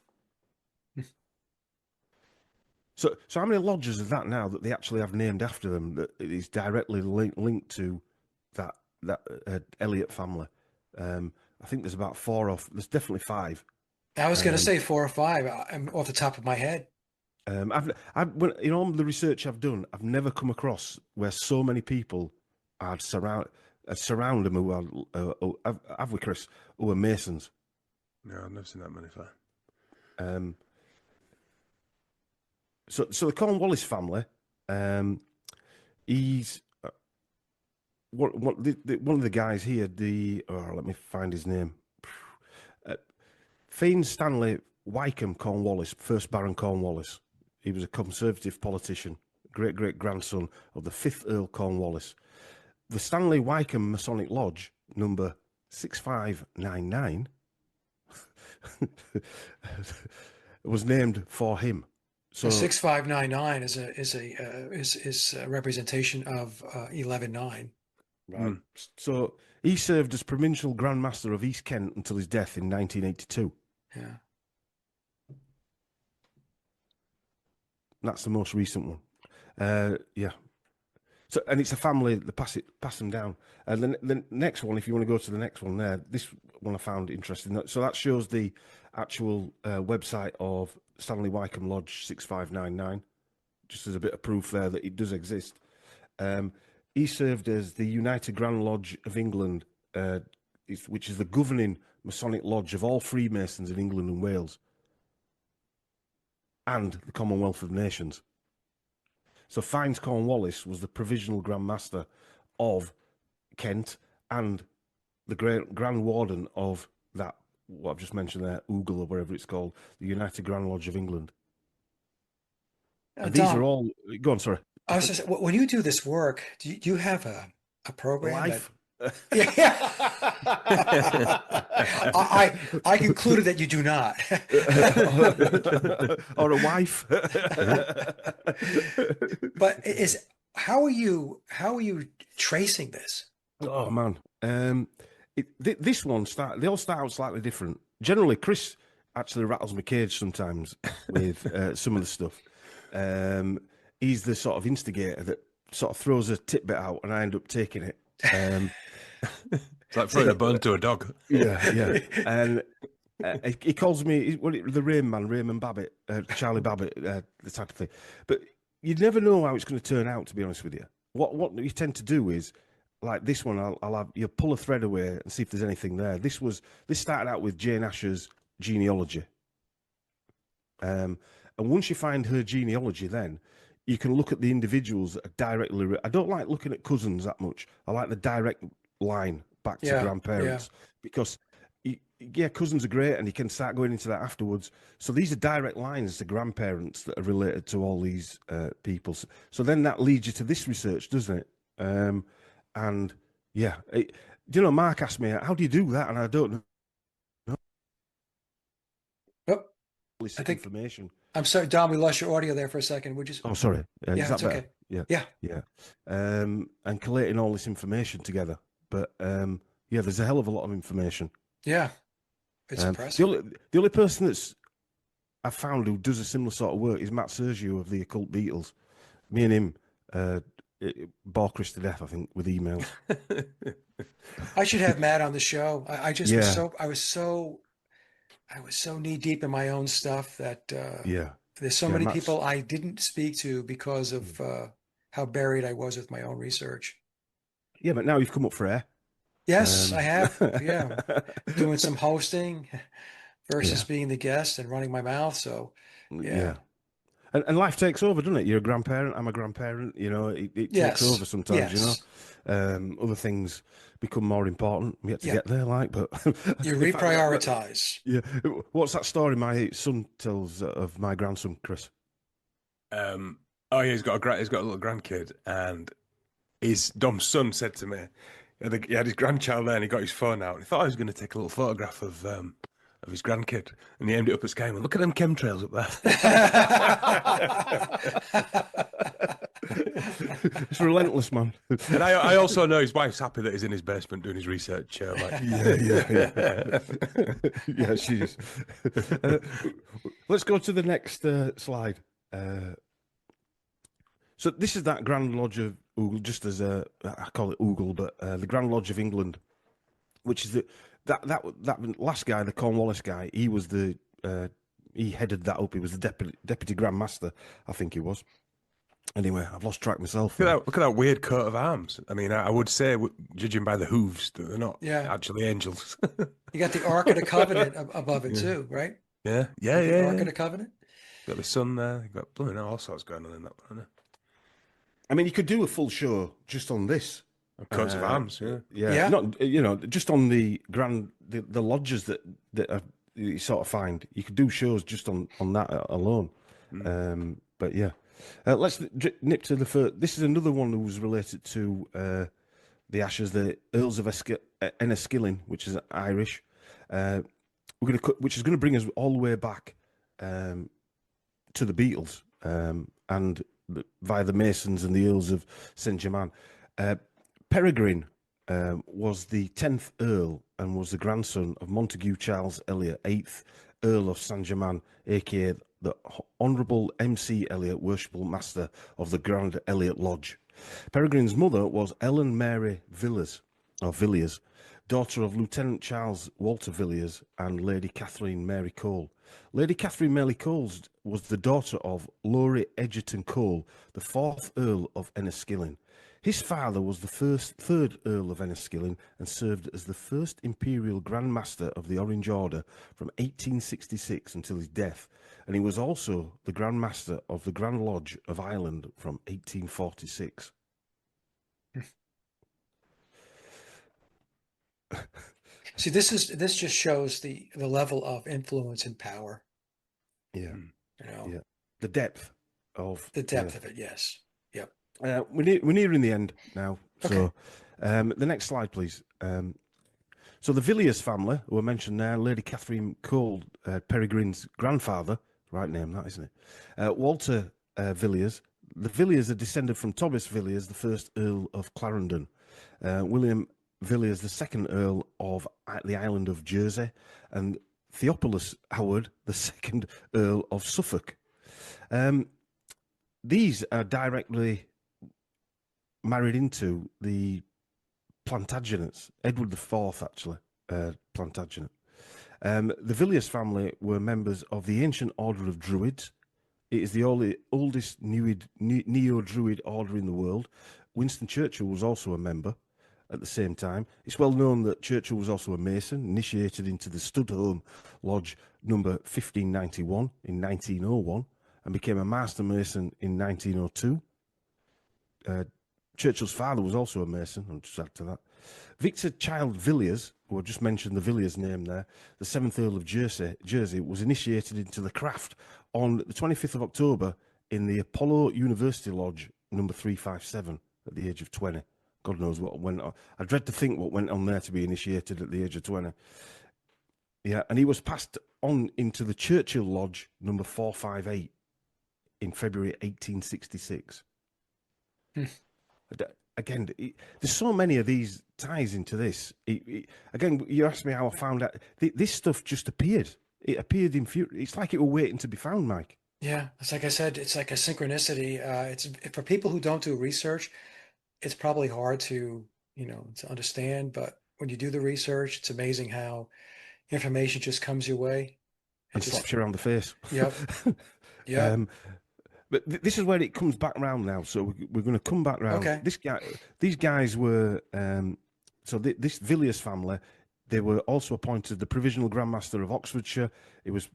So how many lodges is that now that they actually have named after them that is directly linked to that Elliot family? I think there's about there's definitely 5. I was going to say 4 or 5 off the top of my head. In all the research I've done, I've never come across where so many people are surround them who are, have we, Chris, who are Masons. No, I've never seen that many far. So the Cornwallis family, he's one of the guys here. Let me find his name. Fiennes Stanley Wykeham Cornwallis, 1st Baron Cornwallis. He was a Conservative politician, great-great-grandson of the 5th Earl Cornwallis. The Stanley Wykeham Masonic Lodge, number 6599, was named for him. So 6599 is a representation of 119. Right. So he served as Provincial Grand Master of East Kent until his death in 1982. Yeah. That's the most recent one. Yeah. So, and it's a family that pass them down. And then the next one, if you want to go to the next one there, this one I found interesting. So that shows the actual website of Stanley Wykeham Lodge 6599, just as a bit of proof there that it does exist. He served as the United Grand Lodge of England, which is the governing Masonic lodge of all Freemasons in England and Wales, and the Commonwealth of Nations. So Fiennes Cornwallis was the Provisional Grand Master of Kent and the Grand Warden of that, what I've just mentioned there, Oogle or whatever it's called, the United Grand Lodge of England. And these are all... Go on, sorry. I was just, when you do this work, do you have a program? Life? Yeah. I concluded that you do not. Or a wife. But how are you tracing this? Oh man, this one they all start out slightly different. Generally, Chris actually rattles my cage sometimes with some of the stuff. He's the sort of instigator that sort of throws a tidbit out, and I end up taking it. It's like throwing a bone to a dog. Yeah. And he calls me the Rain Man, Raymond Babbitt, Charlie Babbitt, the type of thing. But you never know how it's going to turn out, to be honest with you. What you tend to do is, like this one, I'll have you pull a thread away and see if there's anything there. This started out with Jane Asher's genealogy. And once you find her genealogy, then you can look at the individuals that are directly... I don't like looking at cousins that much. I like the direct line back to grandparents. Because, cousins are great, and you can start going into that afterwards. So these are direct lines to grandparents that are related to all these people. So then that leads you to this research, doesn't it? And, yeah. Mark asked me, how do you do that? And I don't know. Oh, I think information. I'm sorry, Dom, we lost your audio there for a second. We just... Oh, sorry. Yeah, is that it's better? okay. Yeah. And collating all this information together. But, there's a hell of a lot of information. Yeah. It's impressive. The only person that's I've found who does a similar sort of work is Matt Sergio of the Occult Beatles. Me and him bore Chris to death, I think, with emails. I should have Matt on the show. I was so knee deep in my own stuff that there's so many people I didn't speak to because of how buried I was with my own research. Yeah, but now you've come up for air. Yes, I have. Yeah, doing some hosting versus being the guest and running my mouth. So yeah. And life takes over, doesn't it? You're a grandparent. I'm a grandparent. It takes over sometimes. Yes. Other things become more important. We have to get there, but you reprioritize. Yeah. What's that story my son tells of my grandson, Chris? Oh, yeah, he's got a little grandkid, and his Dom's son said to me, he had his grandchild there, and he got his phone out. And he thought I was going to take a little photograph of his grandkid, and he aimed it up at Sky and went, "Look at them chemtrails up there." It's relentless, man. And I also know his wife's happy that he's in his basement doing his research. Like, Yeah. Yeah, she is. Let's go to the next slide. So this is that Grand Lodge of Ogle, just as I call it Ogle, but the Grand Lodge of England, which is that last guy, the Cornwallis guy. He was he headed that up. He was the deputy Grand Master, I think he was. Anyway, I've lost track myself. look at that weird coat of arms. I mean, I would say, judging by the hooves, that they're not Yeah. actually angels. You got the Ark of the Covenant above it too, right? Yeah, The Ark of the Covenant. Got the sun there. You've got blooming all sorts going on in that one. I mean, you could do a full show just on this. Coats of arms, Yeah. Not just on the the lodges that you sort of find. You could do shows just on that alone. But yeah, let's nip to the first. This is another one who was related to the Ashes, the Earls of Enniskillen, which is Irish. Which is going to bring us all the way back to the Beatles and via the Masons and the Earls of Saint-Germain. Peregrine was the 10th Earl and was the grandson of Montague Charles Elliot, 8th Earl of Saint-Germain, aka the Honourable M.C. Elliot, Worshipful Master of the Grand Elliot Lodge. Peregrine's mother was Ellen Mary Villiers, daughter of Lieutenant Charles Walter Villiers and Lady Catherine Mary Cole. Lady Catherine Mary Cole was the daughter of Laurie Egerton Cole, the 4th Earl of Enniskillen. His father was the 3rd Earl of Enniskillen and served as the first Imperial Grand Master of the Orange Order from 1866 until his death, and he was also the Grand Master of the Grand Lodge of Ireland from 1846. See, this just shows the level of influence and power. Yeah, Yeah, the depth of it. Yes. Yep. We're nearing the end now. Okay. So, the next slide, please. So the Villiers family, who were mentioned there, Lady Catherine Cole, Peregrine's grandfather, right name that, isn't it? Walter Villiers. The Villiers are descended from Thomas Villiers, the 1st Earl of Clarendon. William Villiers, the 2nd Earl of the island of Jersey, and Theophilus Howard, the 2nd Earl of Suffolk. These are directly married into the Plantagenets, Edward IV, actually, Plantagenet. The Villiers family were members of the ancient order of Druids. It is the oldest neo-Druid order in the world. Winston Churchill was also a member at the same time. It's well known that Churchill was also a Mason, initiated into the Studholme Lodge number 1591 in 1901, and became a Master Mason in 1902. Churchill's father was also a Mason, I'll just add to that. Victor Child Villiers, who I just mentioned the Villiers name there, the 7th Earl of Jersey, was initiated into the craft on the 25th of October in the Apollo University Lodge number 357 at the age of 20. God knows what went on. I dread to think what went on there to be initiated at the age of 20. Yeah, and he was passed on into the Churchill Lodge number 458 in February 1866. Again, there's so many of these ties into this. Again, you asked me how I found out. This stuff just appeared. It appeared in future. It's like it were waiting to be found, Mike. Yeah, it's like I said, it's like a synchronicity. It's for people who don't do research, it's probably hard to understand. But when you do the research, it's amazing how information just comes your way. And slaps you around the face. Yep. Yeah. But this is where it comes back round now. So we're going to come back round. Okay. These guys were this Villiers family. They were also appointed the Provisional Grand Master of Oxfordshire. He was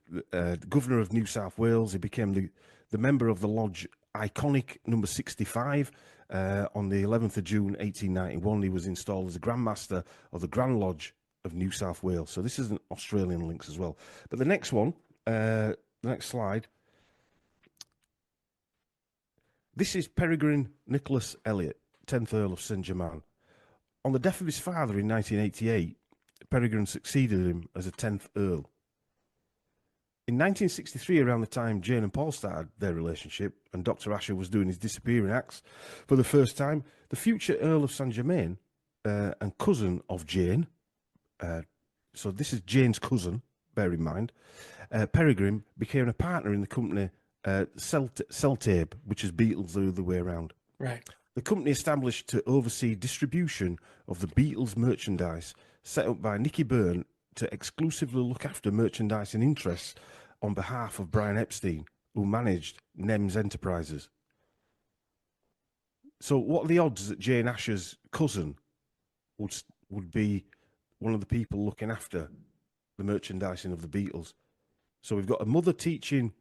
Governor of New South Wales. He became the member of the Lodge Iconic number 65 on the 11th of June 1891. He was installed as the Grand Master of the Grand Lodge of New South Wales. So this is an Australian links as well. But the next one, the next slide. This is Peregrine Nicholas Elliot, 10th Earl of Saint-Germain. On the death of his father in 1988, Peregrine succeeded him as a 10th Earl. In 1963, around the time Jane and Paul started their relationship and Dr. Asher was doing his disappearing acts for the first time, the future Earl of Saint-Germain and cousin of Jane, so this is Jane's cousin, bear in mind, Peregrine became a partner in the company Celtabe, which is Beatles the other way around. Right. The company established to oversee distribution of the Beatles merchandise, set up by Nicky Byrne to exclusively look after merchandising interests on behalf of Brian Epstein, who managed NEMS Enterprises. So what are the odds that Jane Asher's cousin would be one of the people looking after the merchandising of the Beatles? So we've got a mother teaching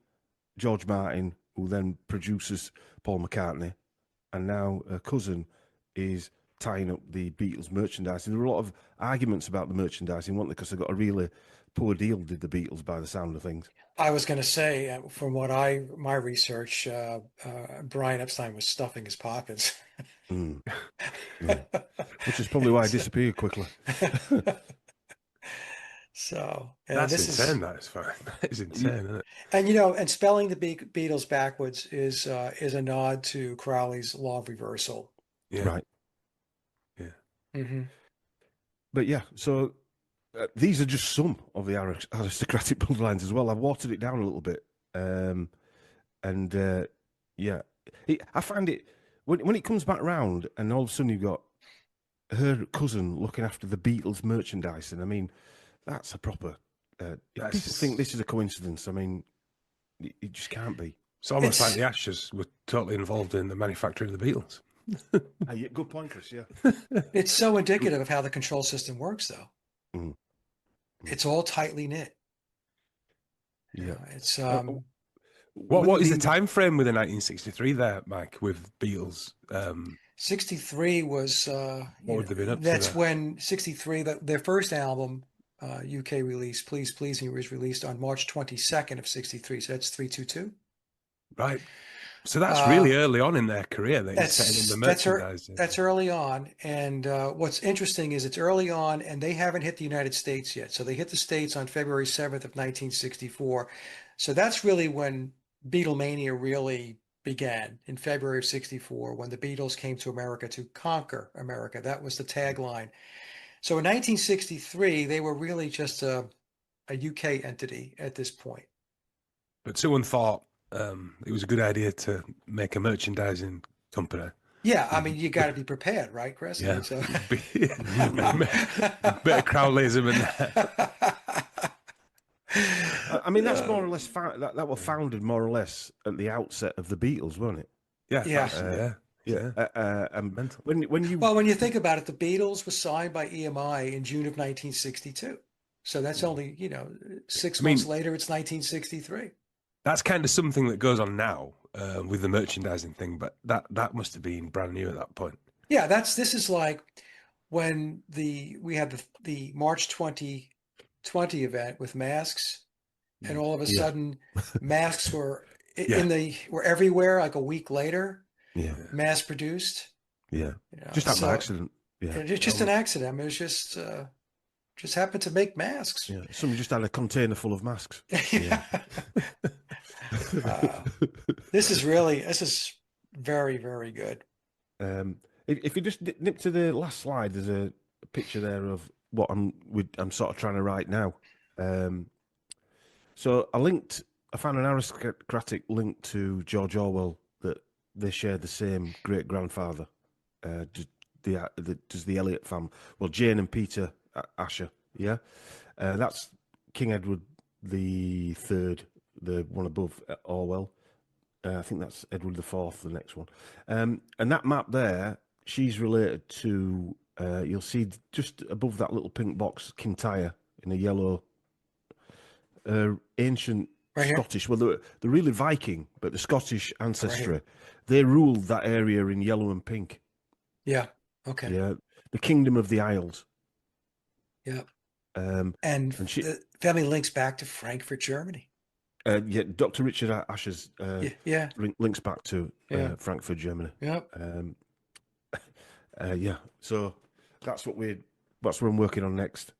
George Martin, who then produces Paul McCartney, and now her cousin is tying up the Beatles merchandising. There were a lot of arguments about the merchandising, weren't there? Because they got a really poor deal, did the Beatles, by the sound of things. I was going to say, from what my research, Brian Epstein was stuffing his pockets. Mm. Yeah. Which is probably why he disappeared quickly. So That's this insane. That is fine. That is insane, isn't it? and and spelling the Beatles backwards is a nod to Crowley's law of reversal. Yeah. Right. Yeah. Mm-hmm. But yeah, so these are just some of the aristocratic bloodlines as well. I've watered it down a little bit, yeah, I find it when it comes back round, and all of a sudden you've got her cousin looking after the Beatles merchandise, and I mean, that's a proper. If people think this is a coincidence, I mean, it just can't be. It's almost like the Ashers were totally involved in the manufacturing of the Beatles. Yeah, good point, Chris. Yeah, It's so indicative of how the control system works, though. Mm. It's all tightly knit. Yeah, it's what is the time frame with the 1963 there, Mike, with Beatles? 63 was what would they been up to that's there? when 63 their first album UK release, Please Please Me, was released on March 22nd of 63. So that's 322. Right. So that's really early on in their career that he's setting up the merchandise. That's early on. And what's interesting is it's early on and they haven't hit the United States yet. So they hit the States on February 7th of 1964. So that's really when Beatlemania really began, in February of 64, when the Beatles came to America to conquer America. That was the tagline. So in 1963, they were really just a UK entity at this point. But someone thought it was a good idea to make a merchandising company. Yeah, I mean, you got to be prepared, right, Chris? Yeah. I mean, so... bit of Crowleyism in there. I mean, that's more or less that were founded more or less at the outset of the Beatles, wasn't it? Yeah, Yeah. Mental. When you think about it, the Beatles was signed by EMI in June of 1962. So that's only, 6 months later, it's 1963. That's kind of something that goes on now with the merchandising thing, but that must have been brand new at that point. Yeah, this is like when we had the March 2020 event with masks, and all of a sudden masks were were everywhere like a week later. Yeah. Mass produced. Yeah. Just by accident. Yeah. It's just an accident. I mean, it was just happened to make masks. Yeah. Somebody just had a container full of masks. Yeah. This is very, very good. If you just nip to the last slide, there's a picture there of what I'm sort of trying to write now. So I found an aristocratic link to George Orwell that they share the same great grandfather. Does the Elliot family? Well, Jane and Peter Asher. Yeah, that's King Edward the Third, the one above Orwell. I think that's Edward IV, the next one. And that map there, she's related to. You'll see just above that little pink box, Kintyre in a yellow. Ancient Scottish. Well, they're really Viking, but the Scottish ancestry. They ruled that area in yellow and pink. Yeah. Okay. Yeah, the Kingdom of the Isles. Yeah. And the family links back to Frankfurt, Germany. Yeah, Dr. Richard Asher's Yeah, links back to yeah, Frankfurt, Germany. yep. Yeah, so that's what I'm working on next.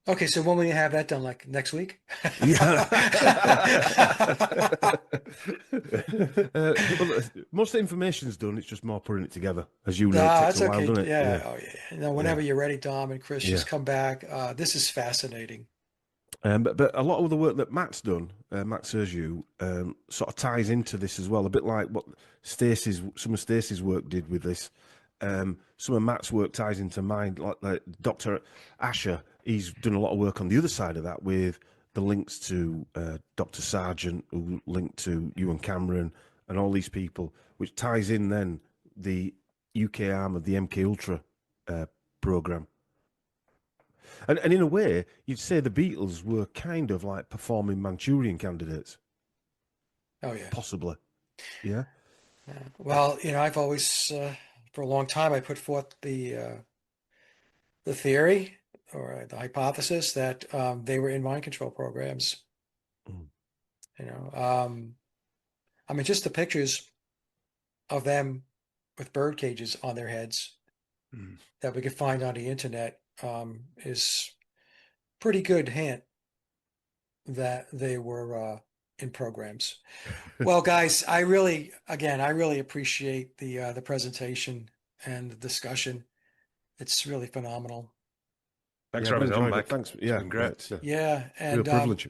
Okay, so when will you have that done? Like next week? Yeah. Well, most of the information's done. It's just more putting it together. As you know, it Ah, takes that's a while, okay. doesn't it? Yeah. Yeah, Oh, yeah. Whenever yeah, you're ready, Dom and Chris, yeah. just come back. This is fascinating. But a lot of the work that Matt's done, Matt Sergiu, sort of ties into this as well. A bit like what some of Stacey's work did with this. Some of Matt's work ties into mine. Like Dr. Asher, he's done a lot of work on the other side of that with the links to Dr. Sargent, who linked to Ewan Cameron, and all these people, which ties in then the UK arm of the MK Ultra program. And in a way, you'd say the Beatles were kind of like performing Manchurian candidates, Oh, yeah. possibly. Yeah. Well, I've always, for a long time, I put forth the theory or the hypothesis that they were in mind control programs. Mm. I mean, just the pictures of them with bird cages on their heads that we could find on the internet is pretty good hint that they were in programs. Well, guys, I really appreciate the presentation and the discussion. It's really phenomenal. Thanks Yeah, for I've having us on enjoyed it. back. Thanks. It's Yeah, been yeah, great. it's a Yeah, real privilege.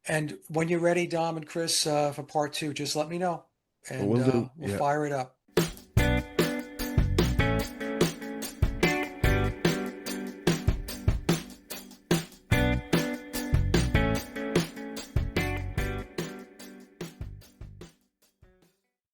and when you're ready, Dom and Chris, for part two, just let me know, I and will do. we'll Yeah. fire it up.